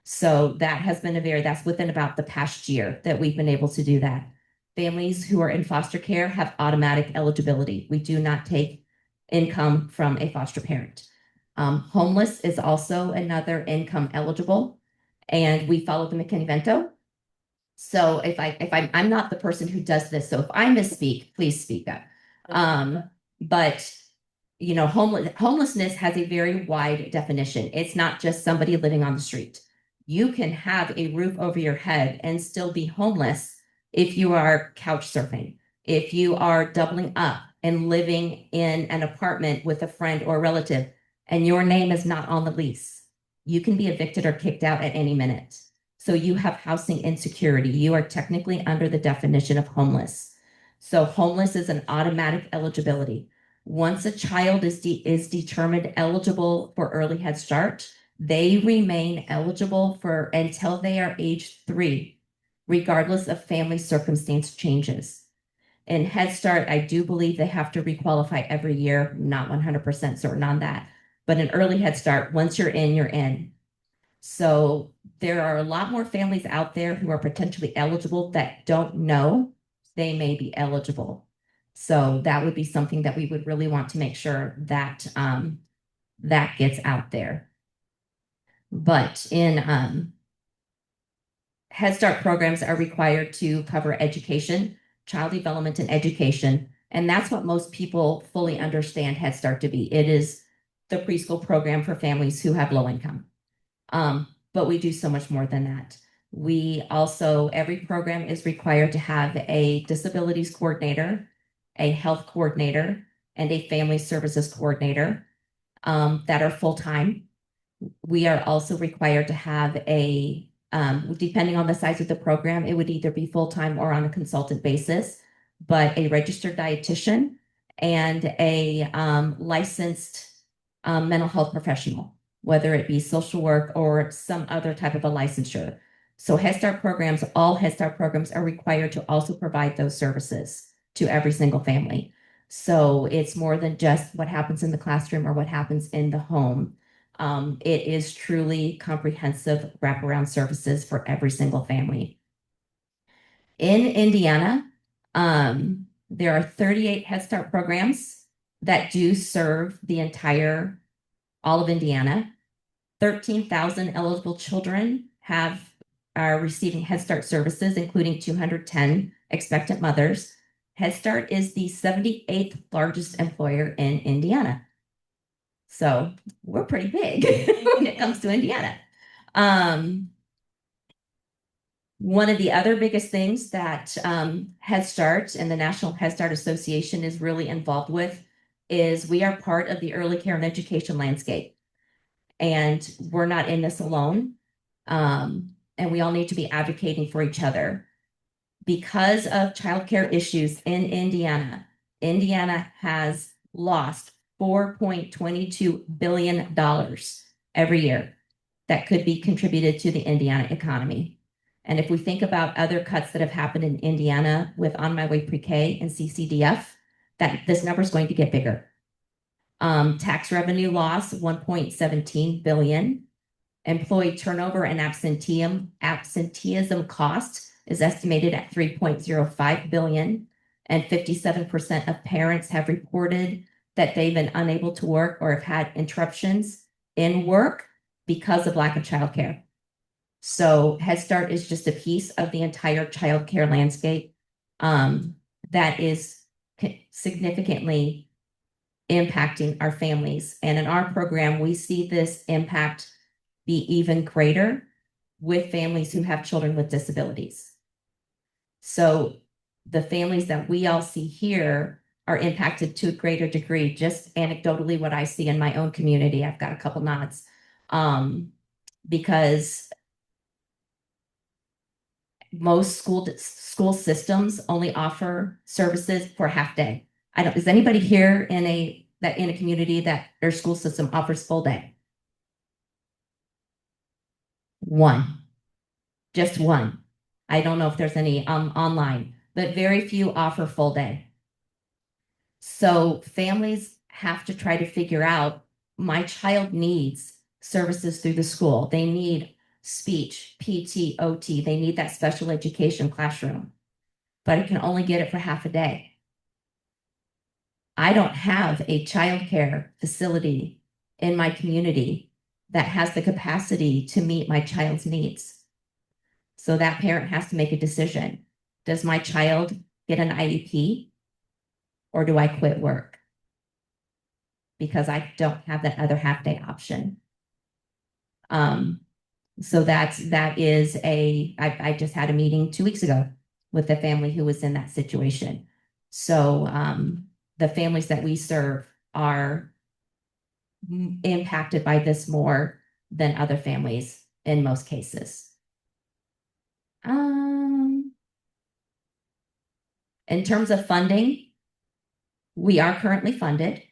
Speaker 5: So that has been that's within about the past year that we've been able to do that. Families who are in foster care have automatic eligibility. We do not take income from a foster parent. Homeless is also another income eligible, and we follow the McKinney-Vento. So I'm not the person who does this, so if I misspeak, please speak up. But you know, homelessness has a very wide definition. It's not just somebody living on the street. You can have a roof over your head and still be homeless if you are couch surfing, if you are doubling up and living in an apartment with a friend or relative, and your name is not on the lease. You can be evicted or kicked out at any minute. So you have housing insecurity. You are technically under the definition of homeless. So homeless is an automatic eligibility. Once a child is determined eligible for early Head Start, they remain eligible until they are age 3, regardless of family circumstance changes. In Head Start, I do believe they have to requalify every year, not 100% certain on that. But in early Head Start, once you're in, you're in. So there are a lot more families out there who are potentially eligible that don't know they may be eligible. So that would be something that we would really want to make sure that that gets out there. But in Head Start programs are required to cover education, child development, and education. And that's what most people fully understand Head Start to be. It is the preschool program for families who have low income. But we do so much more than that. We also, every program is required to have a disabilities coordinator, a health coordinator, and a family services coordinator that are full-time. We are also required to have depending on the size of the program, it would either be full-time or on a consultant basis, but a registered dietitian and a licensed mental health professional, whether it be social work or some other type of a licensure. So Head Start programs, all Head Start programs are required to also provide those services to every single family. So it's more than just what happens in the classroom or what happens in the home. It is truly comprehensive wraparound services for every single family. In Indiana, there are 38 Head Start programs that do serve the all of Indiana. 13,000 eligible children are receiving Head Start services, including 210 expectant mothers. Head Start is the 78th largest employer in Indiana. So we're pretty big when it comes to Indiana. One of the other biggest things that Head Start and the National Head Start Association is really involved with is we are part of the early care and education landscape. And we're not in this alone. And we all need to be advocating for each other. Because of childcare issues in Indiana, Indiana has lost $4.22 billion every year that could be contributed to the Indiana economy. And if we think about other cuts that have happened in Indiana with On My Way Pre-K and CCDF, that this number is going to get bigger. Tax revenue loss, 1.17 billion. Employee turnover and absenteeism cost is estimated at 3.05 billion. And 57% of parents have reported that they've been unable to work or have had interruptions in work because of lack of childcare. So Head Start is just a piece of the entire childcare landscape that is significantly impacting our families. And in our program, we see this impact be even greater with families who have children with disabilities. So the families that we all see here are impacted to a greater degree. Just anecdotally, what I see in my own community, I've got a couple nods, because most school systems only offer services for a half day. Is anybody here in a community that their school system offers full day? One, just one. I don't know if there's any online, but very few offer full day. So families have to try to figure out, my child needs services through the school. They need speech, PT, OT. They need that special education classroom, but I can only get it for half a day. I don't have a childcare facility in my community that has the capacity to meet my child's needs. So that parent has to make a decision. Does my child get an IEP or do I quit work? Because I don't have that other half day option. So I just had a meeting 2 weeks ago with a family who was in that situation. So the families that we serve are impacted by this more than other families in most cases. In terms of funding, we are currently funded.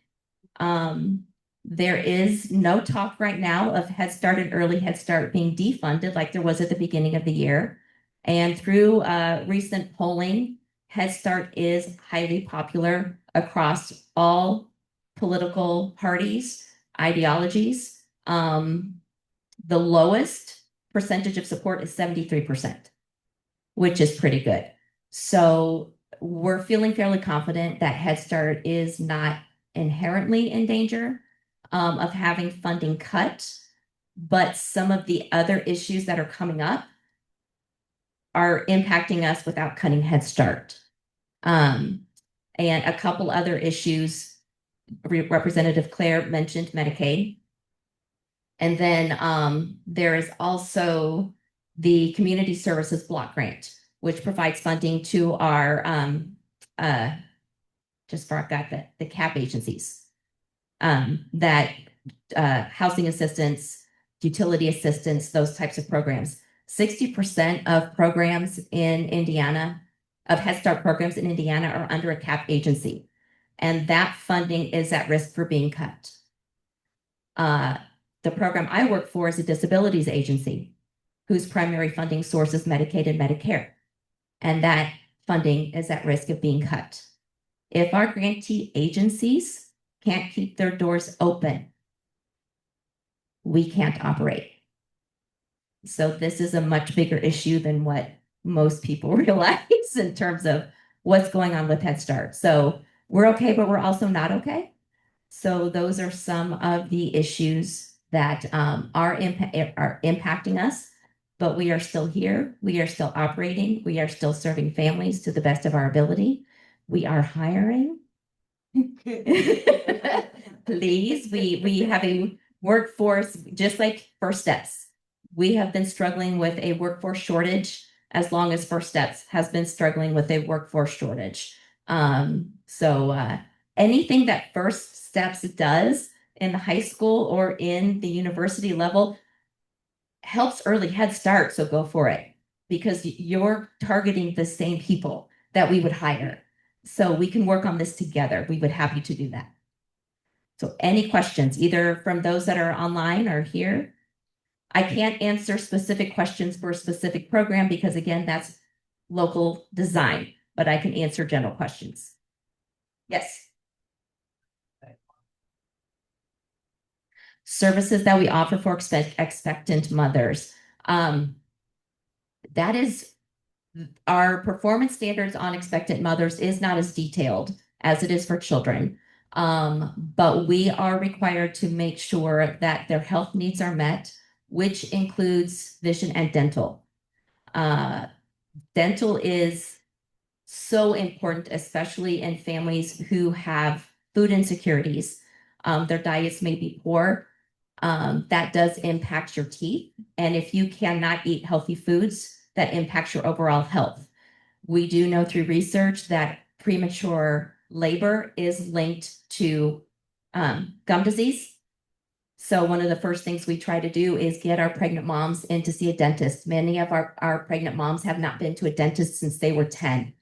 Speaker 5: There is no talk right now of Head Start and Early Head Start being defunded like there was at the beginning of the year. And through recent polling, Head Start is highly popular across all political parties, ideologies. The lowest percentage of support is 73%, which is pretty good. So we're feeling fairly confident that Head Start is not inherently in danger of having funding cut, but some of the other issues that are coming up are impacting us without cutting Head Start. And a couple other issues, Representative Claire mentioned Medicaid. And then there is also the Community Services Block Grant, which provides funding to our, just forgot the CAP agencies, that housing assistance, utility assistance, those types of programs. 60% of programs in Indiana, of Head Start programs in Indiana, are under a CAP agency. And that funding is at risk for being cut. The program I work for is a disabilities agency whose primary funding source is Medicaid and Medicare. And that funding is at risk of being cut. If our grantee agencies can't keep their doors open, we can't operate. So this is a much bigger issue than what most people realize in terms of what's going on with Head Start. So we're okay, but we're also not okay. So those are some of the issues that are impacting us, but we are still here. We are still operating. We are still serving families to the best of our ability. We are hiring. Please, we have a workforce, just like First Steps. We have been struggling with a workforce shortage as long as First Steps has been struggling with a workforce shortage. Anything that First Steps does in the high school or in the university level helps Early Head Start, so go for it, because you're targeting the same people that we would hire. So we can work on this together. We would happy to do that. So any questions, either from those that are online or here? I can't answer specific questions for a specific program because again, that's local design, but I can answer general questions. Yes. Services that we offer for expectant mothers. That is our performance standards on expectant mothers is not as detailed as it is for children. But we are required to make sure that their health needs are met, which includes vision and dental. Dental is so important, especially in families who have food insecurities. Their diets may be poor. That does impact your teeth. And if you cannot eat healthy foods, that impacts your overall health. We do know through research that premature labor is linked to gum disease. So one of the first things we try to do is get our pregnant moms in to see a dentist. Many of our pregnant moms have not been to a dentist since they were 10.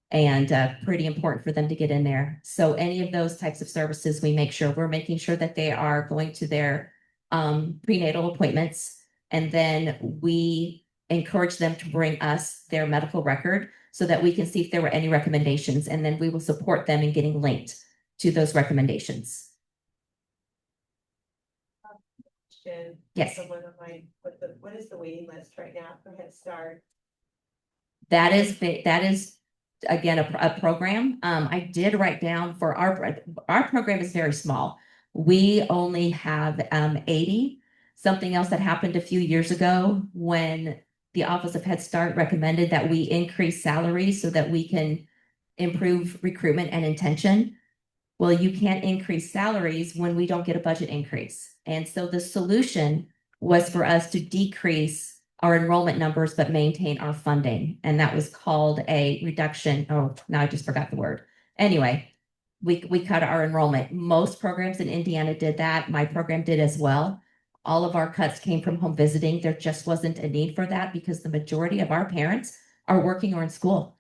Speaker 5: And pretty important for them to get in there. So any of those types of services, we make sure we're making sure that they are going to their prenatal appointments. And then we encourage them to bring us their medical record so that we can see if there were any recommendations. And then we will support them in getting linked to those recommendations. Yes.
Speaker 4: Someone of mine, what is the waiting list right now for Head Start?
Speaker 5: That is again a program. I did write down for our program is very small. We only have 80. Something else that happened a few years ago when the Office of Head Start recommended that we increase salaries so that we can improve recruitment and intention. Well, you can't increase salaries when we don't get a budget increase. And so the solution was for us to decrease our enrollment numbers, but maintain our funding. And that was called a reduction. Oh, now I just forgot the word. Anyway, we cut our enrollment. Most programs in Indiana did that. My program did as well. All of our cuts came from home visiting. There just wasn't a need for that because the majority of our parents are working or in school.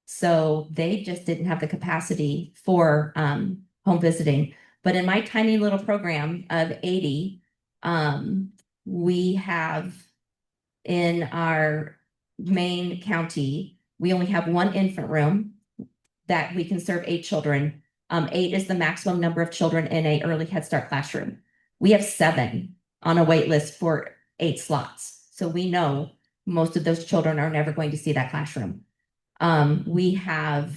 Speaker 5: So they just didn't have the capacity for home visiting. But in my tiny little program of 80, we have in our main county, we only have one infant room that we can serve 8 children. 8 is the maximum number of children in a early Head Start classroom. We have 7 on a wait list for 8 slots. So we know most of those children are never going to see that classroom. We have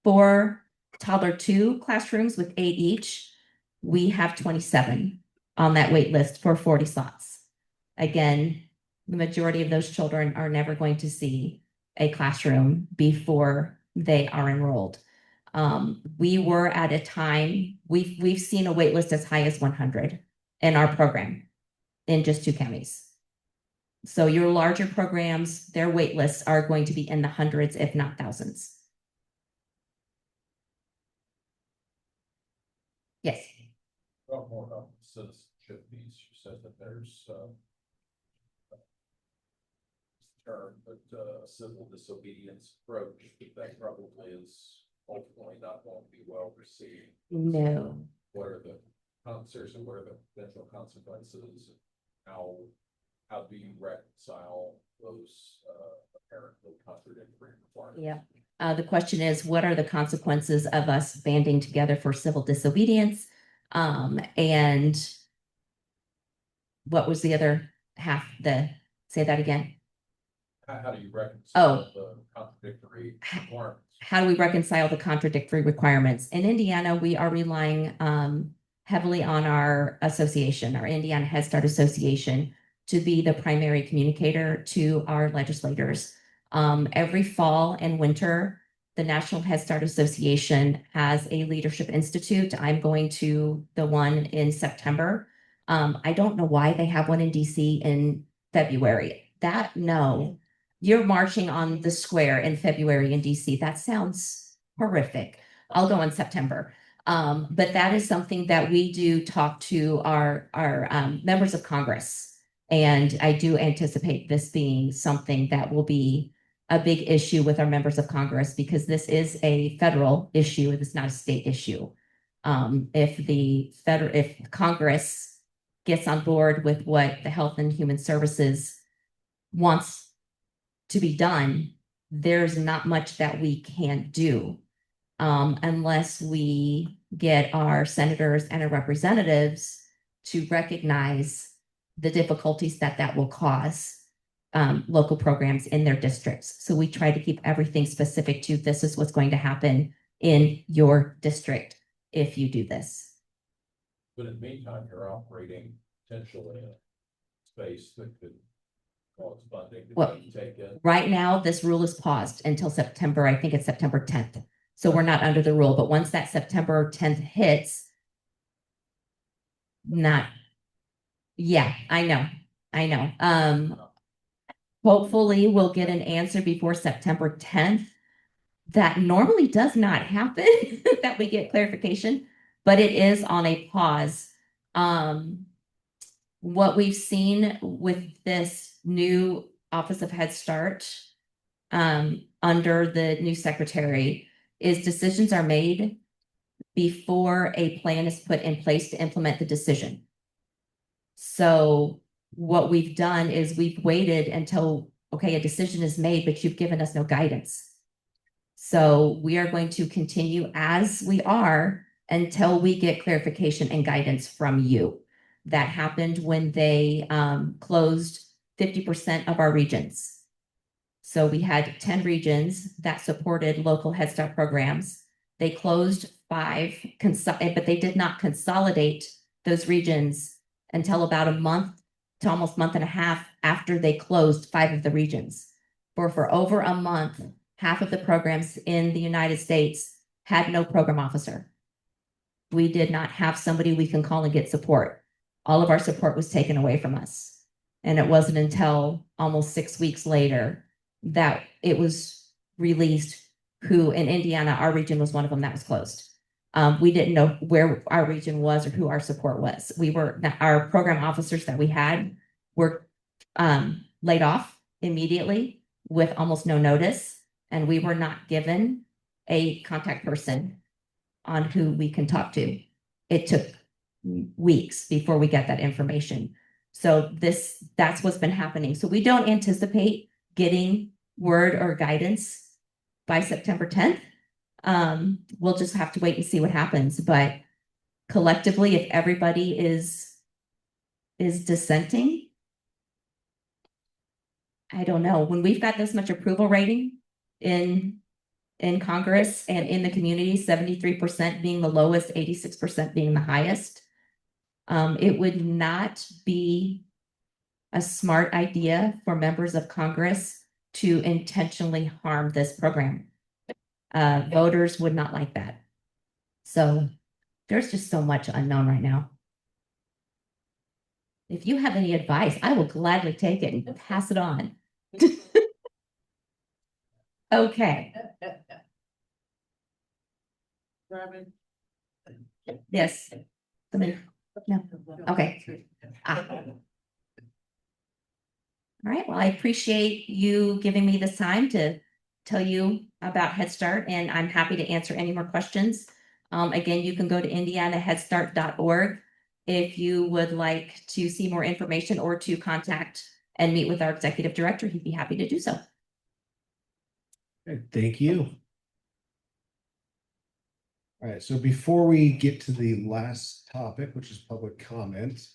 Speaker 5: 4 toddler 2 classrooms with 8 each. We have 27 on that wait list for 40 slots. Again, the majority of those children are never going to see a classroom before they are enrolled. We were at a time, we've seen a wait list as high as 100 in our program in just 2 counties. So your larger programs, their wait lists are going to be in the hundreds, if not thousands. Yes.
Speaker 13: Well, more about citizenship piece, you said that there's term, but civil disobedience approach, that probably is ultimately not going to be well received.
Speaker 5: No.
Speaker 13: What are the seriously, what are the potential consequences? How do you reconcile those apparently contradictory requirements?
Speaker 5: Yeah. The question is, what are the consequences of us banding together for civil disobedience? And what was the other half? Say that again.
Speaker 13: How do you reconcile the contradictory requirements?
Speaker 5: How do we reconcile the contradictory requirements? In Indiana, we are relying heavily on our association, our Indiana Head Start Association, to be the primary communicator to our legislators. Every fall and winter, the National Head Start Association has a leadership institute. I'm going to the one in September. I don't know why they have one in DC in February. No, you're marching on the square in February in DC. That sounds horrific. I'll go in September. But that is something that we do talk to our members of Congress. And I do anticipate this being something that will be a big issue with our members of Congress because this is a federal issue. It is not a state issue. If Congress gets on board with what the Health and Human Services wants to be done, there's not much that we can do. Unless we get our senators and our representatives to recognize the difficulties that will cause local programs in their districts. So we try to keep everything specific to this is what's going to happen in your district if you do this.
Speaker 13: But in the meantime, you're operating potentially in a space that could cause funding to
Speaker 5: Well,
Speaker 13: be taken.
Speaker 5: right now, this rule is paused until September, I think it's September 10th. So we're not under the rule, but once that September 10th hits, yeah, I know. Hopefully we'll get an answer before September 10th. That normally does not happen, that we get clarification, but it is on a pause. What we've seen with this new Office of Head Start, under the new secretary, is decisions are made before a plan is put in place to implement the decision. So what we've done is we've waited until, okay, a decision is made, but you've given us no guidance. So we are going to continue as we are until we get clarification and guidance from you. That happened when they closed 50% of our regions. So we had 10 regions that supported local Head Start programs. They closed 5, but they did not consolidate those regions until about a month to almost month and a half after they closed 5 of the regions. For over a month, half of the programs in the United States had no program officer. We did not have somebody we can call and get support. All of our support was taken away from us. And it wasn't until almost 6 weeks later that it was released who in Indiana, our region was one of them that was closed. We didn't know where our region was or who our support was. Our program officers that we had were laid off immediately with almost no notice. And we were not given a contact person on who we can talk to. It took weeks before we get that information. So that's what's been happening. So we don't anticipate getting word or guidance by September 10th. We'll just have to wait and see what happens. But collectively, if everybody is dissenting, I don't know. When we've got this much approval rating in Congress and in the community, 73% being the lowest, 86% being the highest, it would not be a smart idea for members of Congress to intentionally harm this program. Voters would not like that. So there's just so much unknown right now. If you have any advice, I will gladly take it and pass it on. Okay.
Speaker 17: Robin?
Speaker 5: Yes. No. Okay. All right. Well, I appreciate you giving me this time to tell you about Head Start, and I'm happy to answer any more questions. Again, you can go to indianaheadstart.org if you would like to see more information or to contact and meet with our executive director. He'd be happy to do so.
Speaker 2: Okay, thank you. All right, so before we get to the last topic, which is public comment,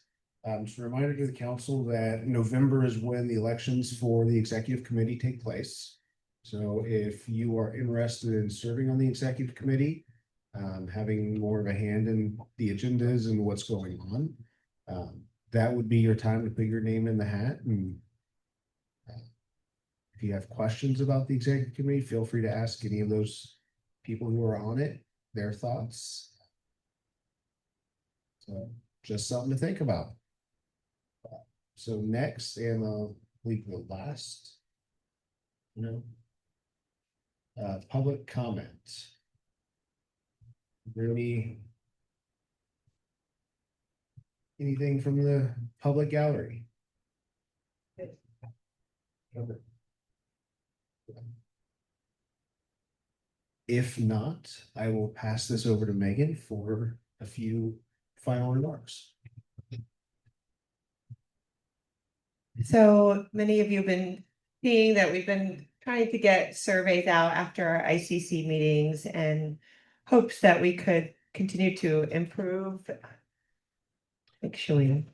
Speaker 2: just a reminder to the council that November is when the elections for the executive committee take place. So if you are interested in serving on the executive committee, having more of a hand in the agendas and what's going on, that would be your time to put your name in the hat. And if you have questions about the executive committee, feel free to ask any of those people who are on it their thoughts. So just something to think about. So next, and I'll leave the last, public comment. Really, anything from the public gallery? If not, I will pass this over to Megan for a few final remarks.
Speaker 4: So many of you have been seeing that we've been trying to get surveys out after our ICC meetings and hopes that we could continue to improve. Make sure we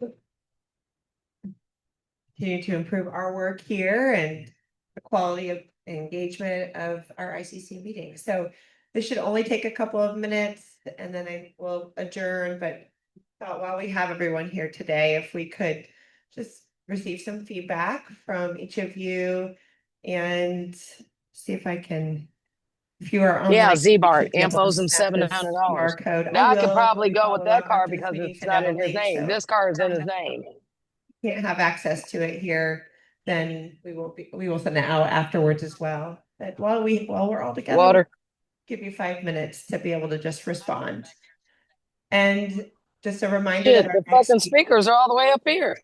Speaker 4: continue to improve our work here and the quality of engagement of our ICC meetings. So this should only take a couple of minutes and then I will adjourn, but thought while we have everyone here today, if we could just receive some feedback from each of you and see if I can, if you are online.
Speaker 21: Yeah, Z-Bart,
Speaker 4: you should be able to
Speaker 21: impose him
Speaker 4: snap this
Speaker 21: $700.
Speaker 4: QR code.
Speaker 21: Now I could probably go with
Speaker 4: follow
Speaker 21: that
Speaker 4: up
Speaker 21: car
Speaker 4: after this
Speaker 21: because
Speaker 4: meeting,
Speaker 21: it's
Speaker 4: send
Speaker 21: not
Speaker 4: out a
Speaker 21: in his
Speaker 4: link,
Speaker 21: name.
Speaker 4: so
Speaker 21: This car is in his name.
Speaker 4: can't have access to it here, then we will send it out afterwards as well. But while we're all together,
Speaker 21: Water.
Speaker 4: give you 5 minutes to be able to just respond. And just a reminder
Speaker 21: Shit,
Speaker 4: that
Speaker 21: the fucking speakers are all the way up here.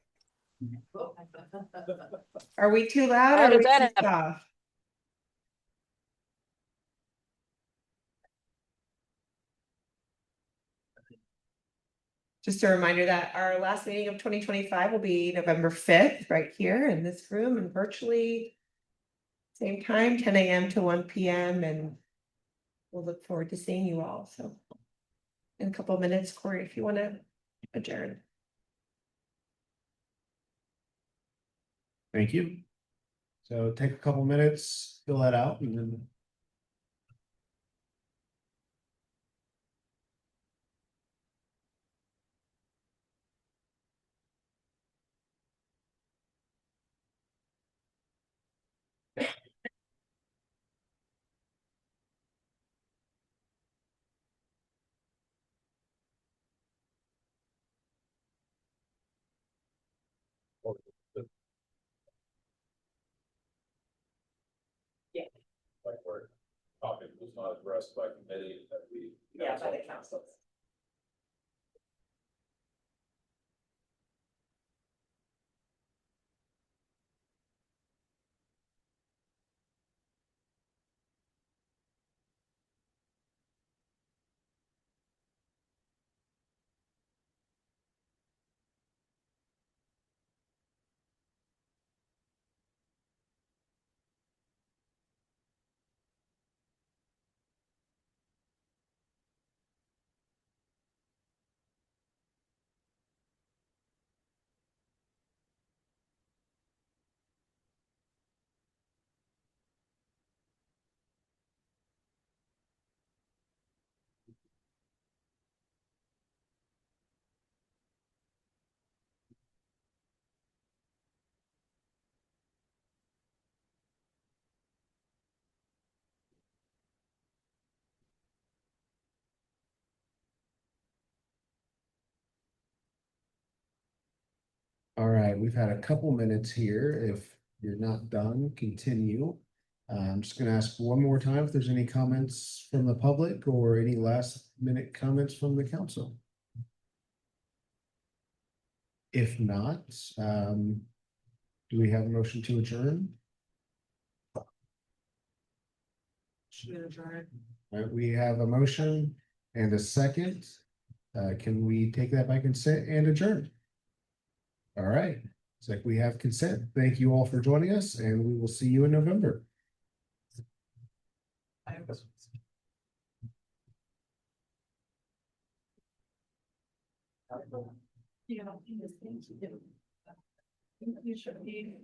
Speaker 4: are we too loud or
Speaker 21: How
Speaker 4: are
Speaker 21: did
Speaker 4: we
Speaker 21: that
Speaker 4: too
Speaker 21: happen?
Speaker 4: soft? Just a reminder that our last meeting of 2025 will be November 5th, right here in this room and virtually same time, 10 a.m. to 1 p.m. And we'll look forward to seeing you all. So in a couple of minutes, Corey, if you want to adjourn.
Speaker 2: Thank you. So take a couple minutes, fill that out, and then
Speaker 11: Like where topic was not addressed by committee that we.
Speaker 8: Yeah, by the council.
Speaker 2: all right, we've had a couple minutes here. If you're not done, continue. I'm just gonna ask one more time if there's any comments from the public or any last minute comments from the council. If not, do we have a motion to adjourn? All right, we have a motion and a second. Can we take that by consent and adjourn? All right, it's like we have consent. Thank you all for joining us and we will see you in November.
Speaker 8: You know, in this thing to do. You should be.